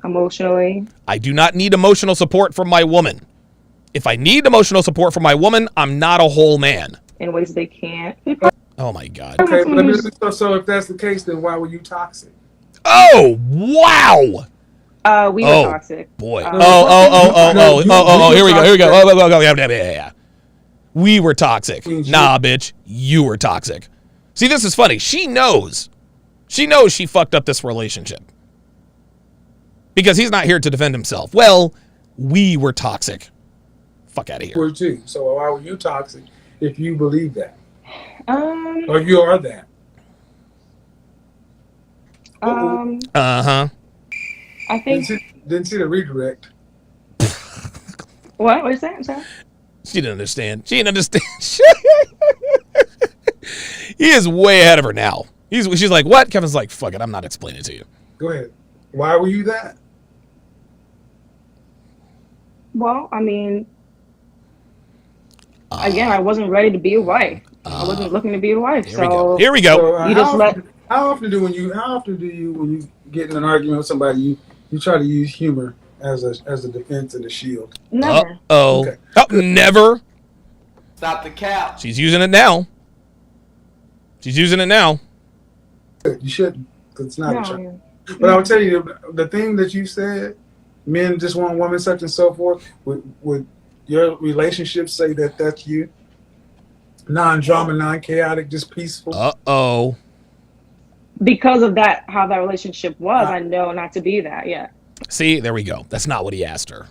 Emotionally. I do not need emotional support from my woman. If I need emotional support from my woman, I'm not a whole man. In ways they can't. Oh my God. Okay, so if that's the case, then why were you toxic? Oh, wow. We were toxic. Boy. Um, Here we go. Yeah. We were toxic. Nah, bitch. You were toxic. See, this is funny. She knows she fucked up this relationship. Because he's not here to defend himself. Well, we were toxic. Fuck out of here. Were too. So why were you toxic if you believe that? Or you are that? I think. Didn't see the redirect. What are you saying? I'm sorry. She didn't understand. She didn't understand. He is way ahead of her now. She's like, what? Kevin's like, fuck it. I'm not explaining it to you. Go ahead. Why were you that? Well, I mean, again, I wasn't ready to be a wife. I wasn't looking to be a wife. Here we go. So, you just let. How often do you when you get in an argument with somebody, you try to use humor as a defense and a shield? Never. Okay. Never. Stop the cap. She's using it now. You shouldn't, because it's not a child. But I'll tell you, the thing that you said, men just want women, such and so forth, would your relationship say that that's you? Non-drama, non-chaotic, just peaceful? Because of that, how that relationship was, I know not to be that, yeah. See, there we go. That's not what he asked her.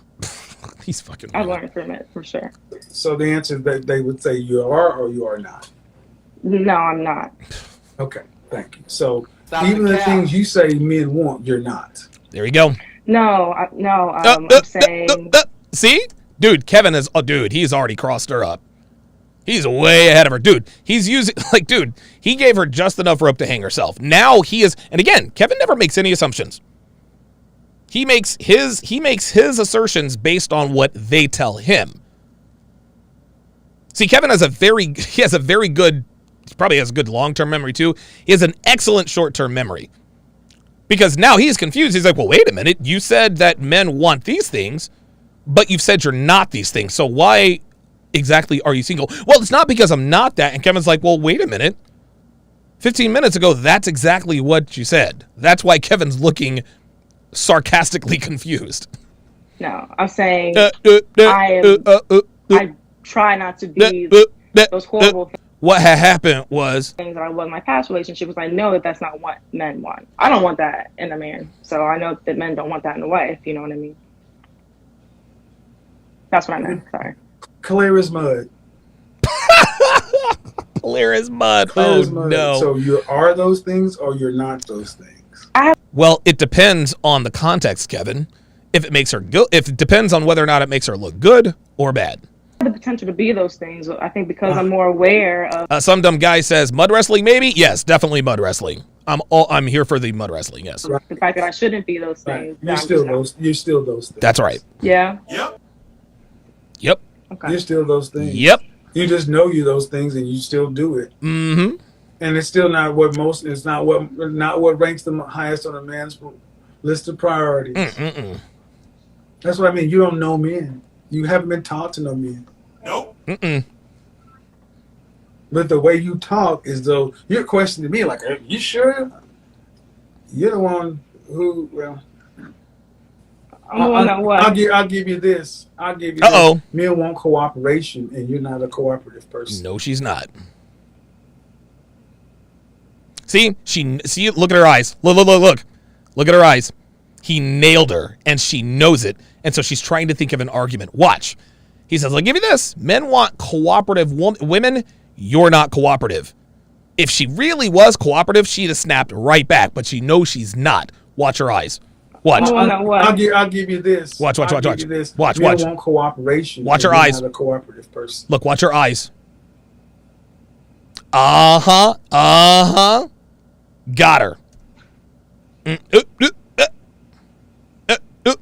He's fucking I learned from it, for sure. So the answer is that they would say you are or you are not? No, I'm not. Okay, thank you. So even the things you say men want, you're not. There we go. No, I'm saying... See? Dude, Kevin is... Oh, dude, he's already crossed her up. He's way ahead of her. Dude, he's using... Like, dude, he gave her just enough rope to hang herself. Now he is... And again, Kevin never makes any assumptions. He makes his assertions based on what they tell him. See, Kevin has a very good... He probably has a good long-term memory, too. He has an excellent short-term memory. Because now he's confused. He's like, well, wait a minute. You said that men want these things, but you've said you're not these things. So why exactly are you single? Well, it's not because I'm not that. And Kevin's like, well, wait a minute. 15 minutes ago, that's exactly what you said. That's why Kevin's looking sarcastically confused. No, I'm saying I try not to be those horrible things. What had happened was things that I was in my past relationship was I know that that's not what men want. I don't want that in a man. So I know that men don't want that in a wife, you know what I mean? That's what I meant, sorry. Clear as mud. Clear as mud. Clear as mud. No. So you are those things or you're not those things? Well, it depends on the context, Kevin. If it makes her good, if it depends on whether or not it makes her look good or bad. The potential to be those things, I think, because I'm more aware of. Some dumb guy says mud wrestling, maybe. Yes, definitely mud wrestling. I'm here for the mud wrestling. Yes. Right. The fact that I shouldn't be those things. Right. You're still those things. That's right. Yeah. Yep. Okay. You're still those things. Yep. You just know you're those things and you still do it. Mm-hmm. And it's still not what it's not what ranks them highest on a man's list of priorities. That's what I mean. You don't know men. You haven't been taught to know men. Nope. But the way you talk is though you're questioning me like, are you sure? You're the one who, well, I'll give you this. I'll give you this. Men want cooperation and you're not a cooperative person. No, she's not. See, look at her eyes. Look. Look at her eyes. He nailed her and she knows it. And so she's trying to think of an argument. Watch. He says, I'll give you this. Men want cooperative women. You're not cooperative. If she really was cooperative, she'd have snapped right back, but she knows she's not. Watch her eyes. Watch. I'll give you this. Watch. Watch. Men want cooperation. Watch her eyes. Not a cooperative person. Look, watch her eyes. Uh-huh. Got her.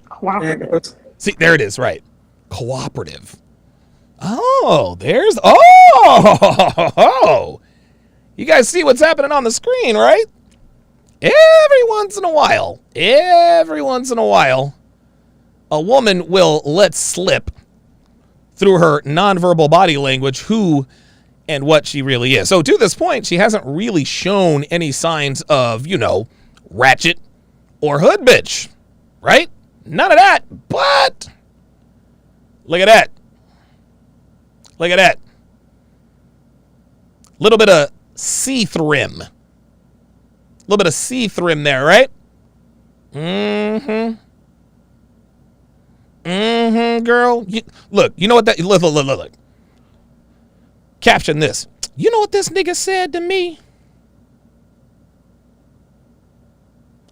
Cooperative. See, there it is, right. Cooperative. Oh, oh. You guys see what's happening on the screen, right? Every once in a while, a woman will let slip through her nonverbal body language who and what she really is. So to this point, she hasn't really shown any signs of, ratchet or hood bitch, right? None of that. But look at that. Look at that. Little bit of C-thrim. Little bit of C-thrim there, right? Girl. Look, you know what that... Look. Caption this. You know what this nigga said to me?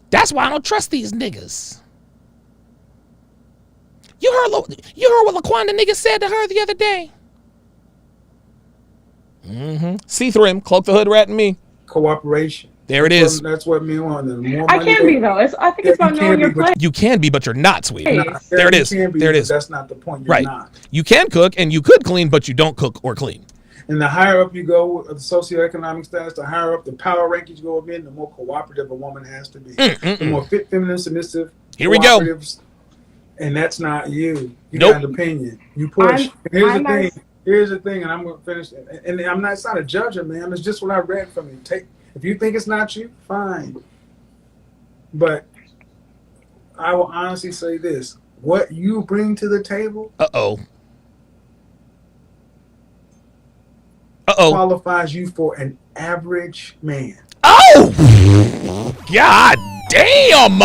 That's why I don't trust these niggas. You heard what Laquanda nigga said to her the other day? C-thrim, cloak the hood rat and me. Cooperation. There it is. That's what me want. I can be though. I think it's about knowing your place. You can be, but you're not, sweetie. There it is. There it is. That's not the point. You're not. You can cook and you could clean, but you don't cook or clean. And the higher up you go, the socioeconomic status, the higher up the power rankings go up in, the more cooperative a woman has to be. The more fit, feminine, submissive. Here we go. And that's not you. You Nope. got an opinion. You push. Here's the thing, and I'm going to finish. And I'm not. It's not a judgment, man. It's just what I read from you. If you think it's not you, fine. But I will honestly say this: what you bring to the table, qualifies you for an average man. Oh, God damn!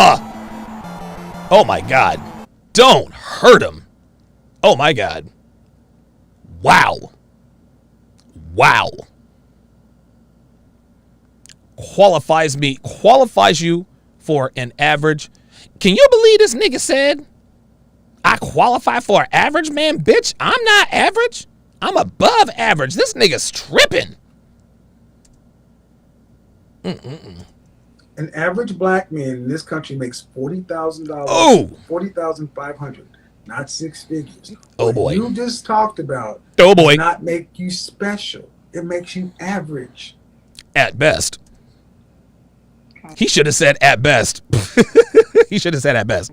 Oh my God! Don't hurt him. Oh my God! Wow! Qualifies you for an average. Can you believe this nigga said I qualify for an average man? Bitch, I'm not average. I'm above average. This nigga's tripping. An average black man in this country makes $40,000. Oh, $40,500, not six figures. Oh what boy, you just talked about. Oh boy, does not make you special. It makes you average. At best. He should have said at best. He should have said at best.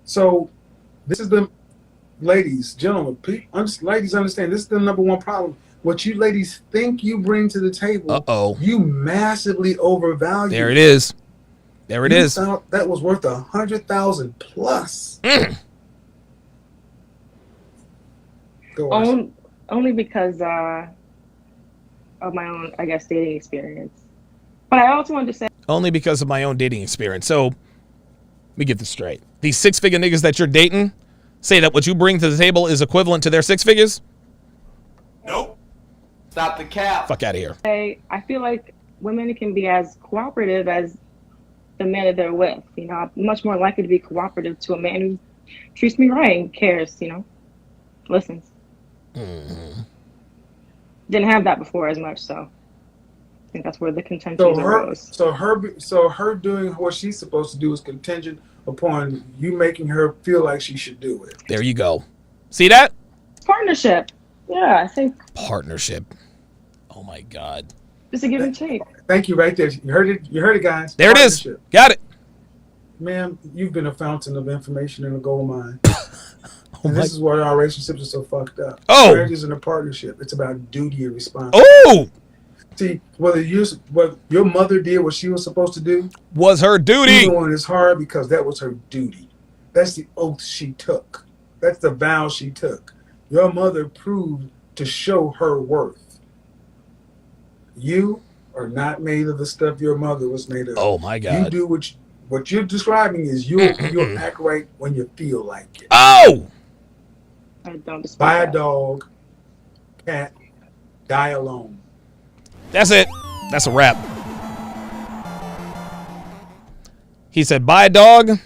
So, this is the ladies, gentlemen, ladies understand. This is the number one problem. What you ladies think you bring to the table, you massively overvalue. There it is. There it is. That was worth $100,000 plus. Only because of my own, I guess, dating experience. But I also wanted to say only because of my own dating experience. So, let me get this straight. These six-figure niggas that you're dating say that what you bring to the table is equivalent to their six figures? Nope. Stop the cap. Fuck out of here. I feel like women can be as cooperative as the men that they're with. You know, I'm much more likely to be cooperative to a man who treats me right and cares, you know, listens. Didn't have that before as much, so I think that's where the contention goes. So her doing what she's supposed to do is contingent upon you making her feel like she should do it. There you go. See that? Partnership. Yeah, I think. Partnership. Oh my God. Just a give and take. Thank you right there. You heard it. You heard it, guys. There it is. Got it. Ma'am, you've been a fountain of information and a gold mine. And this is why our relationships are so fucked up. Marriage isn't a partnership. It's about duty and responsibility. See, what your mother did what she was supposed to do was her duty. One is hard because that was her duty. That's the oath she took. That's the vow she took. Your mother proved to show her worth. You are not made of the stuff your mother was made of. Oh my God. You do what you're describing is you'll act right when you feel like it. Oh! I don't buy a dog, cat, die alone. That's it. That's a wrap. He said, buy a dog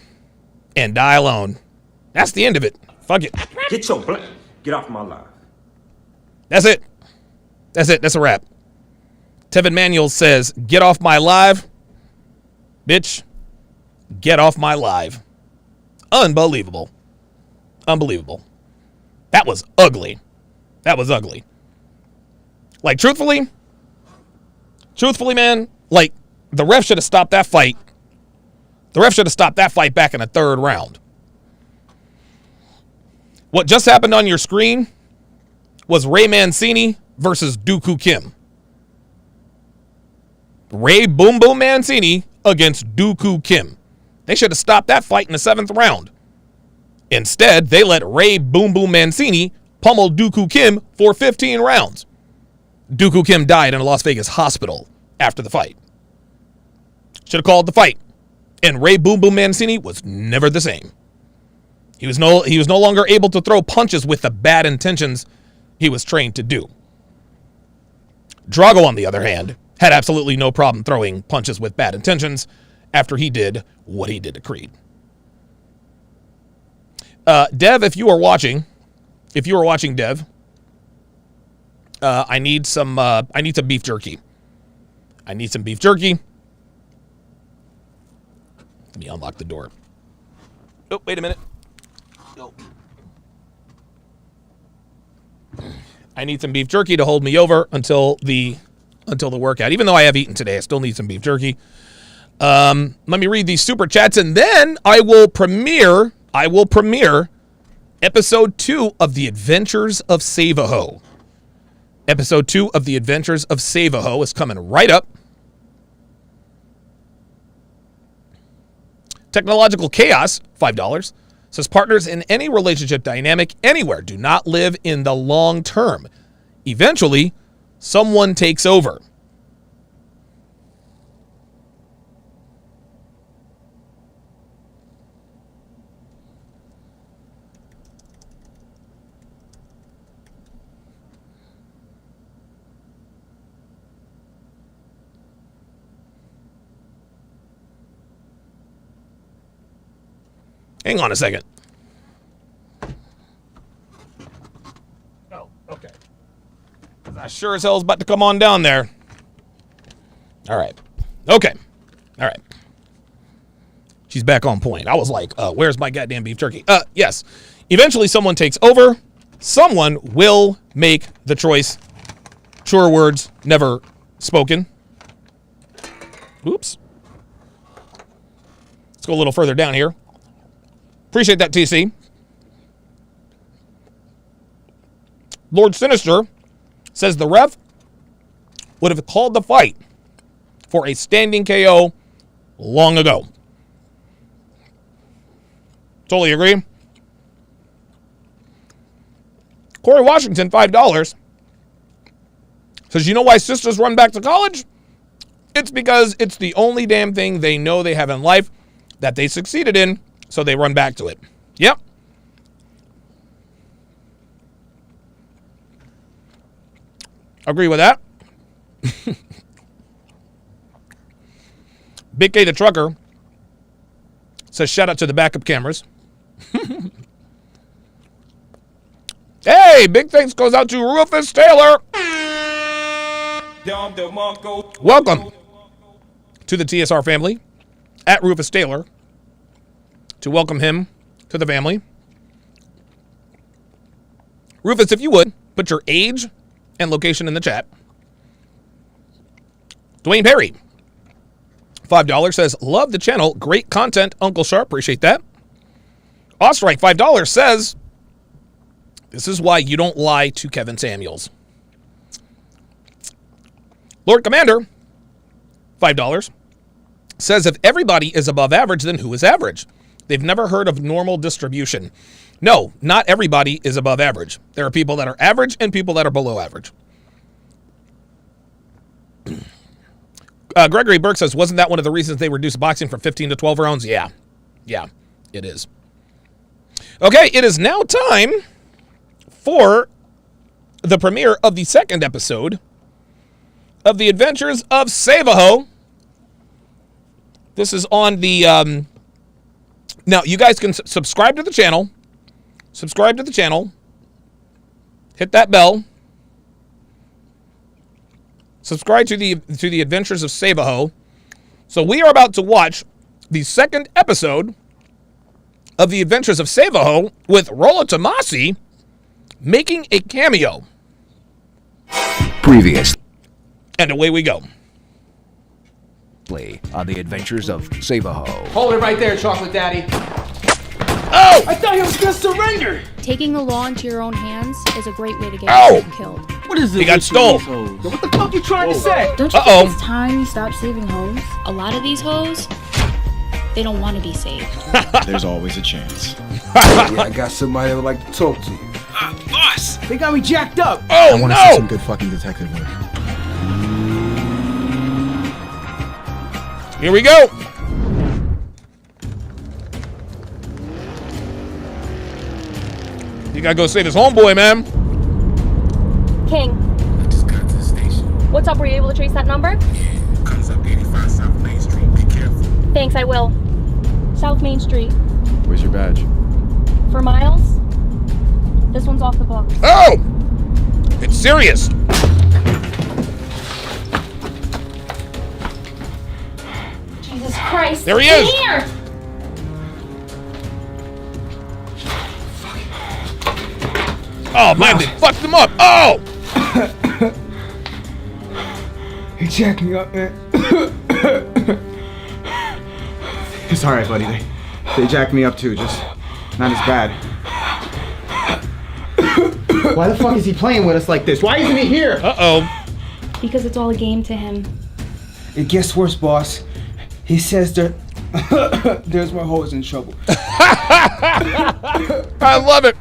and die alone. That's the end of it. Fuck it. Get off my live. That's it. That's it. That's a wrap. Tevin Manuel says, get off my live. Bitch, get off my live. Unbelievable. Unbelievable. That was ugly. That was ugly. Like, truthfully, man, like, the ref should have stopped that fight. The ref should have stopped that fight back in the third round. What just happened on your screen was Ray Mancini versus Dooku Kim. Ray Boom Boom Mancini against Dooku Kim. They should have stopped that fight in the seventh round. Instead, they let Ray Boom Boom Mancini pummel Dooku Kim for 15 rounds. Dooku Kim died in a Las Vegas hospital after the fight. Should have called the fight. And Ray Boom Boom Mancini was never the same. He was no longer able to throw punches with the bad intentions he was trained to do. Drago, on the other hand, had absolutely no problem throwing punches with bad intentions after he did what he did to Creed. Dev, if you are watching, Dev, I need some beef jerky. I need some beef jerky. Let me unlock the door. Oh, wait a minute. No. I need some beef jerky to hold me over until the workout. Even though I have eaten today, I still need some beef jerky. Let me read these super chats, and then I will premiere episode 2 of The Adventures of Save-A-Ho. Episode 2 of The Adventures of Save-A-Ho is coming right up. Technological Chaos, $5, says partners in any relationship dynamic anywhere do not live in the long term. Eventually, someone takes over. Hang on a second. Oh, okay. I sure as hell is about to come on down there. All right. Okay. All right. She's back on point. I was like, where's my goddamn beef jerky? Yes. Eventually someone takes over. Someone will make the choice. Truer words never spoken. Oops. Let's go a little further down here. Appreciate that, TC. Lord Sinister says the ref would have called the fight for a standing KO long ago. Totally agree. Corey Washington, $5, says, you know why sisters run back to college? It's because it's the only damn thing they know they have in life that they succeeded in. So they run back to it. Yep. Agree with that. Big K the Trucker says shout out to the backup cameras. Hey, big thanks goes out to Rufus Taylor. Welcome to the TSR family at Rufus Taylor. To welcome him to the family. Rufus, if you would, put your age and location in the chat. Dwayne Perry, $5, says, love the channel. Great content, Uncle Sharpe. Appreciate that. Ostrike, $5, says, this is why you don't lie to Kevin Samuels. Lord Commander, $5, says, if everybody is above average, then who is average? They've never heard of normal distribution. No, not everybody is above average. There are people that are average and people that are below average. Gregory Burke says, wasn't that one of the reasons they reduced boxing from 15 to 12 rounds? Yeah. Yeah, it is. Okay, it is now time for the premiere of the second episode of The Adventures of Save-A-Ho. This is on the... Now, you guys can subscribe to the channel. Subscribe to the channel. Hit that bell. Subscribe to the Adventures of Save-A-Ho. So we are about to watch the second episode of The Adventures of Save-A-Ho with Rollo Tomasi making a cameo. Previous. And away we go. On The Adventures of Save-A-Ho. Hold it right there, Chocolate Daddy. Oh! I thought he was gonna surrender. Taking the law into your own hands is a great way to get Ow! killed. What is this? He got stole. What the fuck you trying to say? Don't you think it's time you stop saving hoes? A lot of these hoes, they don't want to be saved. There's always a chance. Yeah, I got somebody that would like to talk to you. Boss! They got me jacked up! Oh, I want to see some good fucking detective work. Here we go. You gotta go save his homeboy, man. King. I just got to the station. What's up? Were you able to trace that number? Yeah, comes up 85 South Main Street. Be careful. Thanks, I will. South Main Street. Where's your badge? For Miles? This one's off the books. Oh! It's serious. Jesus Christ. There he is. In here! Oh, man, they fucked him up. Oh! He jacked me up, man. It's alright, buddy. They jacked me up too, just not as bad. Why the fuck is he playing with us like this? Why isn't he here? Uh-oh. Because it's all a game to him. It gets worse, boss. He says there, there's more hoes in trouble. I love it.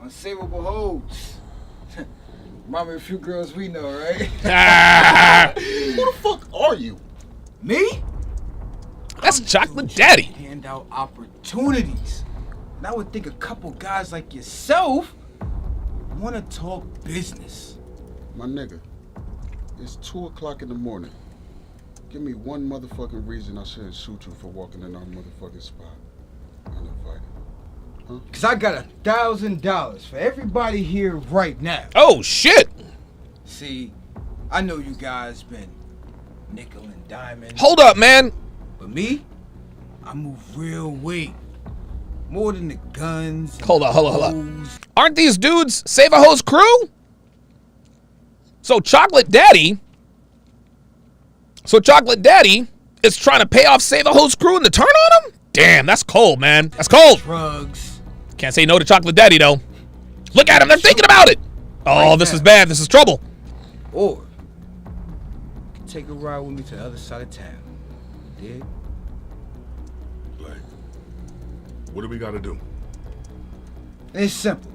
Unsavable hoes. Remind me of a few girls we know, right? Who the fuck are you? Me? That's Chocolate Daddy. Hand out opportunities. And I would think a couple guys like yourself want to talk business. My nigga, it's 2 o'clock in the morning. Give me one motherfucking reason I shouldn't shoot you for walking in our motherfucking spot. Uninvited. Huh? Cause I got $1,000 for everybody here right now. Oh, shit. See, I know you guys been nickel and diamond. Hold up, man. But me, I move real weight. More than the guns. Hold on. Aren't these dudes Save a Ho's crew? So Chocolate Daddy is trying to pay off Save a Ho's crew and to turn on him? Damn, that's cold, man. That's cold. Drugs. Can't say no to Chocolate Daddy, though. Look at him. They're thinking about it. Oh, this is bad. This is trouble. Or you can take a ride with me to the other side of town. Dig? Like, what do we gotta do? It's simple.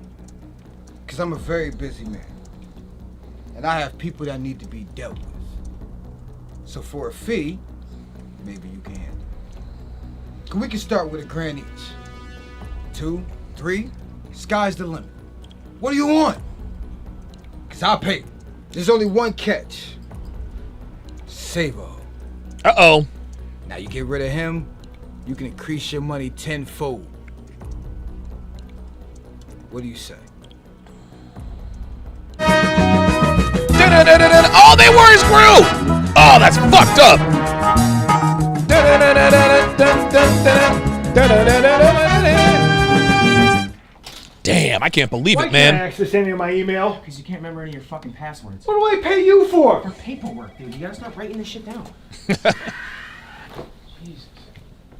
Because I'm a very busy man. And I have people that need to be dealt with. So for a fee, maybe you can handle it. We can start with $1,000 each. 2, 3, sky's the limit. What do you want? Because I'll pay. There's only one catch. Savo. Uh-oh. Now you get rid of him, you can increase your money tenfold. What do you say? Oh, they were his crew! Oh, that's fucked up! Damn, I can't believe it, man. Why can't I access any of my email? Because you can't remember any of your fucking passwords. What do I pay you for? For paperwork, dude. You gotta stop writing this shit down. Jesus.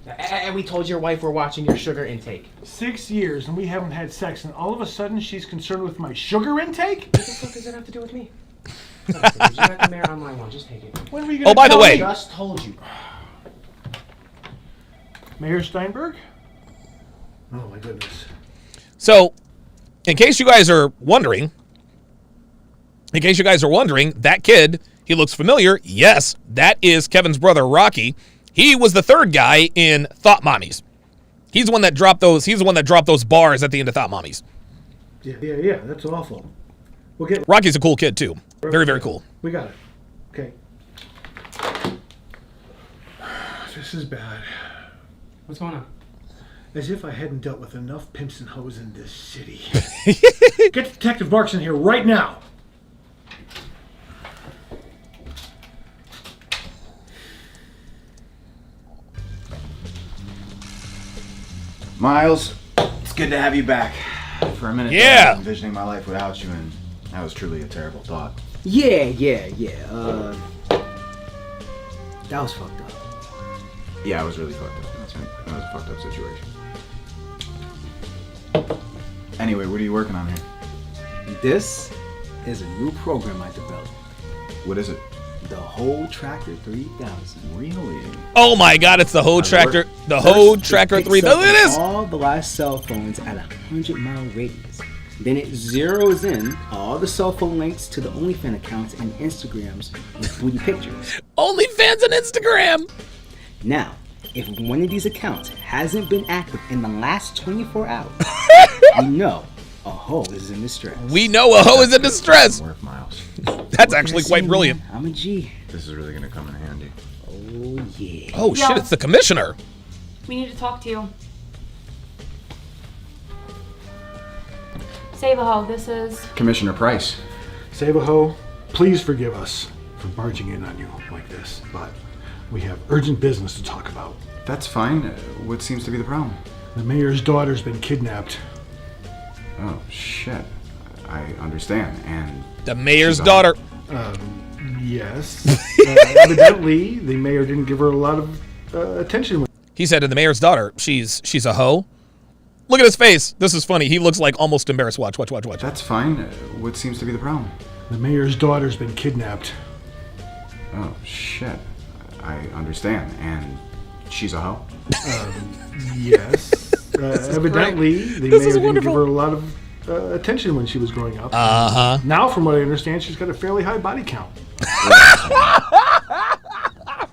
And we told your wife we're watching your sugar intake. 6 years and we haven't had sex, and all of a sudden she's concerned with my sugar intake? What the fuck does that have to do with me? You got the Mayor Online one. Just take it. When were you gonna by the way, I just told you. Mayor Steinberg? Oh my goodness. So, in case you guys are wondering, that kid, he looks familiar. Yes, that is Kevin's brother, Rocky. He was the third guy in Thought Mommies. He's the one that dropped those bars at the end of Thought Mommies. Yeah, that's awful. We'll get Rocky's a cool kid too. Very, very cool. We got it. Okay. This is bad. What's going on? As if I hadn't dealt with enough pimps and hoes in this city. Get Detective Marks in here right now. Miles, it's good to have you back. For a minute, Yeah. I was envisioning my life without you, and that was truly a terrible thought. Yeah. That was fucked up. Yeah, I was really fucked up. That was a fucked up situation. Anyway, what are you working on here? This is a new program I developed. What is it? The Whole Tracker 3000. Really? Oh my God! It's the Whole Tracker. The Whole Tracker 3000. Look at this. All the live cell phones at a 100-mile radius. Then it zeroes in all the cell phone links to the OnlyFans accounts and Instagrams with booty pictures. OnlyFans and Instagram. Now, if one of these accounts hasn't been active in the last 24 hours, we know a hoe is in distress. We know a hoe is in distress. Worth miles. That's actually quite brilliant. Man, I'm a G. This is really gonna come in handy. Oh yeah. Oh shit! It's the commissioner. We need to talk to you. Save a hoe. This is Commissioner Price. Save a hoe, please forgive us for barging in on you like this, but we have urgent business to talk about. That's fine. What seems to be the problem? The mayor's daughter's been kidnapped. Oh shit. I understand. And the mayor's daughter. Yes. Evidently, the mayor didn't give her a lot of attention. He said to the mayor's daughter, she's a hoe. Look at his face. This is funny. He looks like almost embarrassed. Watch. That's fine. What seems to be the problem? The mayor's daughter's been kidnapped. Oh shit. I understand. And she's a hoe? Yes. Evidently, the mayor didn't give her a lot of attention when she was growing up. Uh-huh. Now, from what I understand, she's got a fairly high body count.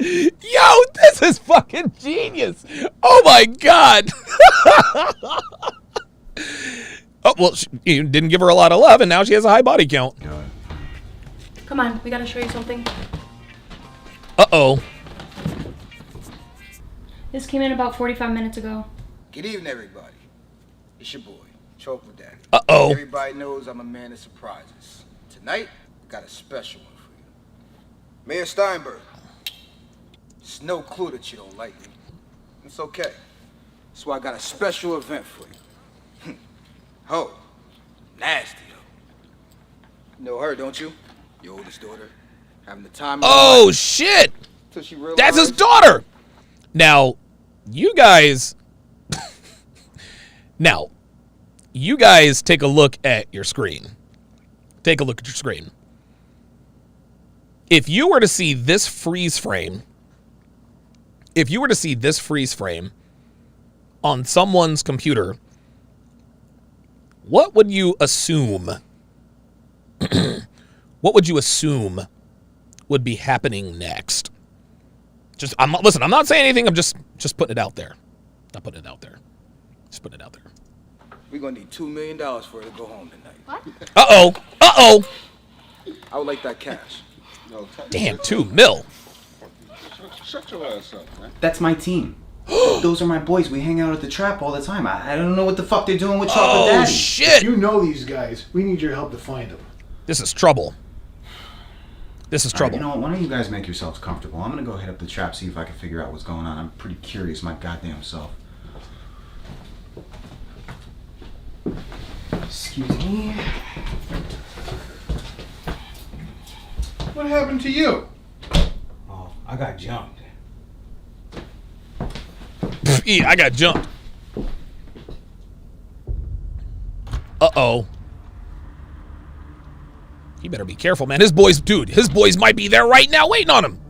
Yo, this is fucking genius. Oh my God. Oh, well, you didn't give her a lot of love, and now she has a high body count. Come on, we gotta show you something. Uh-oh. This came in about 45 minutes ago. Good evening, everybody. It's your boy, Chocolate Daddy. Uh-oh. Everybody knows I'm a man of surprises. Tonight, I got a special one for you. Mayor Steinberg, it's no clue that you don't like me. It's okay. That's why I got a special event for you. Ho. Nasty, ho. You know her, don't you? Your oldest daughter. Having the time of her Oh, life. shit. Till she realized- That's his daughter. Now, you guys take a look at your screen. Take a look at your screen. If you were to see this freeze frame, on someone's computer, what would you assume? What would you assume would be happening next? I'm not saying anything. I'm just putting it out there. Not putting it out there. Just putting it out there. We're gonna need $2 million for her to go home tonight. What? Uh-oh. I would like that cash. Damn, 2 mil. Shut your ass up, man. That's my team. Those are my boys. We hang out at the trap all the time. I don't know what the fuck they're doing with Chocolate Daddy. Shit. If you know these guys, we need your help to find them. This is trouble. This is trouble. You know what? Why don't you guys make yourselves comfortable? I'm gonna go hit up the trap, see if I can figure out what's going on. I'm pretty curious my goddamn self. Excuse me. What happened to you? Oh, I got jumped. Yeah, I got jumped. Uh-oh. He better be careful, man. His boys might be there right now waiting on him.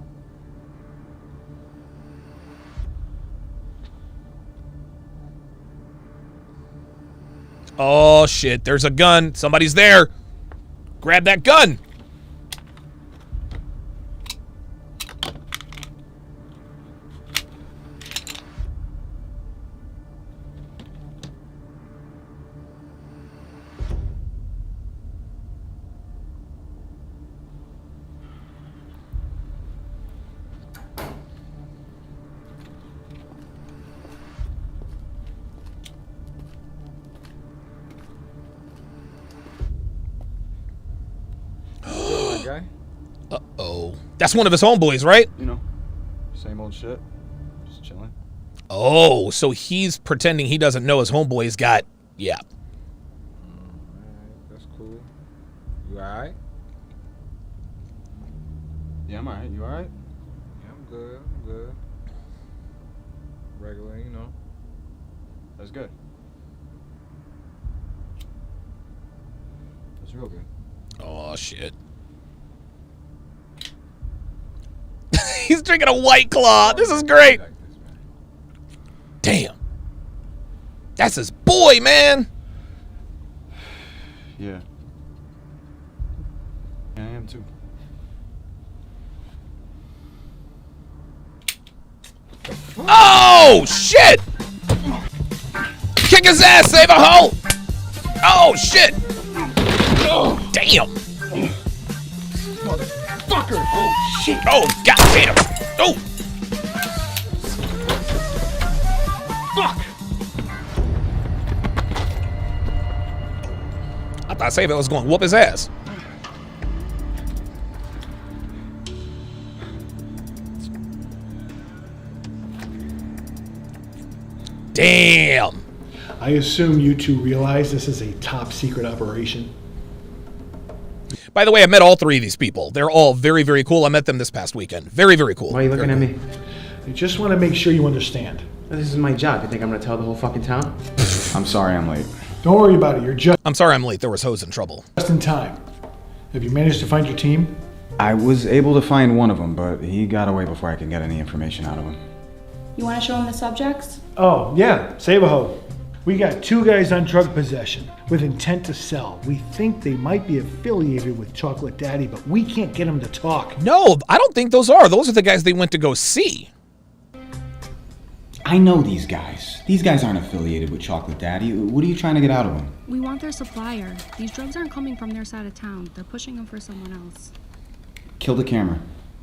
Oh, shit. There's a gun. Somebody's there. Grab that gun. Guy? Uh-oh. That's one of his homeboys, right? You know, same old shit. Just chilling. Oh, so he's pretending he doesn't know his homeboy's got... Yeah. Alright, that's cool. You alright? Yeah, I'm alright. You alright? Yeah, I'm good. regular, you know. That's good. That's real good. Oh, shit. He's drinking a White Claw. This is great. Damn. That's his boy, man. Yeah. Yeah, I am too. Oh, shit. Kick his ass, save a hole. Oh, shit. Damn. Motherfucker. Oh, shit. Oh, goddamn. Oh. Fuck. I thought Save It was going to whoop his ass. Damn. I assume you two realize this is a top secret operation. By the way, I met all three of these people. They're all very, very cool. I met them this past weekend. Very, very cool. Why are you looking at me? I just want to make sure you understand. This is my job. You think I'm gonna tell the whole fucking town? I'm sorry I'm late. Don't worry about it. You're just I'm sorry I'm late. There was hose in trouble. in time. Have you managed to find your team? I was able to find one of them, but he got away before I could get any information out of him. You want to show them the subjects? Oh, yeah. Save a hoe. We got 2 guys on drug possession with intent to sell. We think they might be affiliated with Chocolate Daddy, but we can't get them to talk. No, I don't think those are. Those are the guys they went to go see. I know these guys. These guys aren't affiliated with Chocolate Daddy. What are you trying to get out of them? We want their supplier. These drugs aren't coming from their side of town. They're pushing them for someone else. Kill the camera.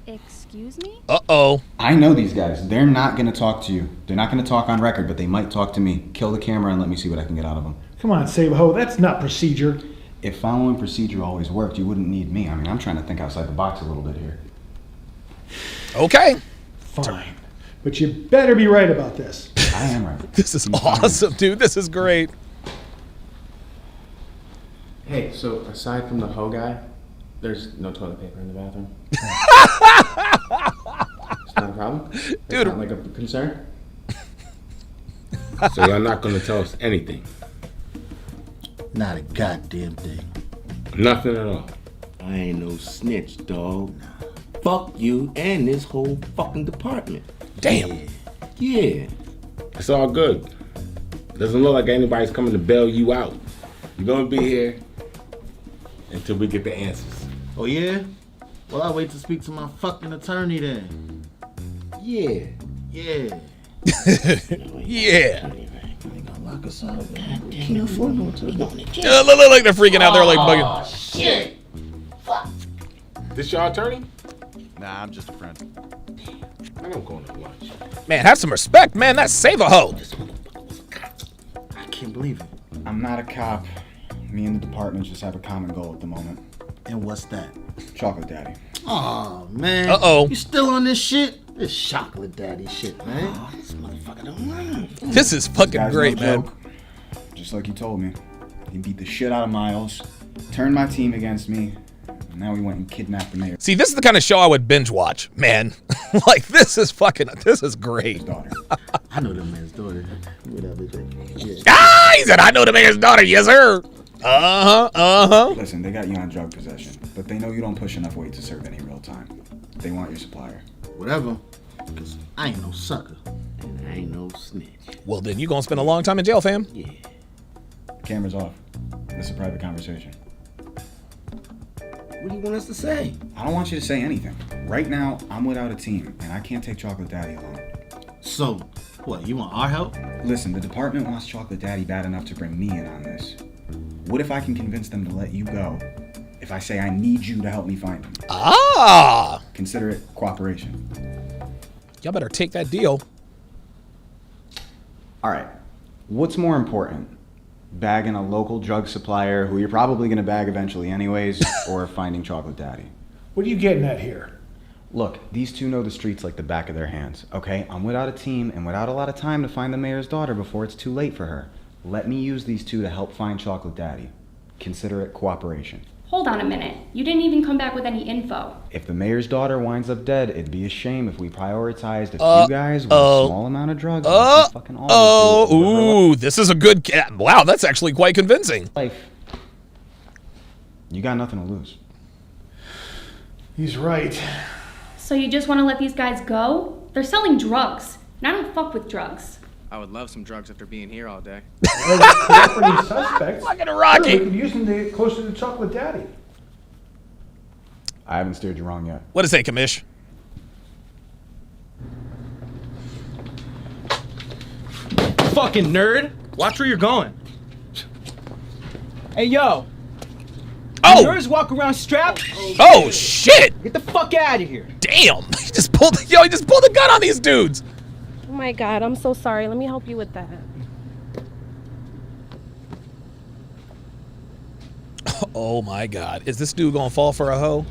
Excuse me? Uh-oh. I know these guys. They're not going to talk to you. They're not going to talk on record, but they might talk to me. Kill the camera and let me see what I can get out of them. Come on, Save a hoe. That's not procedure. If following procedure always worked, you wouldn't need me. I mean, I'm trying to think outside the box a little bit here. Okay. Fine. But you better be right about this. I am right. This is awesome, dude. This is great. Hey, so aside from the hoe guy, there's no toilet paper in the bathroom. It's not a problem? It's Dude. not like a concern? So y'all not gonna tell us anything? Not a goddamn thing. Nothing at all. I ain't no snitch, dog. Fuck you and this whole fucking department. Damn. Yeah. It's all good. Doesn't look like anybody's coming to bail you out. You're gonna be here until we get the answers. Oh yeah? Well, I'll wait to speak to my fucking attorney then. Yeah. Yeah. Yeah. Lock us up. Can't afford no to go in jail. Look, they're freaking out. They're like bugging. Oh, shit. Fuck. This your attorney? Nah, I'm just a friend. I don't go to lunch. Man, have some respect, man. That's Save a Hoe. I can't believe it. I'm not a cop. Me and the department just have a common goal at the moment. And what's that? Chocolate Daddy. Oh man. Uh-oh. You still on this shit? This Chocolate Daddy shit, man. Oh, this motherfucker don't learn. This is fucking great, no man. joke. Just like you told me. He beat the shit out of Miles, turned my team against me, and now he went and kidnapped the mayor. See, this is the kind of show I would binge watch, man. Like, this is great. I know the man's daughter. Whatever. Yeah. Ah, he said, I know the mayor's daughter. Yes, sir. Uh-huh. Listen, they got you on drug possession, but they know you don't push enough weight to serve any real time. They want your supplier. Whatever. Because I ain't no sucker. And I ain't no snitch. Well, then you gonna spend a long time in jail, fam. Yeah. Camera's off. This is a private conversation. What do you want us to say? I don't want you to say anything. Right now, I'm without a team, and I can't take Chocolate Daddy alone. So, what, you want our help? Listen, the department wants Chocolate Daddy bad enough to bring me in on this. What if I can convince them to let you go if I say I need you to help me find him? Ah! Consider it cooperation. Y'all better take that deal. All right. What's more important? Bagging a local drug supplier who you're probably going to bag eventually anyways, or finding Chocolate Daddy? What are you getting at here? Look, these two know the streets like the back of their hands, okay? I'm without a team and without a lot of time to find the mayor's daughter before it's too late for her. Let me use these two to help find Chocolate Daddy. Consider it cooperation. Hold on a minute. You didn't even come back with any info. If the mayor's daughter winds up dead, it'd be a shame if we prioritized a few guys with a small amount of drugs. Ooh, this is a good... Wow, that's actually quite convincing. Life. You got nothing to lose. He's right. So you just want to let these guys go? They're selling drugs, and I don't fuck with drugs. I would love some drugs after being here all day. Cooperating suspects. Fucking Rocky. Sure, we could use them to get closer to Chocolate Daddy. I haven't steered you wrong yet. What to say, Commish? Fucking nerd. Watch where you're going. Hey, yo. Oh! Nerds walk around strapped. Oh, shit! Get the fuck out of here. Damn! He just pulled the gun on these dudes! Oh my god, I'm so sorry. Let me help you with that. Oh my god. Is this dude gonna fall for a hoe?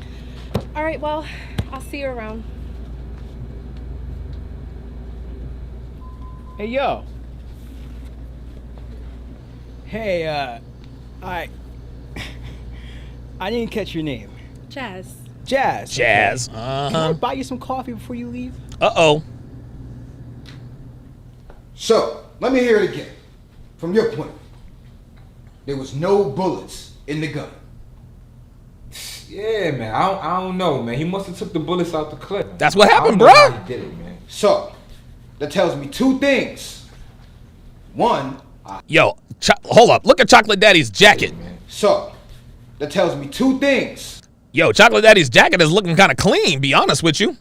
Alright, well, I'll see you around. Hey, yo. Hey, I didn't catch your name. Jazz. Jazz. Jazz. Okay. Can I buy you some coffee before you leave? Uh-oh. So, let me hear it again. From your point, there was no bullets in the gun. Yeah, man. I don't know, man. He must have took the bullets out the clip. That's what happened, I don't know bro. how he did it, man. So, that tells me two things. One, Yo, hold up. Look at Chocolate Daddy's jacket. So, that tells me two things. Yo, Chocolate Daddy's jacket is looking kind of clean, be honest with you.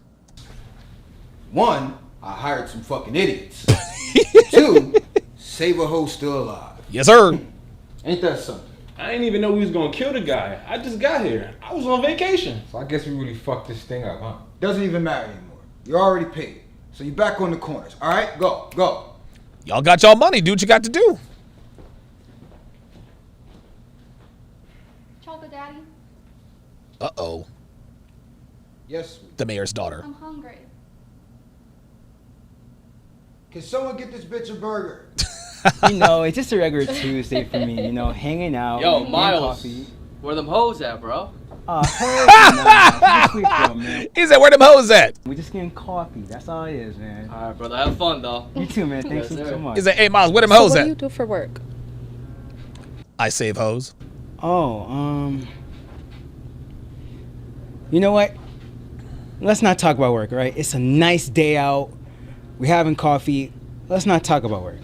One, I hired some fucking idiots. Two, save a hoe still alive. Yes, sir. Ain't that something? I didn't even know we was gonna kill the guy. I just got here. I was on vacation. So I guess we really fucked this thing up, huh? Doesn't even matter anymore. You're already paid. So you're back on the corners. All right, go. Y'all got y'all money. Do what you got to do. Chocolate Daddy, Uh-oh. Yes. The mayor's daughter. I'm hungry. Can someone get this bitch a burger? You know, it's just a regular Tuesday for me, you know, hanging out. Yo, getting Miles, coffee. where them hoes at, bro? Man. He said, where them hoes at? We're just getting coffee. That's all it is, man. All right, brother, have fun, though. You too, man. Thanks Yes, so sir. much. He said, hey, Miles, where them So hoes what at? do you do for work? I save hoes. Oh, you know what? Let's not talk about work, all right? It's a nice day out. We're having coffee. Let's not talk about work.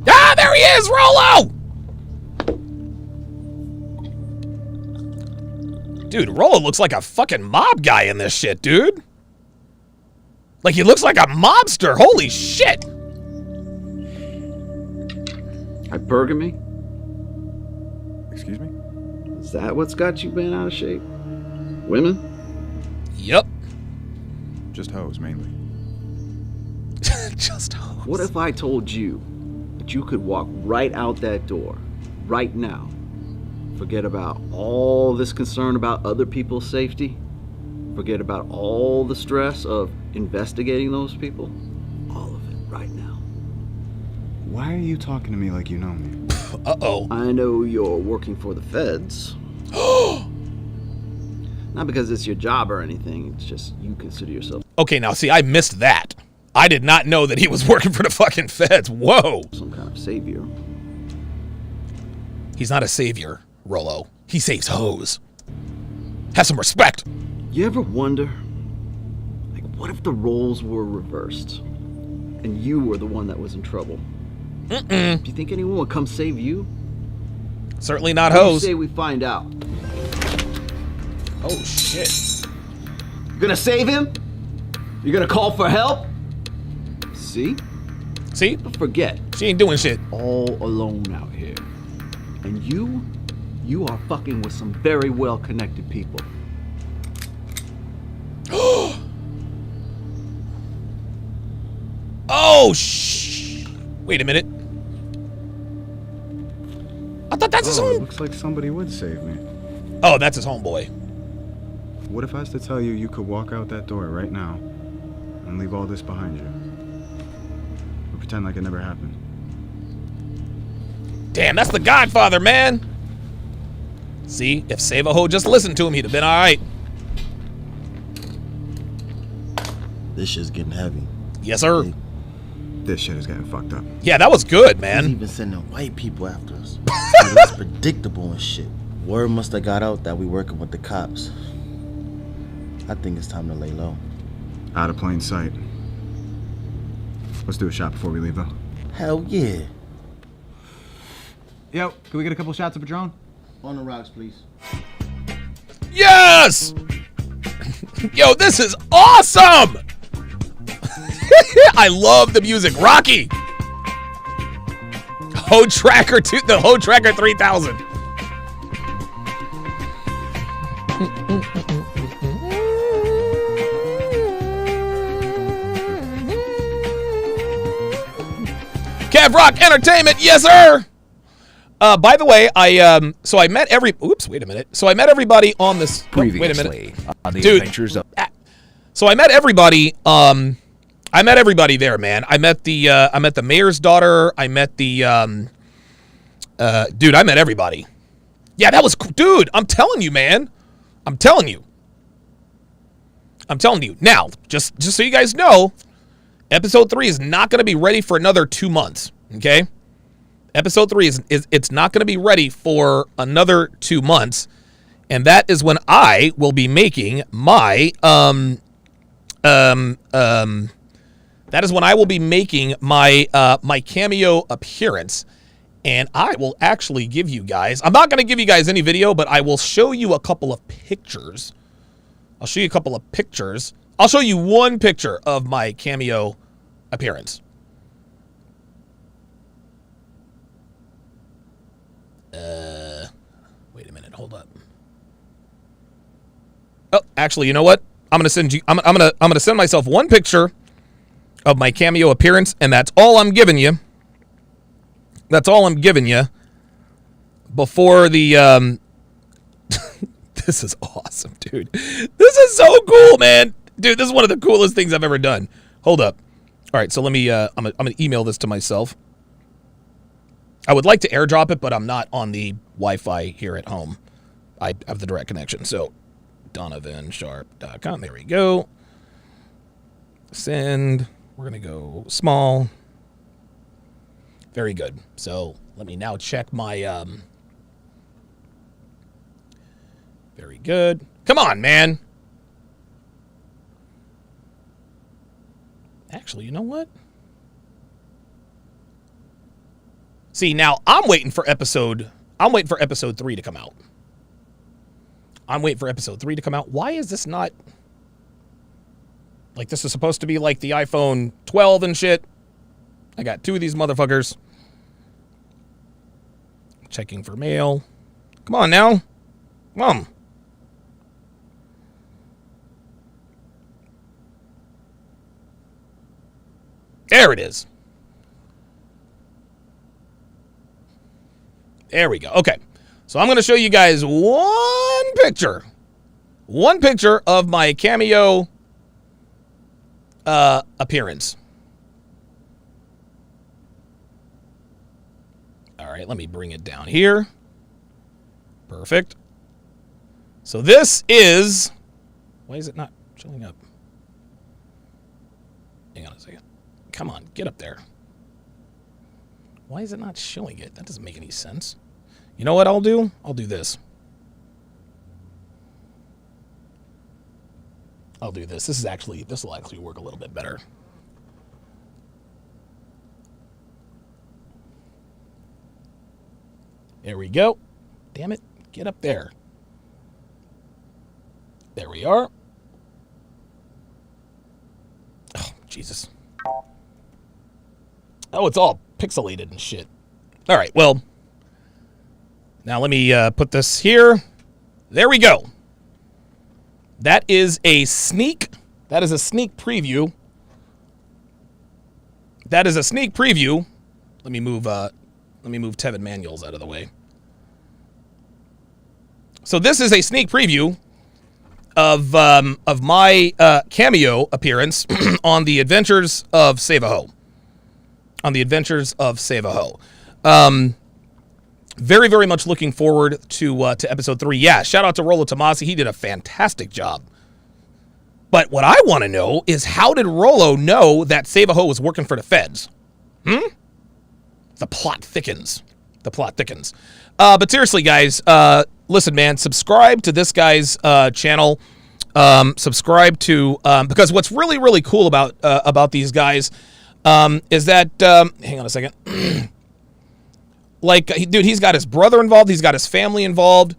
Ah, there he is, Rolo! Dude, Rolo looks like a fucking mob guy in this shit, dude. Like, he looks like a mobster. Holy shit. Hypergamy? Excuse me? Is that what's got you bent out of shape? Women? Yep. Just hoes, mainly. Just hoes. What if I told you that you could walk right out that door, right now? Forget about all this concern about other people's safety. Forget about all the stress of investigating those people. All of it right now. Why are you talking to me like you know me? Uh-oh. I know you're working for the feds. Not because it's your job or anything. It's just you consider yourself Okay, now see, I missed that. I did not know that he was working for the fucking feds. Whoa. some kind of savior. He's not a savior, Rolo. He saves hoes. Have some respect. You ever wonder, like, what if the roles were reversed and you were the one that was in trouble? Mm-mm. Do you think anyone would come save you? Certainly not What do you hoes. say we find out? Oh, shit. You gonna save him? You gonna call for help? See? See? But forget. She ain't doing shit. All alone out here. And you are fucking with some very well-connected people. Oh, wait a minute. I thought that's his home. Looks like somebody would save me. Oh, that's his homeboy. What if I was to tell you you could walk out that door right now and leave all this behind you? Would Pretend like it never happened. Damn, that's the Godfather, man. See, if Save-A-Ho just listened to him, he'd have been all right. This shit's getting heavy. Yes, sir. This shit is getting fucked up. Yeah, that was good, man. He's even sending white people after us. It's predictable and shit. Word must have got out that we working with the cops. I think it's time to lay low. Out of plain sight. Let's do a shot before we leave, though. Hell yeah. Yo, can we get a couple shots of Patron? On the rocks, please. Yes! Yo, this is awesome! I love the music. Rocky! Ho Tracker 2, the Ho Tracker 3000. Kev Rock Entertainment, yes sir! By the way, I met everybody on this. Previously, on the Dude, adventures of. So I met everybody. I met everybody there, man. I met the mayor's daughter. I met the dude. I met everybody. Yeah, that was dude. I'm telling you, man. I'm telling you. Now, just so you guys know, episode 3 is not going to be ready for another 2 months. Okay. Episode 3 is it's not going to be ready for another 2 months, and that is when I will be making my my cameo appearance, and I will actually give you guys. I'm not going to give you guys any video, but I will show you a couple of pictures. I'll show you a couple of pictures. I'll show you one picture of my cameo appearance. Wait a minute, hold up. Oh, actually, you know what? I'm gonna send you. I'm gonna send myself one picture of my cameo appearance, and that's all I'm giving you. That's all I'm giving you. Before the this is awesome, dude. This is so cool, man. Dude, this is one of the coolest things I've ever done. Hold up. All right, so let me. I'm gonna email this to myself. I would like to airdrop it, but I'm not on the Wi-Fi here at home. I have the direct connection. So, DonovanSharpe.com. There we go. Send. We're going to go small. Very good. So, let me now check my... Very good. Come on, man. Actually, you know what? See, now I'm waiting for episode 3 to come out. Why is this not like this is supposed to be like the iPhone 12 and shit? I got 2 of these motherfuckers. Checking for mail. Come on now. Come on. There it is. There we go. Okay. So I'm going to show you guys one picture of my cameo appearance. All right, let me bring it down here. Perfect. So this is... Why is it not showing up? Hang on a second. Come on, get up there. Why is it not showing it? That doesn't make any sense. You know what I'll do? I'll do this. I'll do this. This will actually work a little bit better. There we go. Damn it. Get up there. There we are. Oh, Jesus. Oh, it's all pixelated and shit. All right, well, now let me put this here. There we go. That is a sneak preview. That is a sneak preview. Let me move Tevin Manuels out of the way. So this is a sneak preview of my cameo appearance on the Adventures of Save-A-Ho. on the adventures of Save-A-Ho. Very, very much looking forward to episode 3. Yeah, shout out to Rollo Tomasi. He did a fantastic job. But what I want to know is, how did Rollo know that Save-A-Ho was working for the feds? The plot thickens. The plot thickens. But seriously, guys, listen, man, subscribe to this guy's channel. Subscribe to, because what's really, really cool about these guys is that, hang on a second. Like, dude, he's got his brother involved. He's got his family involved.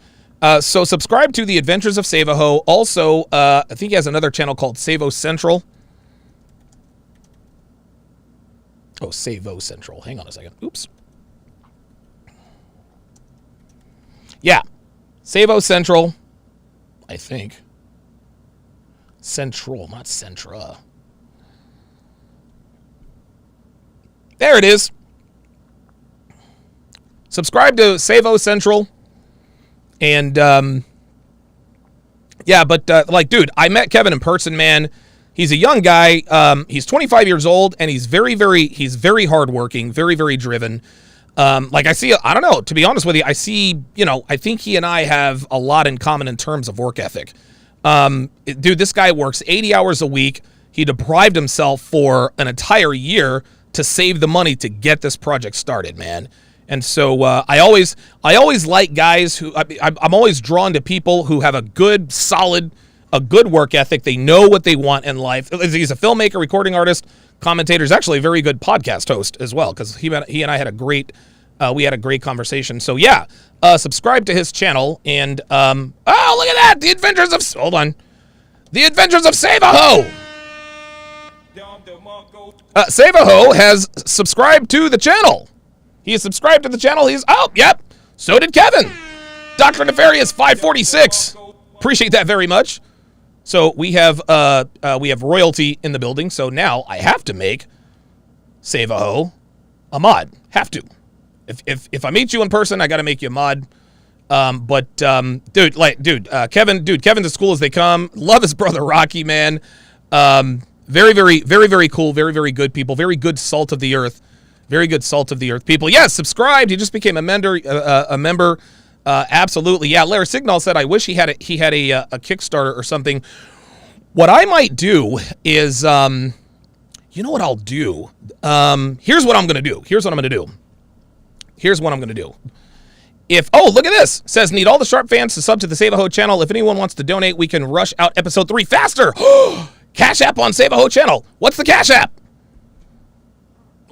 So subscribe to The Adventures of Save-A-Ho. Also, I think he has another channel called Save-O Central. Oh, Save-O Central. Hang on a second. Oops. Yeah. Save-O Central, I think. Central, not Centra. There it is. Subscribe to Save-O Central. And, yeah, but, like, dude, I met Kevin in person, man. He's a young guy. He's 25 years old, and he's very hardworking, very, very driven. Like, I don't know, to be honest with you, I think he and I have a lot in common in terms of work ethic. Dude, this guy works 80 hours a week. He deprived himself for an entire year to save the money to get this project started, man. And so I always like guys who I'm always drawn to people who have a good, solid, a good work ethic. They know what they want in life. He's a filmmaker, recording artist, commentator. He's actually a very good podcast host as well, because he and I had a great conversation. So yeah, subscribe to his channel. And oh, look at that, The Adventures of Save-A-Ho. Save-A-Ho has subscribed to the channel. He is subscribed to the channel. Yep. So did Kevin. Dr. Nefarious 546. Appreciate that very much. So we have royalty in the building. So now I have to make Save-A-Ho a mod. Have to. If I meet you in person, I got to make you a mod. Kevin's as cool as they come. Love his brother Rocky, man. Very, very, very, very cool. Very, very good people. Very good salt of the earth. Very good salt of the earth people. Yes, subscribed. He just became a member. Absolutely. Yeah, Larry Signal said, I wish he had a Kickstarter or something. What I might do is, you know what I'll do? Here's what I'm going to do. Look at this. Says, need all the Sharpe fans to sub to the Save-A-Ho channel. If anyone wants to donate, we can rush out episode 3 faster. Cash App on Save-A-Ho channel. What's the Cash App?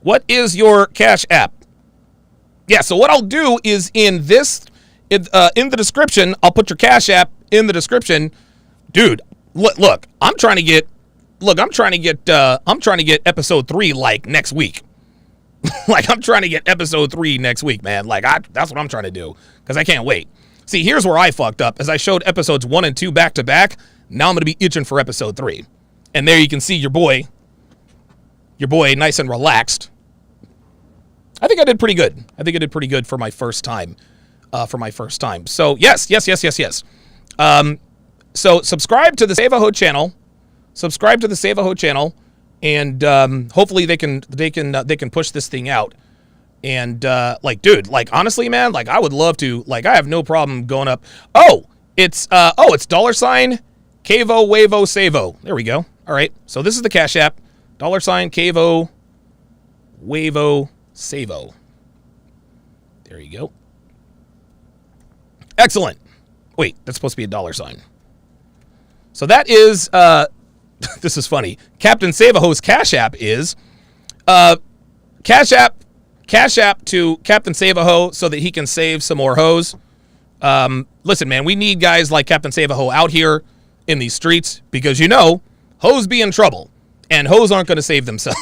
What is your Cash App? Yeah, so what I'll do is in the description, I'll put your Cash App in the description. Dude, look, I'm trying to get episode 3 like next week. Like, I'm trying to get episode 3 next week, man. Like, that's what I'm trying to do, because I can't wait. See, here's where I fucked up. As I showed episodes 1 and 2 back to back, now I'm going to be itching for episode 3. And there you can see your boy nice and relaxed. I think I did pretty good for my first time. So yes. So subscribe to the Save-A-Ho channel. And hopefully they can push this thing out. And dude, honestly, man, I would love to. I have no problem going up. It's $Kavo Wavo Savo. There we go. All right. So this is the Cash App. $Kavo Wavo Savo. There you go. Excellent. Wait, that's supposed to be a $. So that is this is funny. Captain Save-A-Ho's Cash App is Cash App to Captain Save-A-Ho so that he can save some more hoes. Listen, man, we need guys like Captain Save-A-Ho out here in these streets, because hoes be in trouble, and hoes aren't going to save themselves.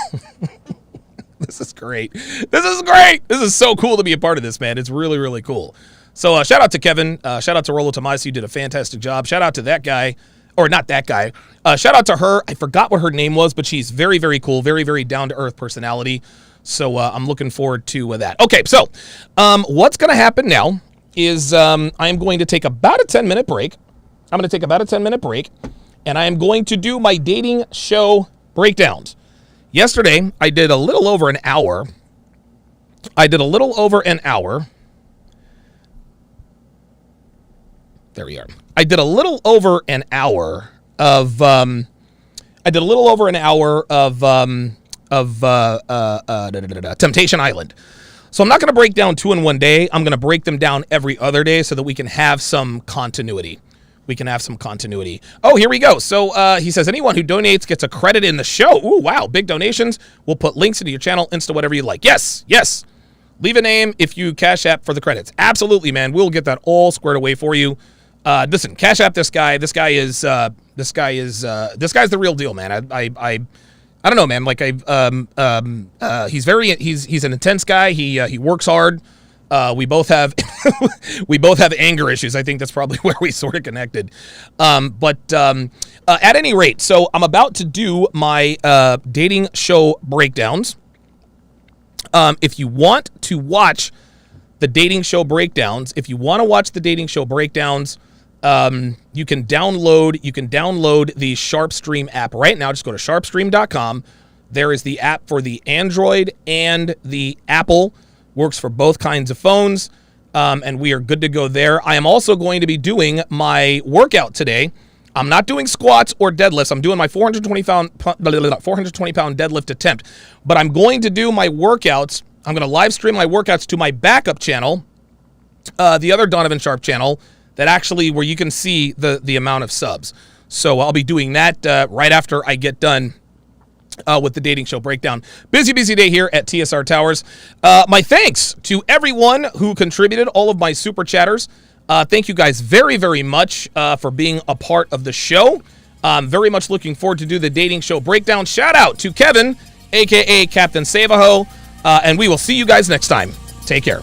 This is great. This is so cool to be a part of this, man. It's really, really cool. So shout out to Kevin. Shout out to Rollo Tomasi, who did a fantastic job. Shout out to that guy. Or not that guy. Shout out to her. I forgot what her name was, but she's very, very cool. Very, very down-to-earth personality. So I'm looking forward to that. Okay, so what's going to happen now is I'm going to take about a 10-minute break. And I am going to do my dating show breakdowns. Yesterday, I did a little over an hour I did a little over an hour. There we are. I did a little over an hour of Temptation Island. So I'm not going to break down 2 in one day. I'm going to break them down every other day so that we can have some continuity. Oh, here we go. So he says, anyone who donates gets a credit in the show. Ooh, wow. Big donations. We'll put links into your channel, Insta, whatever you like. Yes. Leave a name if you Cash App for the credits. Absolutely, man. We'll get that all squared away for you. Listen, Cash App this guy. This guy's the real deal, man. I don't know, man. Like he's an intense guy. He works hard. We both have anger issues. I think that's probably where we sort of connected. But at any rate, so I'm about to do my dating show breakdowns. If you want to watch the dating show breakdowns, you can download the SharpeStream app right now. Just go to sharpestream.com. There is the app for the Android and the Apple. Works for both kinds of phones, and we are good to go there. I am also going to be doing my workout today. I'm not doing squats or deadlifts. I'm doing my 420-pound deadlift attempt. But I'm going to do my workouts. I'm going to live stream my workouts to my backup channel, the other Donovan Sharpe channel, that actually where you can see the amount of subs. So I'll be doing that right after I get done with the dating show breakdown. Busy day here at TSR Towers. My thanks to everyone who contributed, all of my super chatters. Thank you guys very, very much for being a part of the show. I'm very much looking forward to do the dating show breakdown. Shout out to Kevin, a.k.a. Captain Savaho, and we will see you guys next time. Take care.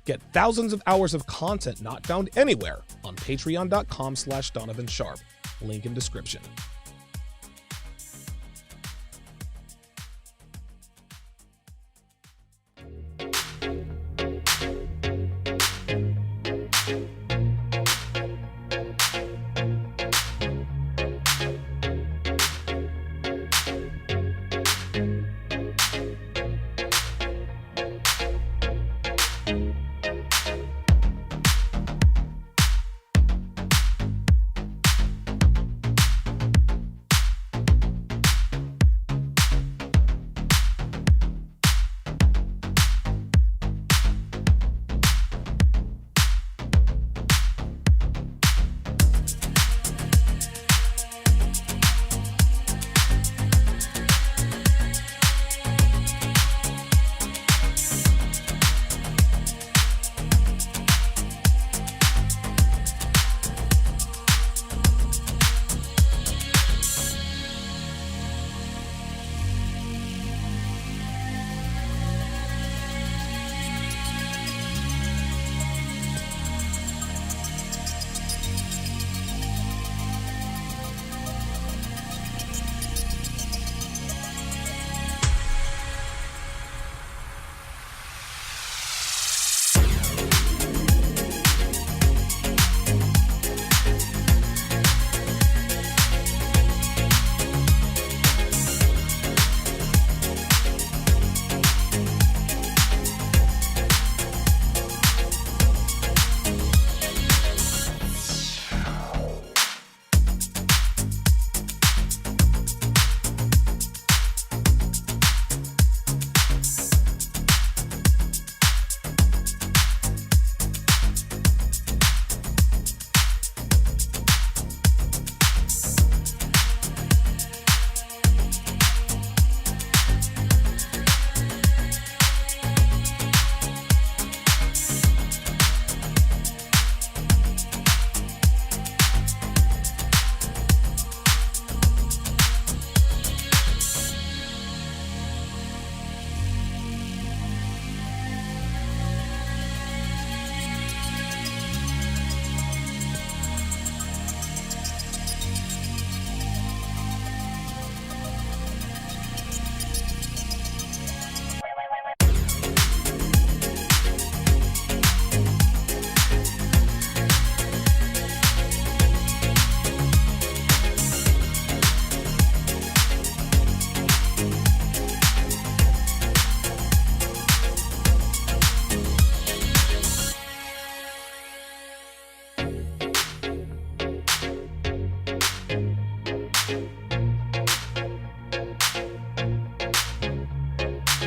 Get thousands of hours of content not found anywhere on patreon.com/Donovan Sharpe. Link in description.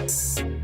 Bye.